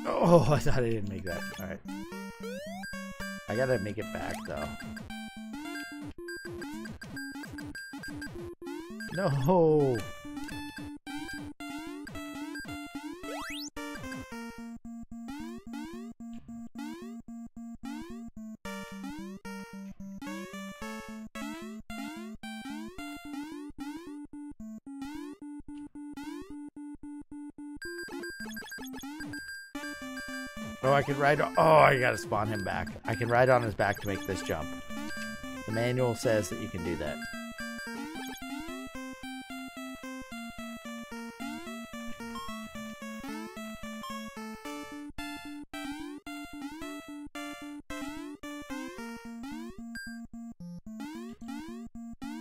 Oh, I thought I didn't make that. Alright. I gotta make it back, though. No! Oh, I can ride. Oh, I gotta spawn him back. I can ride on his back to make this jump. The manual says that you can do that.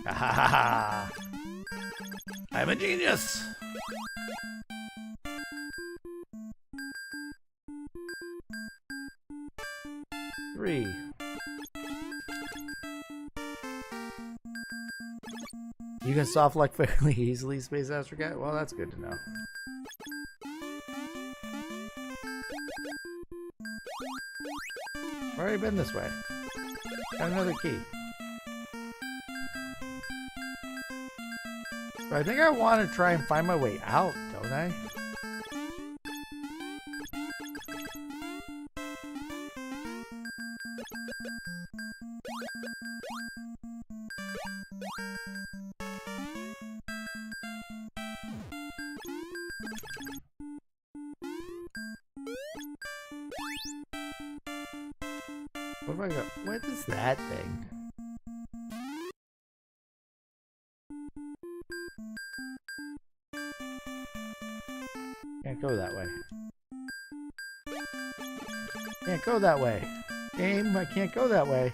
Ha ha ha ha! I'm a genius! Three. You can soft lock fairly easily, Space Astro Cat? Well, that's good to know. I've already been this way. Got another key. But I think I want to try and find my way out, don't I? What have I got? What is that thing? Can't go that way. Can't go that way. Game, I can't go that way.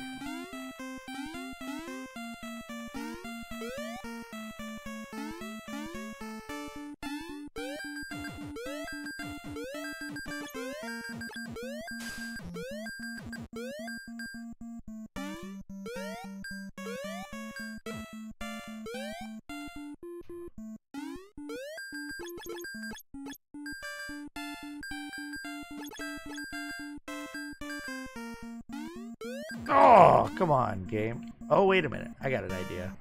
Oh, come on, game. Oh, wait a minute. I got an idea.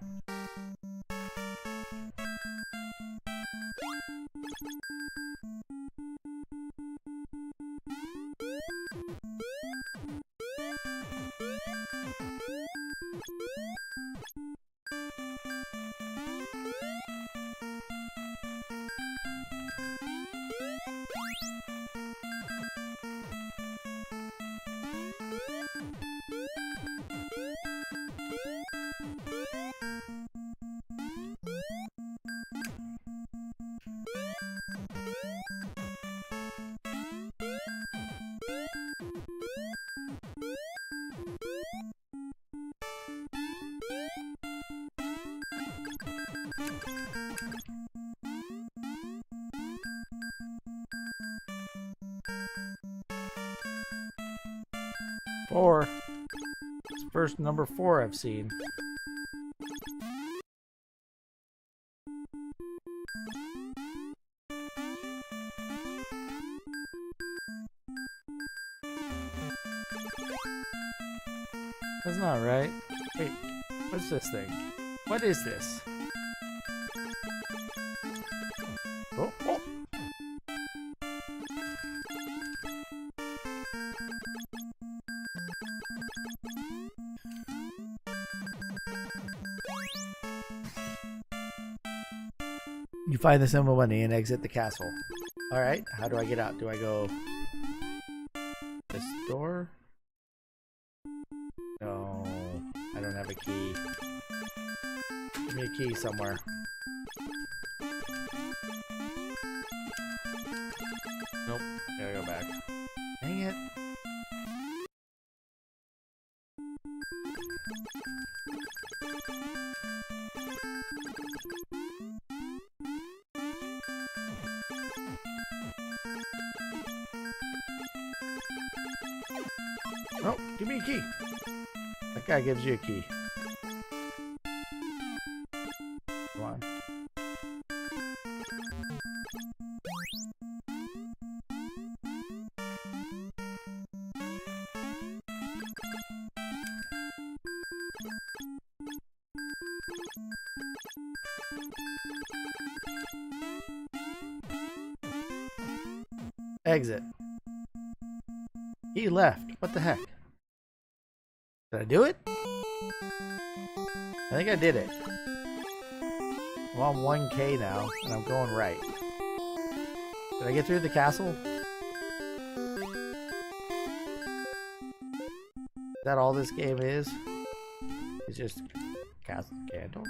Four. It's first number 4 I've seen. That's not right. Wait, what's this thing? What is this? Oh, oh. You find the symbol money and exit the castle. Alright, how do I get out? Do I go this door? No, I don't have a key. Give me a key somewhere. Nope, gotta go back. Dang it. Oh, give me a key. That guy gives you a key. Come on. Exit. He left. What the heck? Did I do it? I think I did it. I'm on 1K now, and I'm going right. Did I get through the castle? Is that all this game is? It's just castle candle.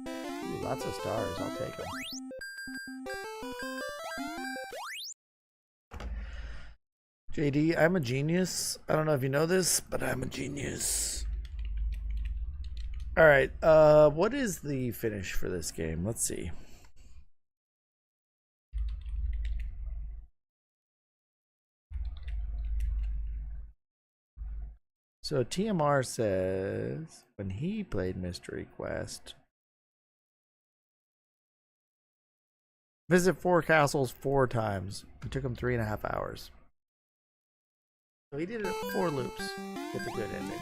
Ooh, lots of stars. I'll take them. JD, I'm a genius. I don't know if you know this, but I'm a genius. Alright, what is the finish for this game? Let's see. So TMR says when he played Mystery Quest, visit 4 castles 4 times. It took him 3.5 hours. So he did it 4 loops. Get the good ending.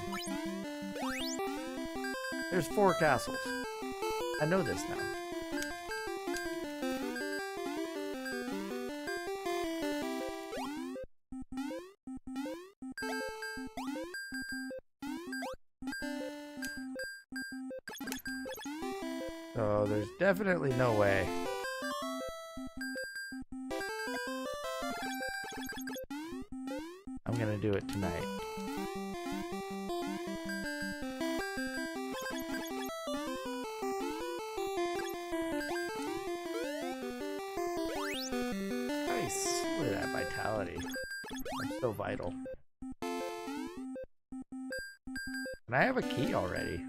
There's 4 castles. I know this now. So there's definitely no way I'm gonna do it tonight. Nice. Look at that vitality. I'm so vital. And I have a key already.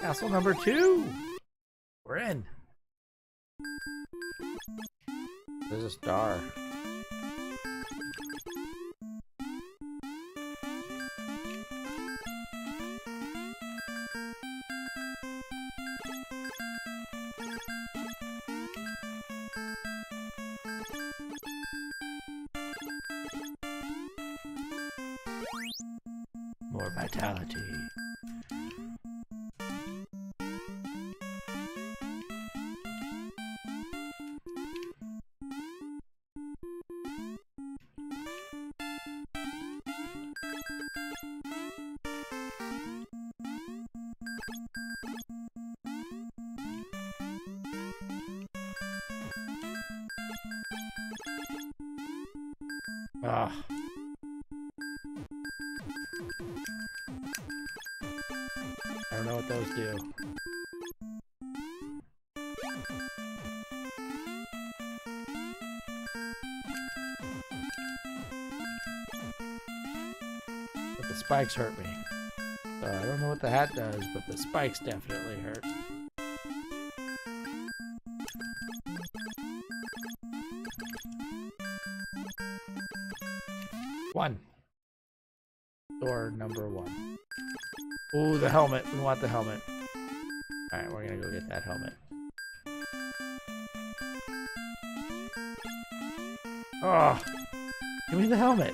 Castle number 2. We're in. There's a star. More vitality. Ah. I don't know what those do. But the spikes hurt me. So I don't know what the hat does, but the spikes definitely hurt. One. Door number 1. Ooh, the helmet. We want the helmet. Alright, we're gonna go get that helmet. Oh! Give me the helmet!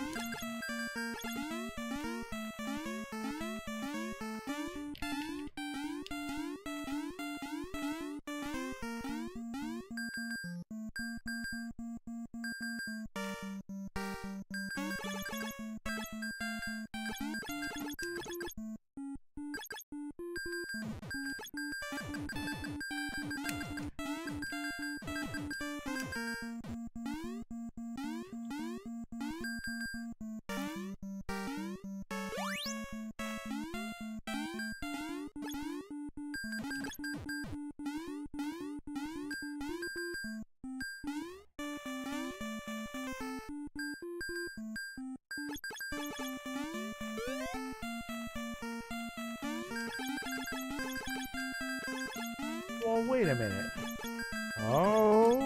Well, wait a minute. Oh!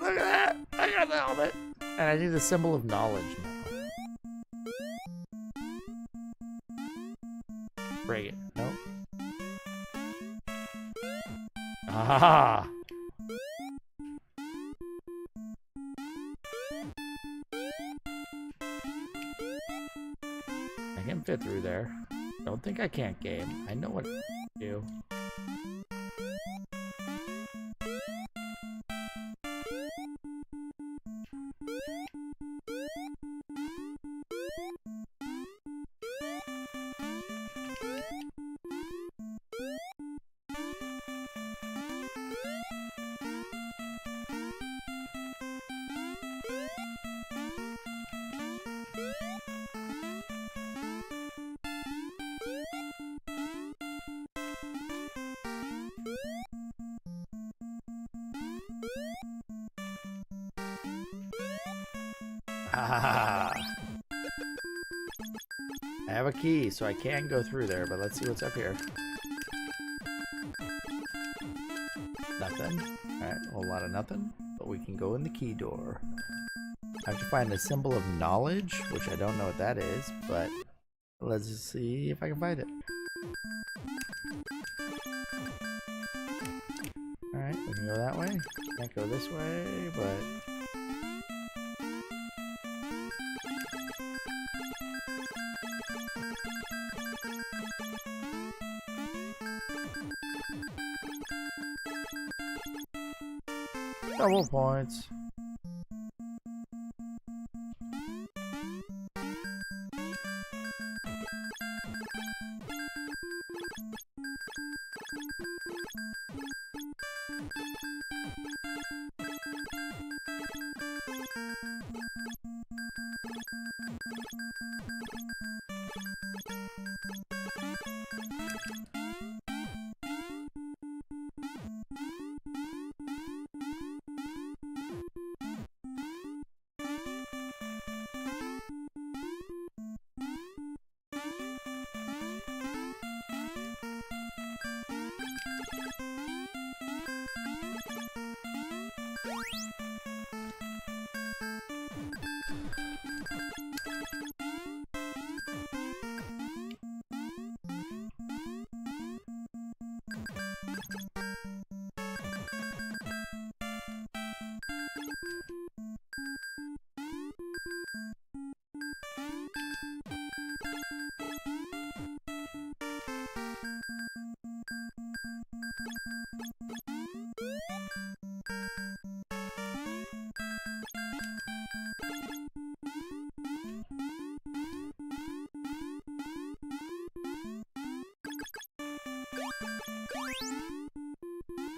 Look at that! I got the helmet! And I do the symbol of knowledge now. Break it. Nope. Ah! I can fit through there. Don't think I can't game. I know what to do. Ah. I have a key, so I can go through there, but let's see what's up here. Nothing. Alright, a whole lot of nothing, but we can go in the key door. I have to find the symbol of knowledge, which I don't know what that is, but let's just see if I can find it. Alright, we can go that way. Can't go this way, but... Double points.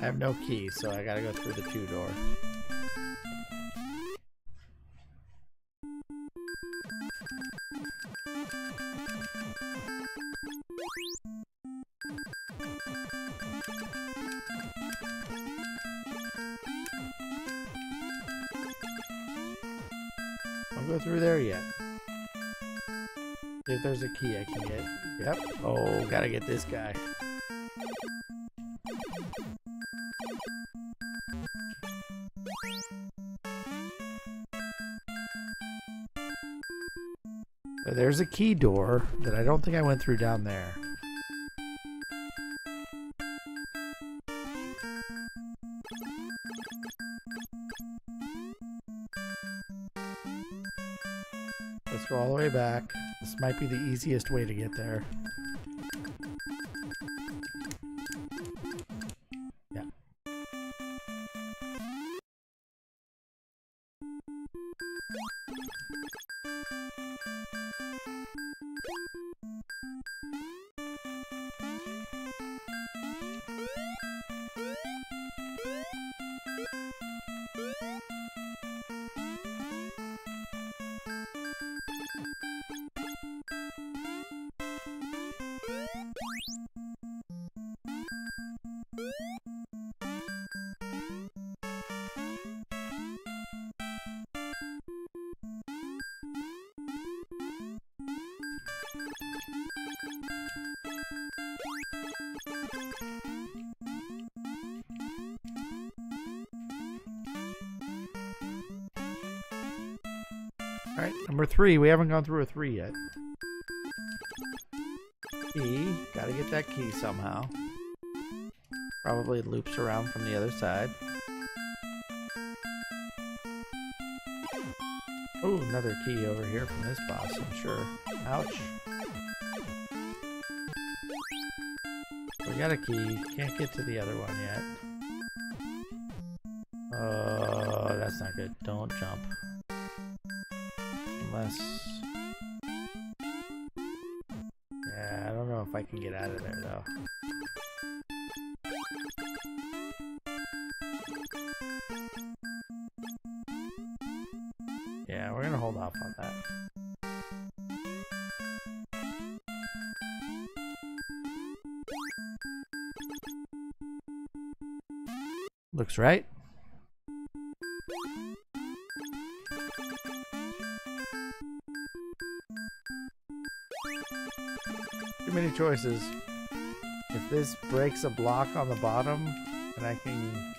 I have no key, so I gotta go through the 2 door. Don't go through there yet. See if there's a key I can get. Yep. Oh, gotta get this guy. So there's a key door that I don't think I went through down there. Let's go all the way back. This might be the easiest way to get there. Yeah. Alright, number 3. We haven't gone through a 3 yet. Key. Gotta get that key somehow. Probably loops around from the other side. Oh, another key over here from this boss, I'm sure. Ouch. We got a key. Can't get to the other one yet. Oh, that's not good. Don't jump. Unless... yeah, I don't know if I can get out of there, though. Yeah, we're gonna hold off on that. Looks right. Too many choices. If this breaks a block on the bottom, then I can...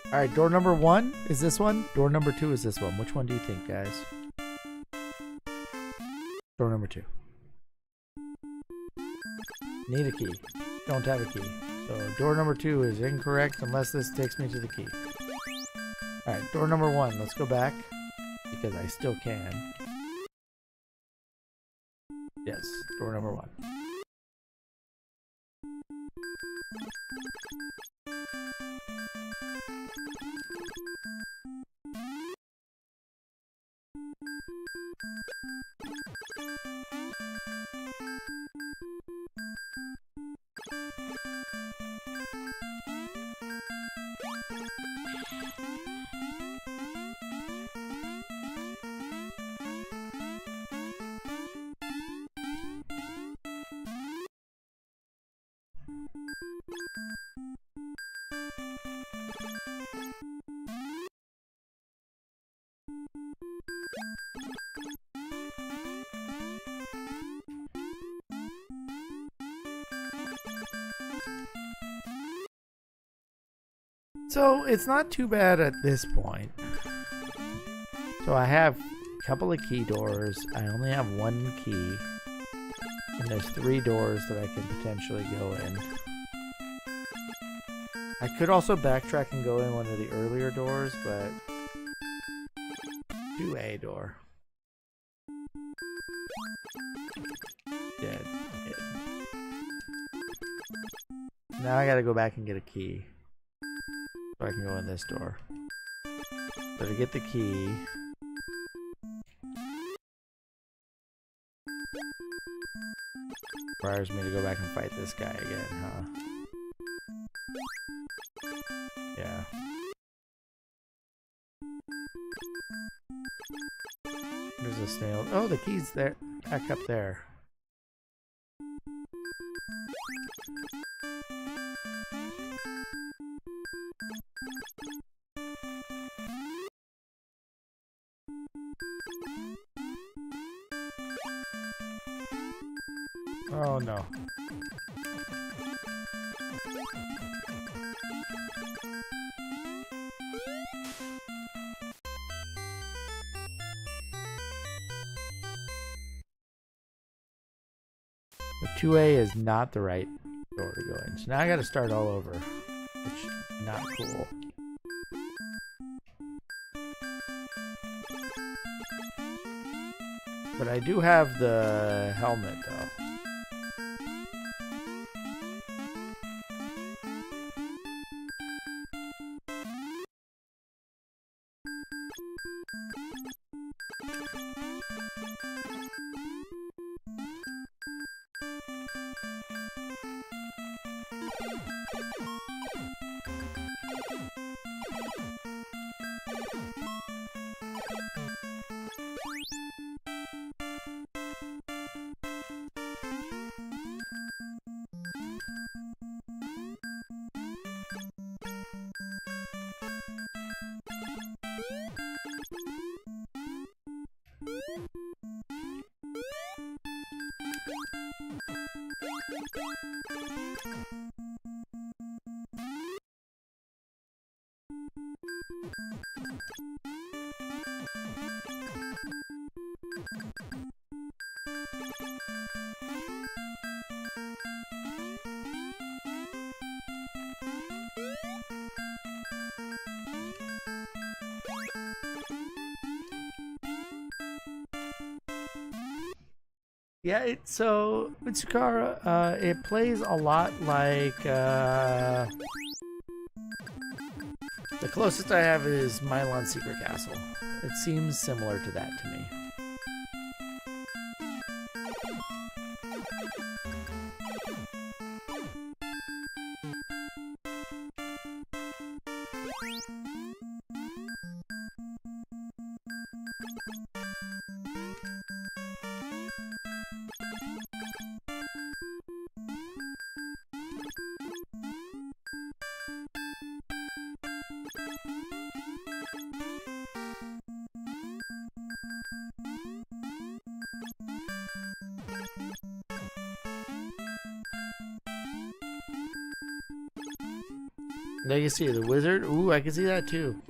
Alright, door number 1 is this one. Door number 2 is this one. Which one do you think, guys? Door number 2. Need a key. Don't have a key. So door number 2 is incorrect unless this takes me to the key. Alright, door number 1. Let's go back. Because I still can. Yes, door number 1. So it's not too bad at this point. So I have a couple of key doors. I only have one key. And there's 3 doors that I can potentially go in. I could also backtrack and go in one of the earlier doors, but 2A door. Dead. Now I gotta go back and get a key. So I can go in this door. So to get the key... requires me to go back and fight this guy again, huh? Yeah. There's a snail. Oh, the key's there. Back up there. Oh no. The 2A is not the right door to go in. So now I gotta start all over. Which is not cool. But I do have the helmet though. Yeah, so Mitsukara, it plays a lot like the closest I have is Milon Secret Castle. It seems similar to that to me. There you see the wizard. Ooh, I can see that too.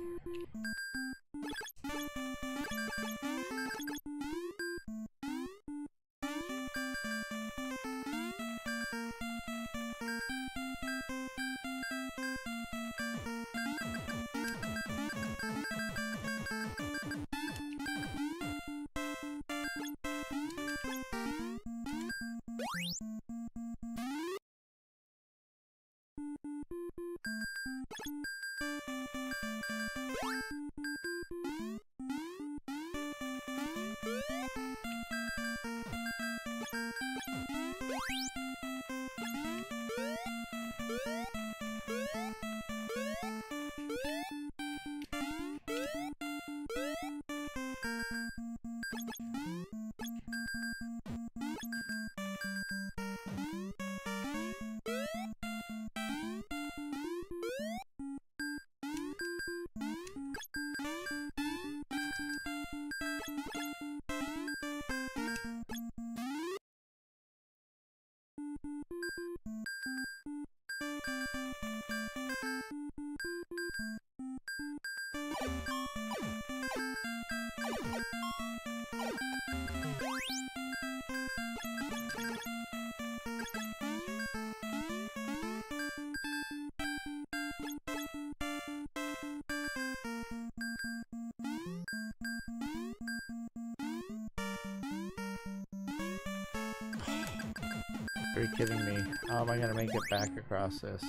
Are you kidding me? How am I gonna make it back across this?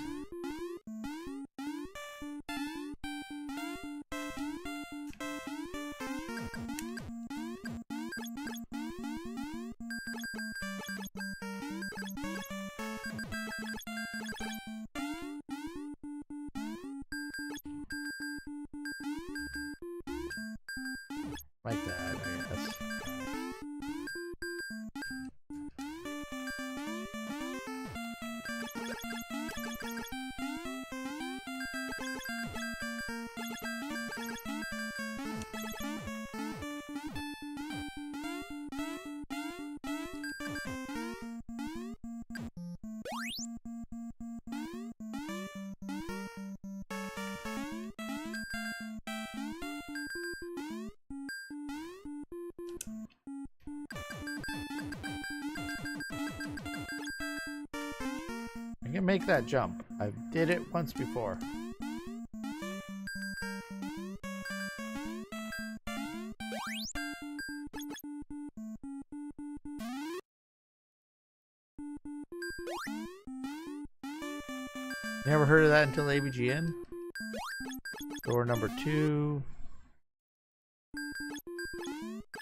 Like that, I guess. I can make that jump. I did it once before. Never heard of that until ABGN. Door number 2.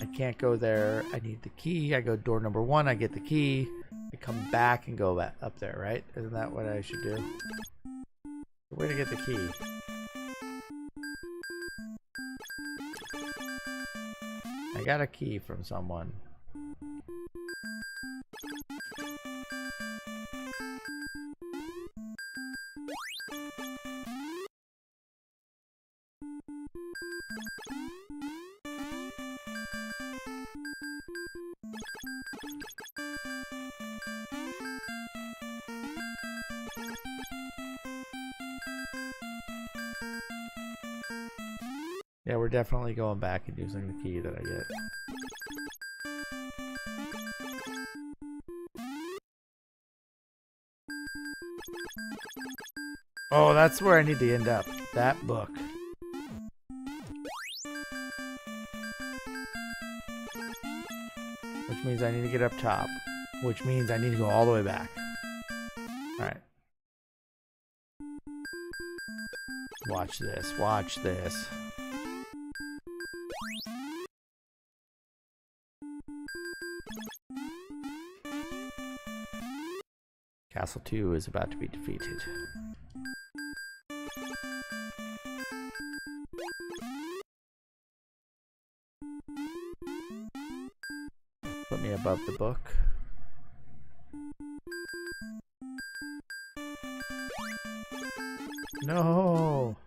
I can't go there. I need the key. I go door number 1. I get the key. I come back and go back up there, right? Isn't that what I should do? Where to get the key? I got a key from someone. Yeah, we're definitely going back and using the key that I get. Oh, that's where I need to end up. That book. Which means I need to get up top. Which means I need to go all the way back. Alright. Watch this. Watch this. Castle 2 is about to be defeated. Put me above the book. No!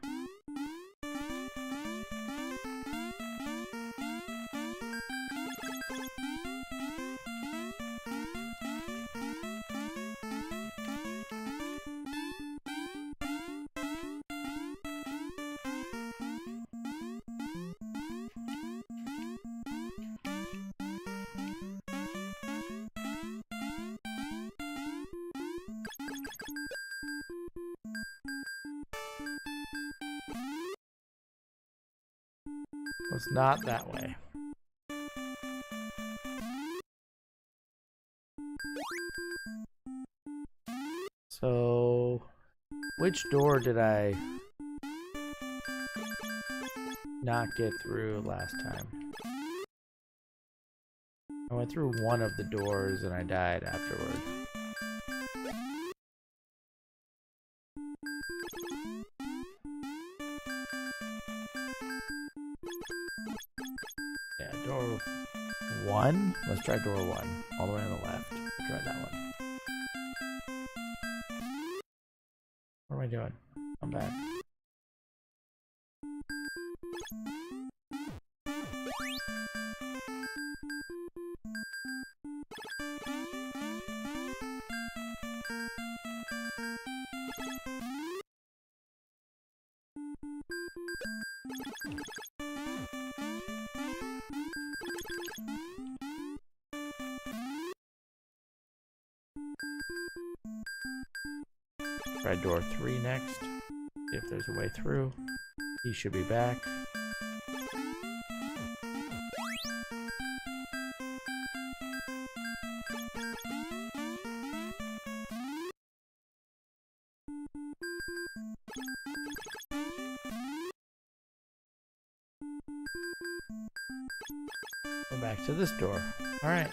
It's not that way. So, which door did I... not get through last time. I went through one of the doors and I died afterward. Yeah, door 1? Let's try door 1. All the way on the left. Try that one. What am I doing? I'm back. Try door 3 next. See if there's a way through. He should be back. Go back to this door. Alright.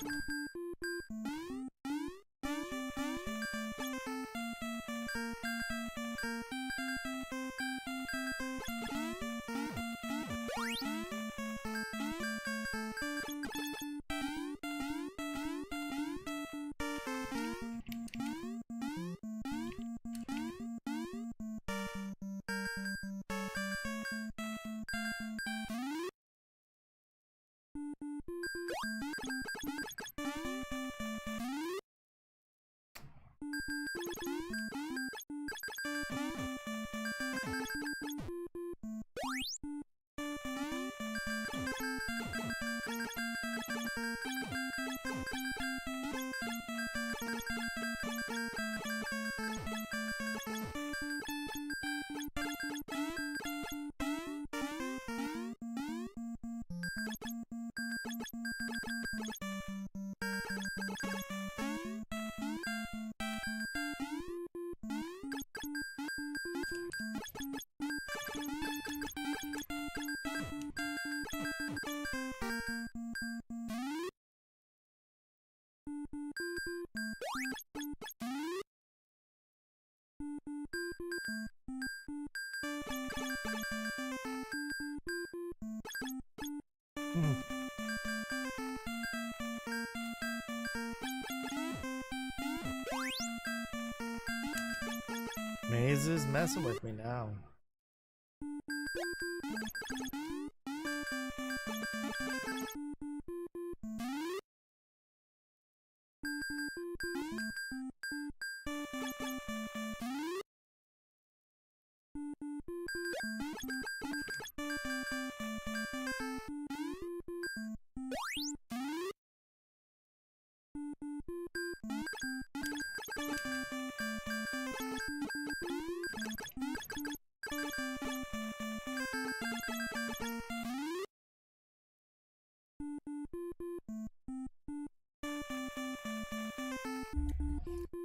Maze is messing with me now.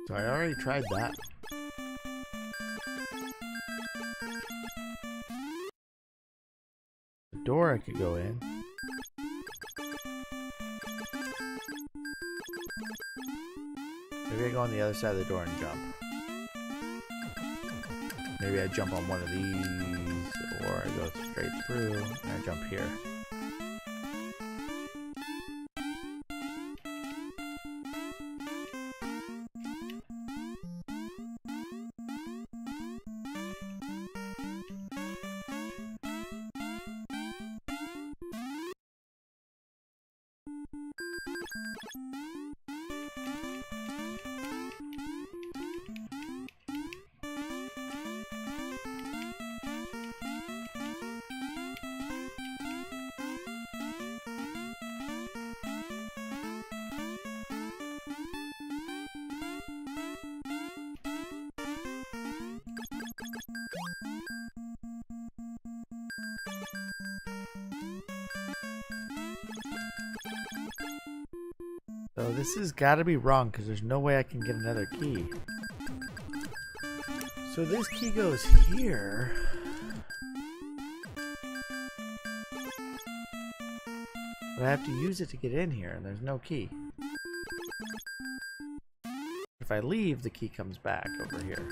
So I already tried that. The door I could go in. Maybe I go on the other side of the door and jump. Maybe I jump on one of these, or I go straight through and I jump here. So this has got to be wrong because there's no way I can get another key. So this key goes here. But I have to use it to get in here, and there's no key. If I leave, the key comes back over here.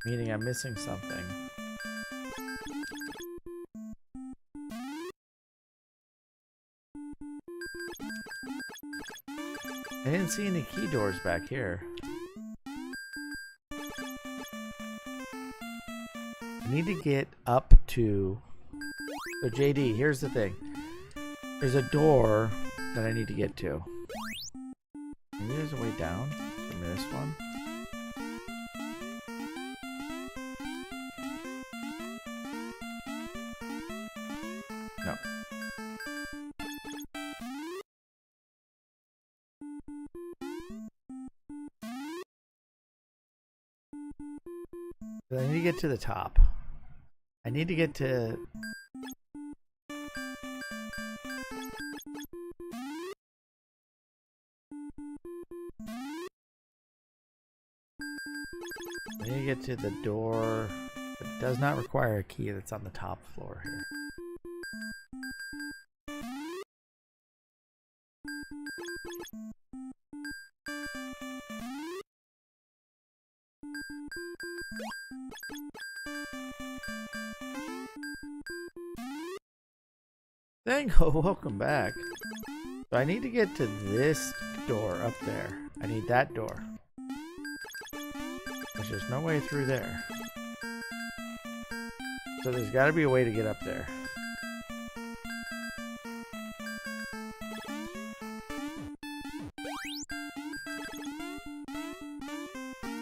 Meaning I'm missing something. I didn't see any key doors back here. I need to get up to... So JD, here's the thing. There's a door that I need to get to. Maybe there's a way down from this one. No. But I need to get to the top. I need to get to... I need to get to the door that does not require a key that's on the top floor here. Thango, welcome back. So I need to get to this door up there. I need that door. There's just no way through there. So there's got to be a way to get up there.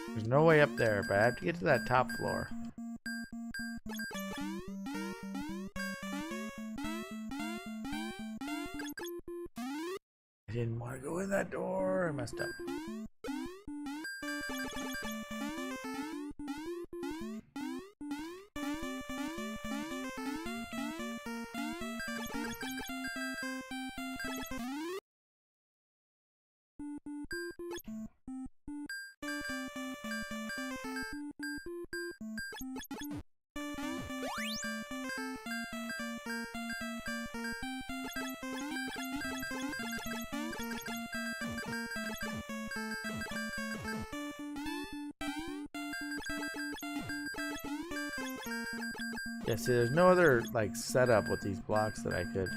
There's no way up there, but I have to get to that top floor. I didn't want to go in that door. I messed up. Yeah, see, there's no other, like, setup with these blocks that I could...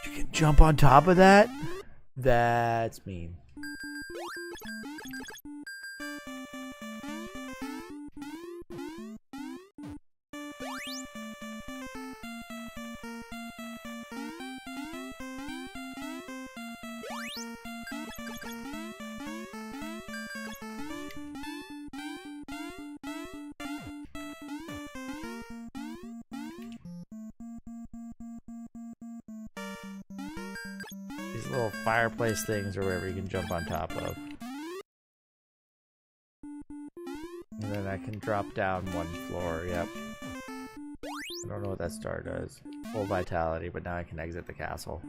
You can jump on top of that? That's mean. These little fireplace things or whatever you can jump on top of. And then I can drop down one floor, yep. I don't know what that star does. Full vitality, but now I can exit the castle.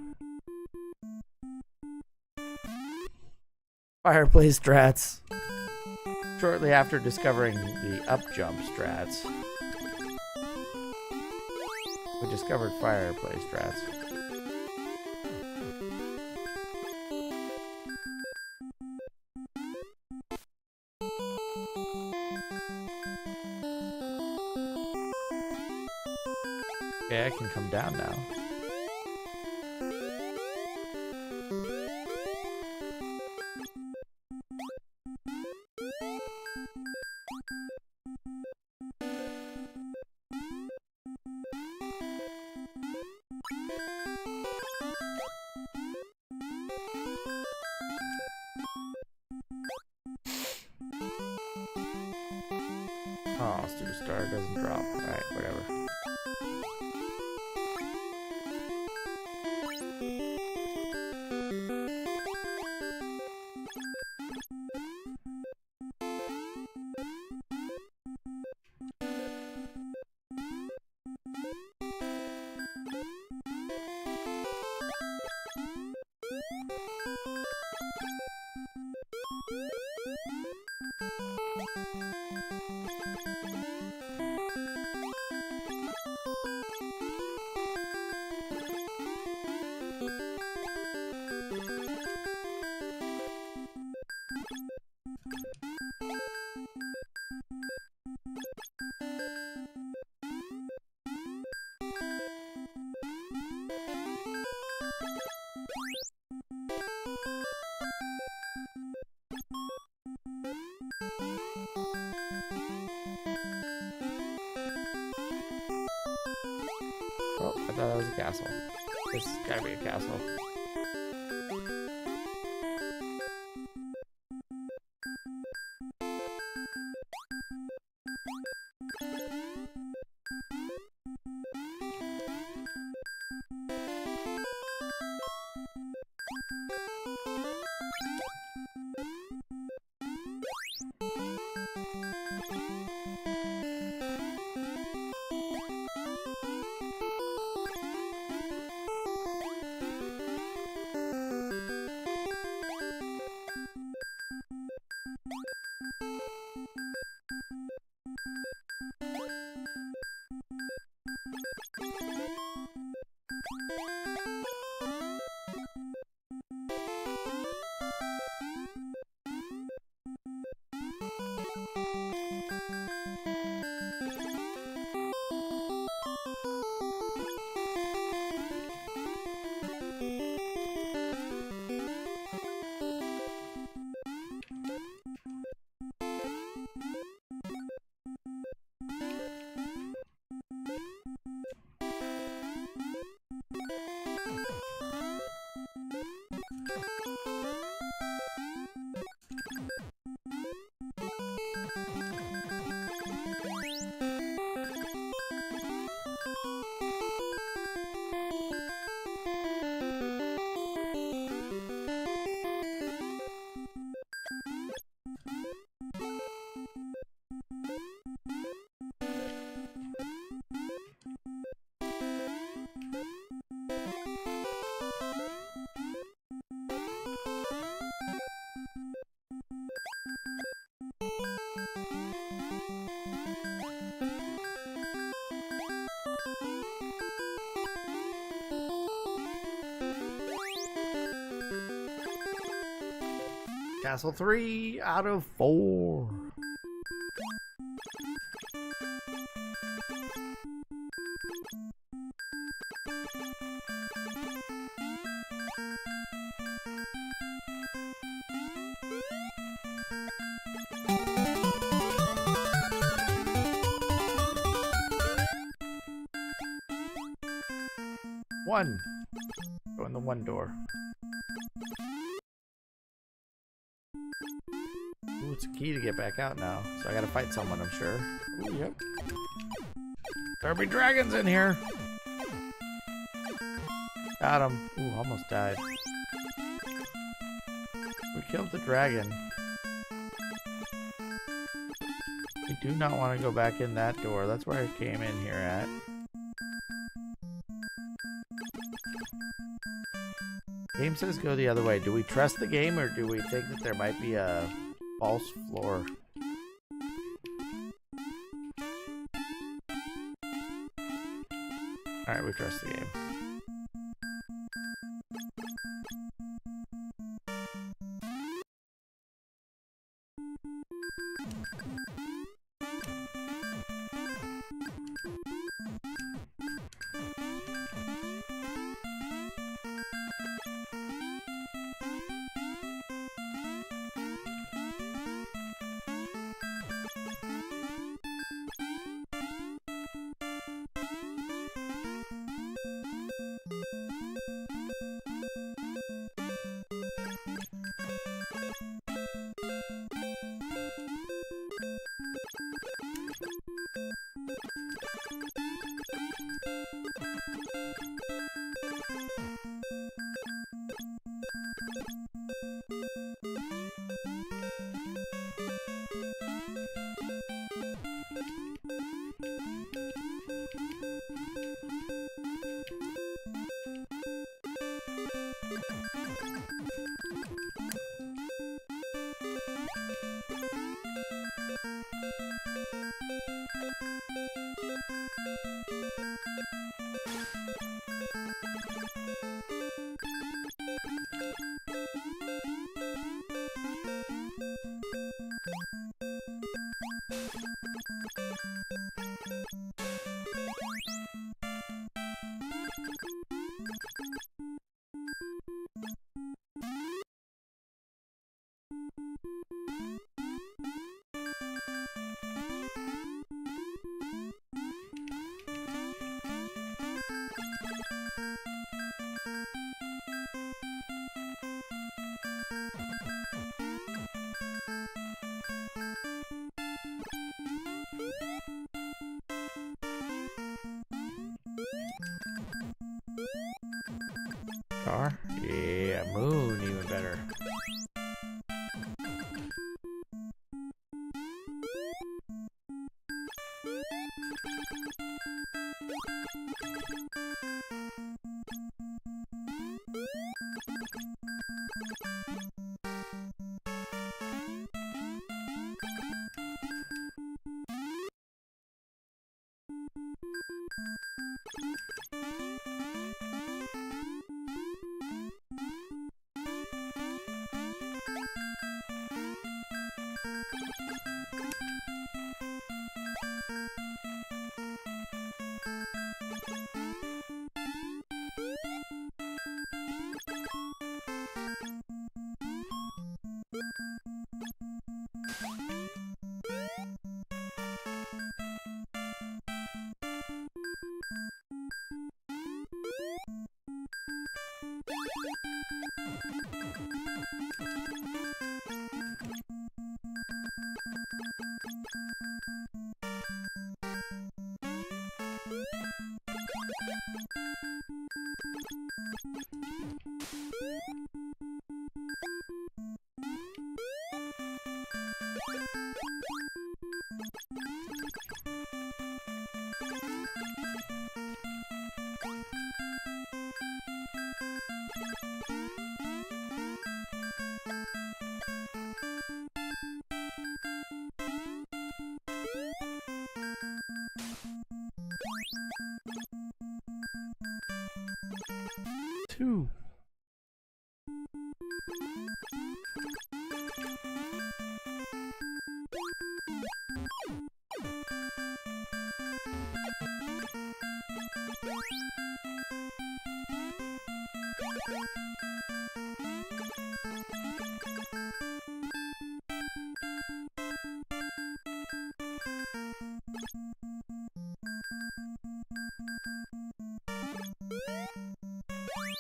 Fireplace strats. Shortly after discovering the up jump strats, we discovered fireplace strats. Okay, I can come down now. Oh, student star doesn't drop. Alright, whatever. Oh, I thought that was a castle. This has gotta be a castle. Castle 3 out of 4. One. Go in the one door. Ooh, it's a key to get back out now. So I gotta fight someone, I'm sure. Ooh, yep. There'll be dragons in here. Got him. Ooh, almost died. We killed the dragon. We do not want to go back in that door. That's where I came in here at. Game says go the other way. Do we trust the game or do we think that there might be a false floor? Alright, we trust the game. Star? Yeah, moon even better. Two.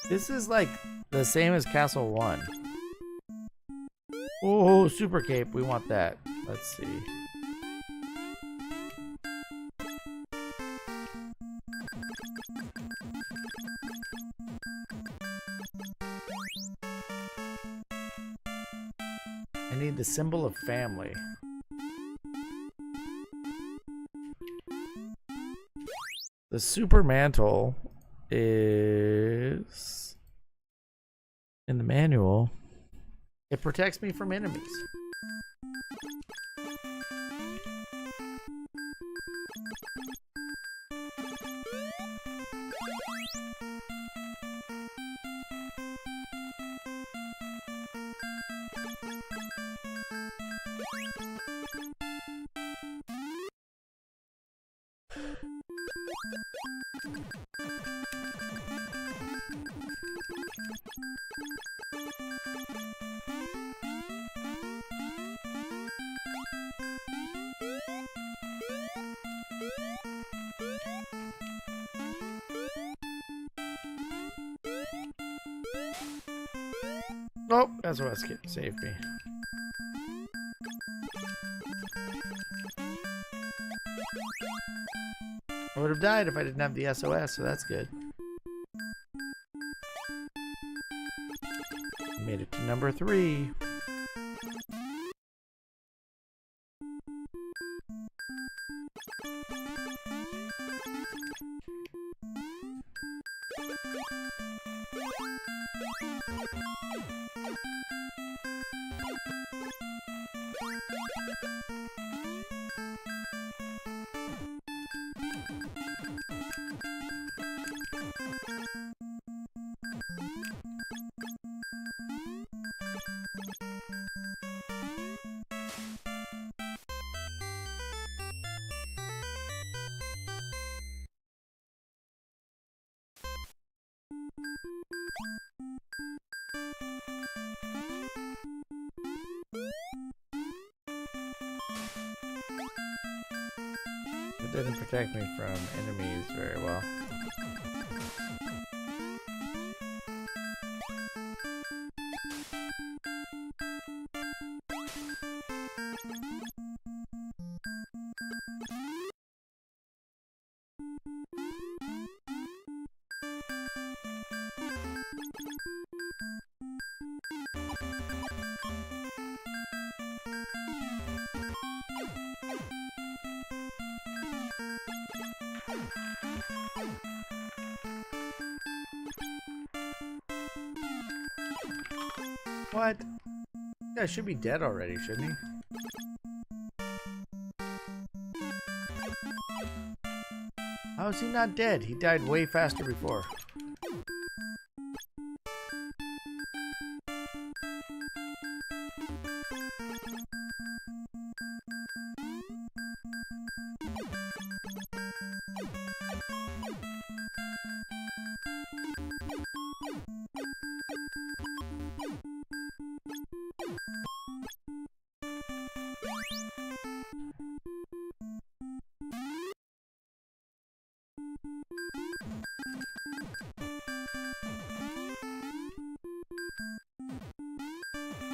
This is like the same as Castle 1. Oh, Super Cape. We want that. Let's see. I need the symbol of family. The super mantle is in the manual. It protects me from enemies. Oh, that's what saved me. I would have died if I didn't have the SOS, so that's good. Made it to number 3. That didn't protect me from enemies very well. What? Yeah, should be dead already, shouldn't he? How is he not dead? He died way faster before.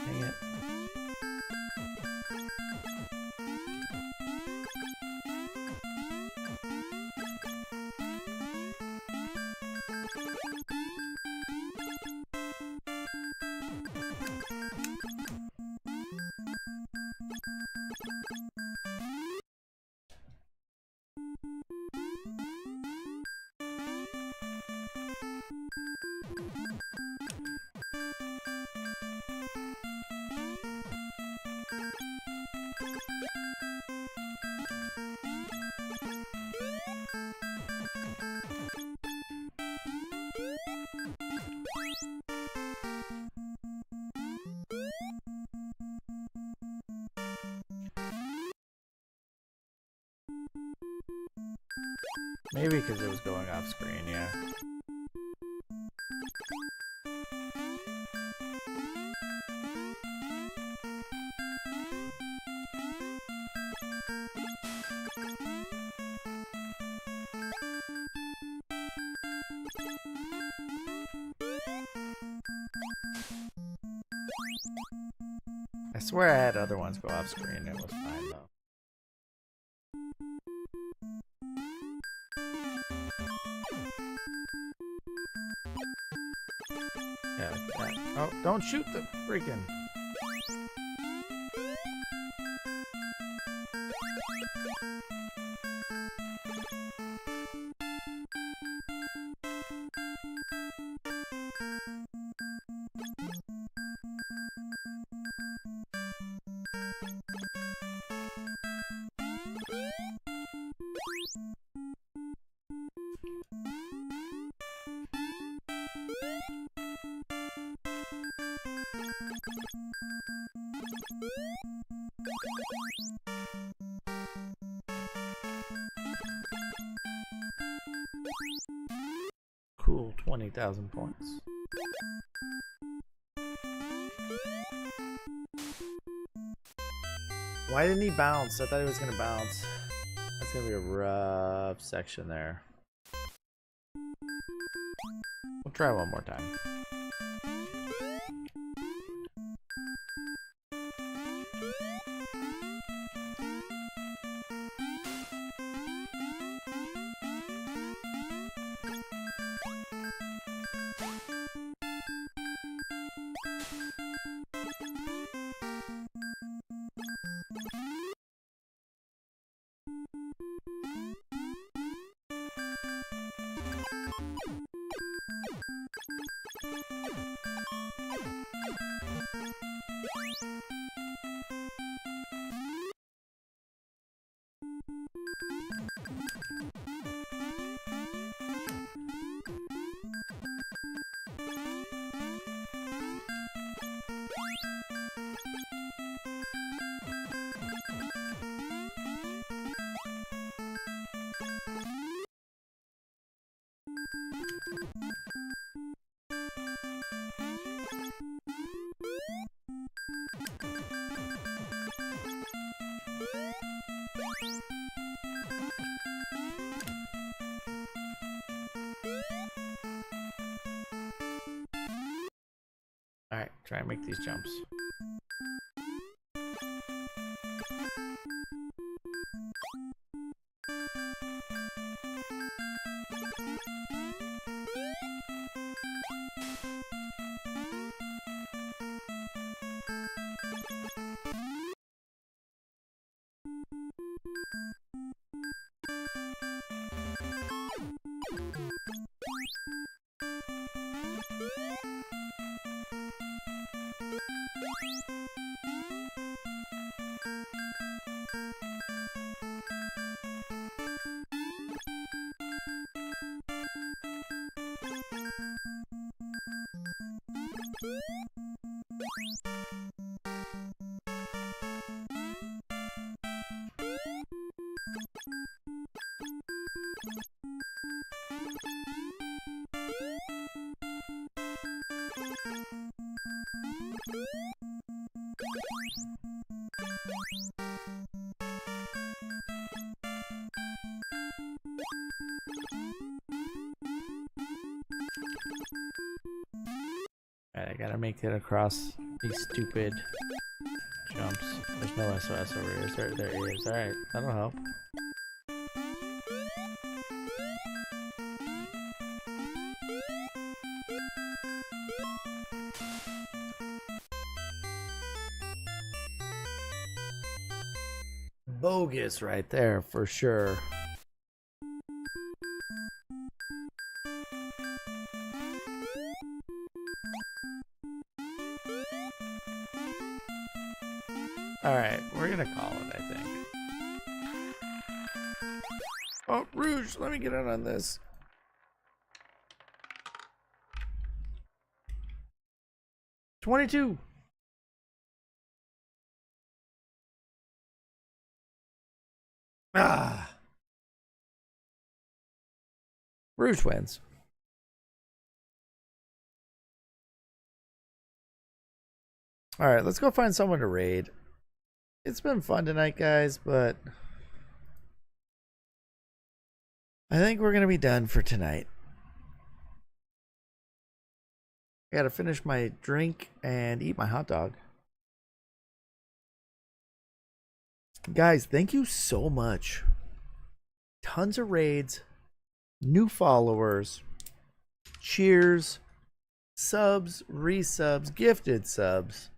Dang it. Maybe because it was going off screen, yeah. I swear I had other ones go off screen. It was fine though. Yeah, like that. Oh, don't shoot the freaking. Cool, 20,000 points. Why didn't he bounce? I thought he was gonna bounce. That's gonna be a rough section there. We'll try one more time. Try and make these jumps. Alright, I gotta make it across these stupid jumps. There's no SOS over here. There is. Alright, that'll help. Bogus right there for sure. Alright, we're gonna call it, I think. Oh, Rouge, let me get in on this. $22. Ah. Rouge wins. Alright, let's go find someone to raid. It's been fun tonight, guys, but I think we're going to be done for tonight. I got to finish my drink and eat my hot dog. Guys, thank you so much. Tons of raids, new followers, cheers, subs, resubs, gifted subs.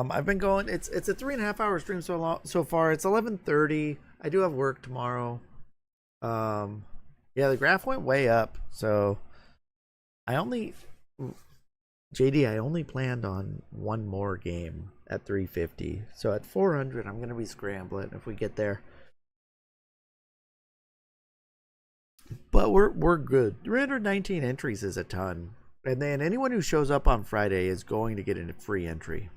I've been going. It's a 3.5 hour stream so far. It's 11:30. I do have work tomorrow. Yeah, the graph went way up. So I only planned on one more game at 350. So at 400, I'm gonna be scrambling if we get there. But we're good. 319 entries is a ton, and then anyone who shows up on Friday is going to get a free entry.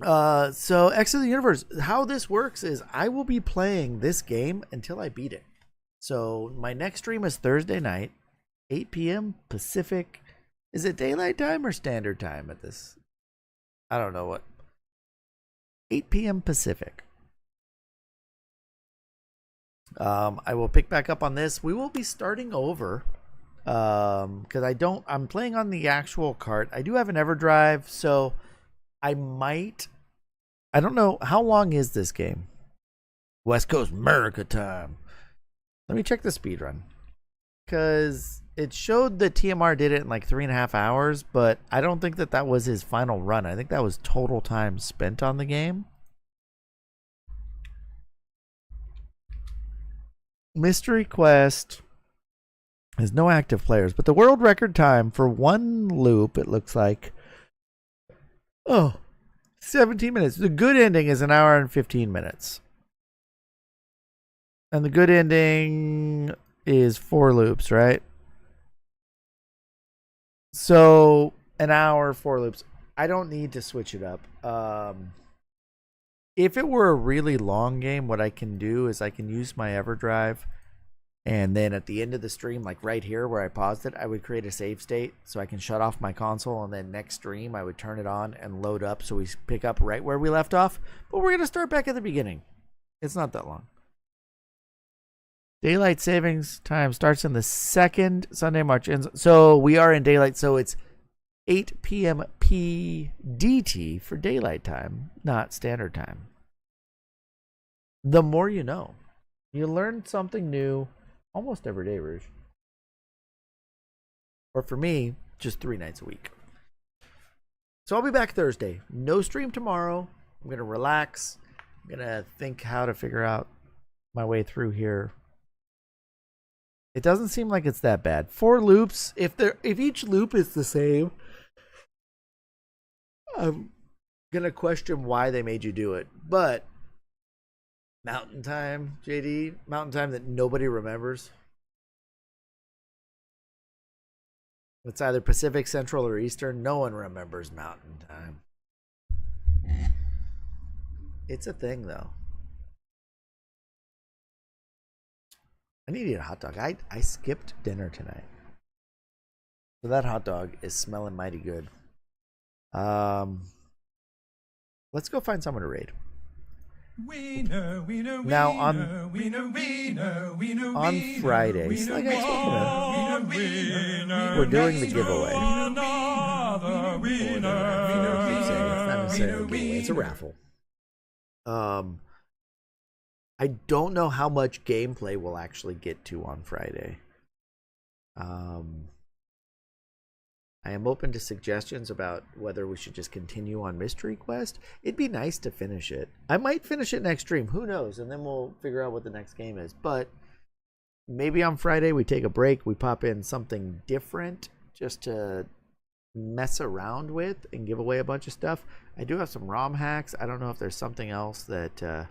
So X of the Universe, how this works is I will be playing this game until I beat it. So my next stream is Thursday night, 8 p.m. Pacific. Is it daylight time or standard time at this? I don't know what. 8 p.m. Pacific. I will pick back up on this. We will be starting over. Because I'm playing on the actual cart. I do have an EverDrive, so I don't know, how long is this game? West Coast America time. Let me check the speed run. Because it showed that TMR did it in like 3.5 hours, but I don't think that was his final run. I think that was total time spent on the game. Mystery Quest has no active players, but the world record time for one loop, it looks like, 17 minutes. The good ending is 1 hour and 15 minutes. And the good ending is 4 loops, right? So 1 hour, 4 loops. I don't need to switch it up. If it were a really long game, what I can do is I can use my EverDrive, and then at the end of the stream, like right here where I paused it, I would create a save state so I can shut off my console, and then next stream I would turn it on and load up so we pick up right where we left off. But we're going to start back at the beginning. It's not that long. Daylight savings time starts in the second Sunday, March ends. So we are in daylight. So it's 8 p.m. PDT for daylight time, not standard time. The more you know. You learn something new almost every day, Rouge. Or for me, just 3 nights a week. So I'll be back Thursday. No stream tomorrow. I'm going to relax. I'm going to think how to figure out my way through here. It doesn't seem like it's that bad. 4 loops. If each loop is the same, I'm going to question why they made you do it. But Mountain Time, JD, Mountain Time that nobody remembers. It's either Pacific, Central, or Eastern. No one remembers Mountain Time. It's a thing, though. I need to eat a hot dog. I skipped dinner tonight. So that hot dog is smelling mighty good. Let's go find someone to raid. Wiener, wiener, Now on Friday, so like I told you, we're doing the giveaway. It's not necessarily a giveaway, it's a raffle. I don't know how much gameplay we'll actually get to on Friday. I am open to suggestions about whether we should just continue on Mystery Quest. It'd be nice to finish it. I might finish it next stream. Who knows? And then we'll figure out what the next game is. But maybe on Friday we take a break. We pop in something different just to mess around with and give away a bunch of stuff. I do have some ROM hacks. I don't know if there's something else that...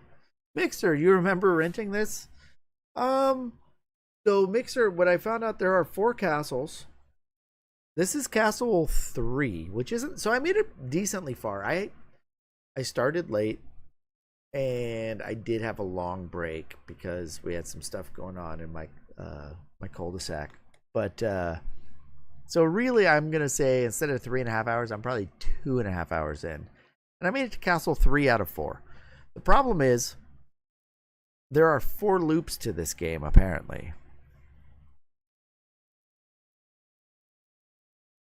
Mixer, you remember renting this? So Mixer, what I found out, there are 4 castles. This is Castle 3, which isn't... So I made it decently far. I started late, and I did have a long break because we had some stuff going on in my my cul-de-sac. But, so really, I'm going to say instead of 3.5 hours, I'm probably 2.5 hours in. And I made it to Castle 3 out of 4. The problem is, there are 4 loops to this game, apparently.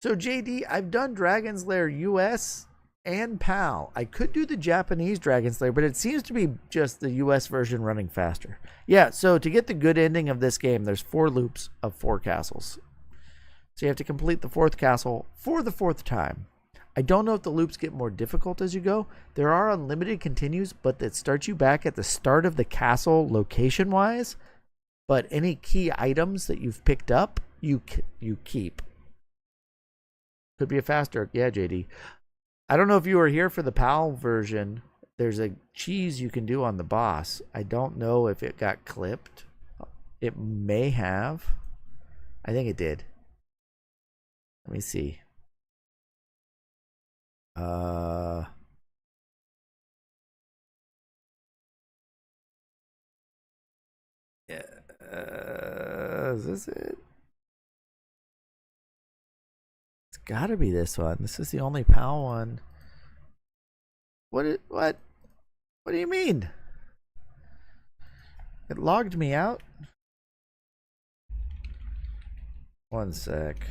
So, JD, I've done Dragon's Lair US and PAL. I could do the Japanese Dragon's Lair, but it seems to be just the US version running faster. Yeah, so to get the good ending of this game, there's 4 loops of 4 castles. So you have to complete the 4th castle for the 4th time. I don't know if the loops get more difficult as you go. There are unlimited continues, but that starts you back at the start of the castle location-wise. But any key items that you've picked up, you keep. Could be a faster. Yeah, JD. I don't know if you were here for the PAL version. There's a cheese you can do on the boss. I don't know if it got clipped. It may have. I think it did. Let me see. Is this it? It's gotta be this one. This is the only PAL one. What do you mean? It logged me out? One sec.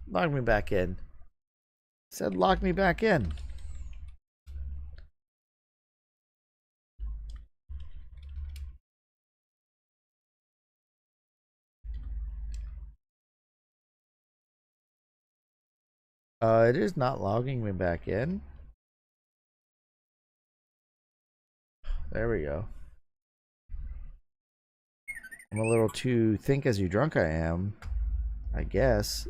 Log me back in. Said log me back in. It is not logging me back in. There we go. I'm a little too think as you drunk I am, I guess,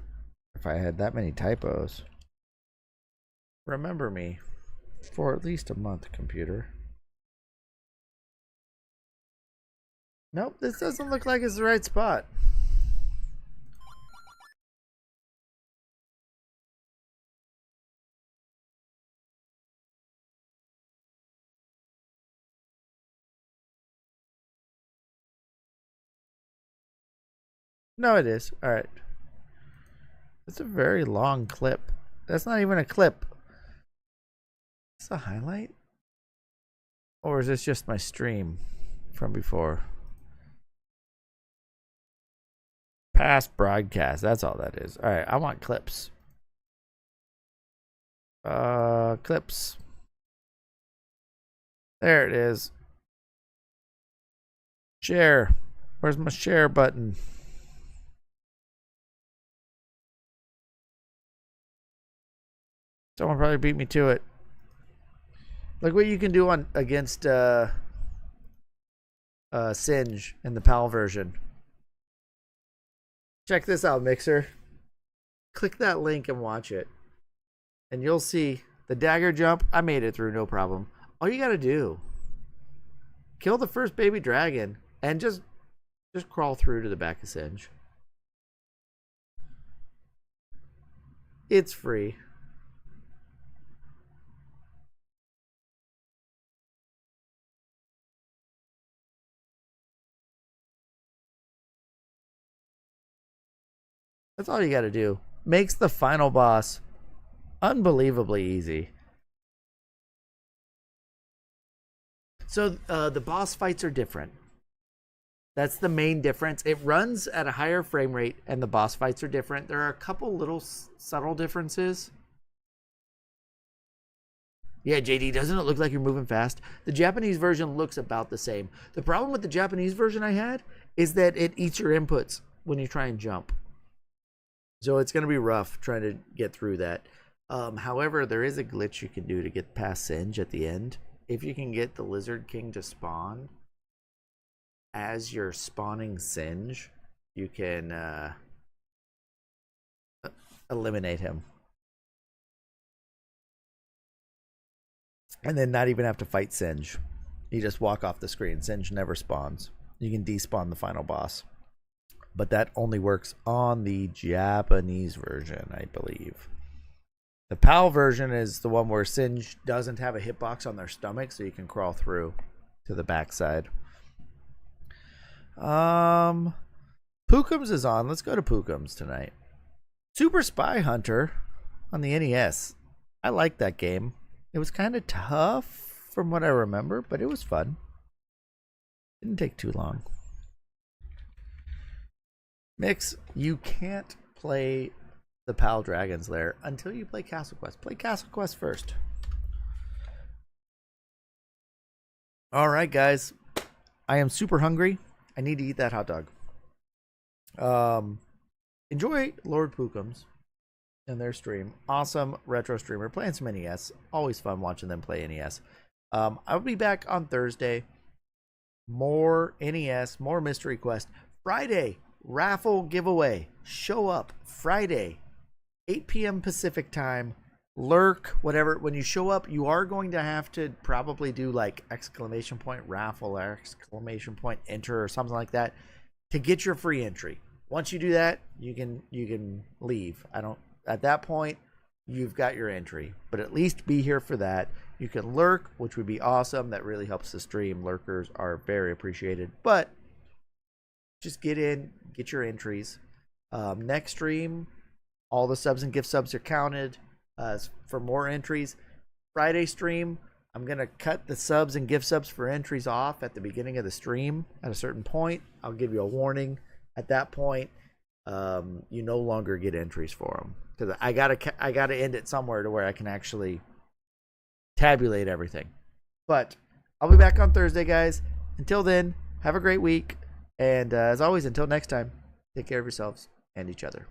if I had that many typos. Remember me for at least a month, computer. Nope, this doesn't look like it's the right spot. No, it is. All right. It's a very long clip. That's not even a clip. It's a highlight? Or is this just my stream? from before. Past broadcast. That's all that is. All right, I want clips. Clips. There it is. Share. Where's my share button? Someone probably beat me to it. Look what you can do on against Singe in the PAL version. Check this out, Mixer. Click that link and watch it. And you'll see the dagger jump. I made it through, no problem. All you gotta do, kill the first baby dragon and just crawl through to the back of Singe. It's free. That's all you got to do. Makes the final boss unbelievably easy. So the boss fights are different. That's the main difference. It runs at a higher frame rate and the boss fights are different. There are a couple little subtle differences. Yeah, JD, doesn't it look like you're moving fast? The Japanese version looks about the same. The problem with the Japanese version I had is that it eats your inputs when you try and jump. So it's going to be rough trying to get through that. However, there is a glitch you can do to get past Singe at the end. If you can get the Lizard King to spawn as you're spawning Singe, you can eliminate him. And then not even have to fight Singe. You just walk off the screen. Singe never spawns. You can despawn the final boss. But that only works on the Japanese version, I believe. The PAL version is the one where Singe doesn't have a hitbox on their stomach, so you can crawl through to the backside. Pookums is on. Let's go to Pookums tonight. Super Spy Hunter on the NES. I like that game. It was kind of tough from what I remember, but it was fun. Didn't take too long. Mix, you can't play the PAL Dragon's Lair until you play Castle Quest. Play Castle Quest first. All right, guys. I am super hungry. I need to eat that hot dog. Enjoy Lord Pookums and their stream. Awesome retro streamer. Playing some NES. Always fun watching them play NES. I'll be back on Thursday. More NES, more Mystery Quest. Friday, raffle giveaway. Show up Friday, 8 p.m. Pacific time. Lurk, whatever. When you show up, you are going to have to probably do like exclamation point raffle or exclamation point enter or something like that to get your free entry. Once you do that, you can leave. At that point, you've got your entry. But at least be here for that. You can lurk, which would be awesome. That really helps the stream. Lurkers are very appreciated. But just get in, get your entries. Next stream, all the subs and gift subs are counted for more entries. Friday stream, I'm going to cut the subs and gift subs for entries off at the beginning of the stream. At a certain point, I'll give you a warning. At that point, you no longer get entries for them. Because I gotta end it somewhere to where I can actually tabulate everything. But I'll be back on Thursday, guys. Until then, have a great week. And as always, until next time, take care of yourselves and each other.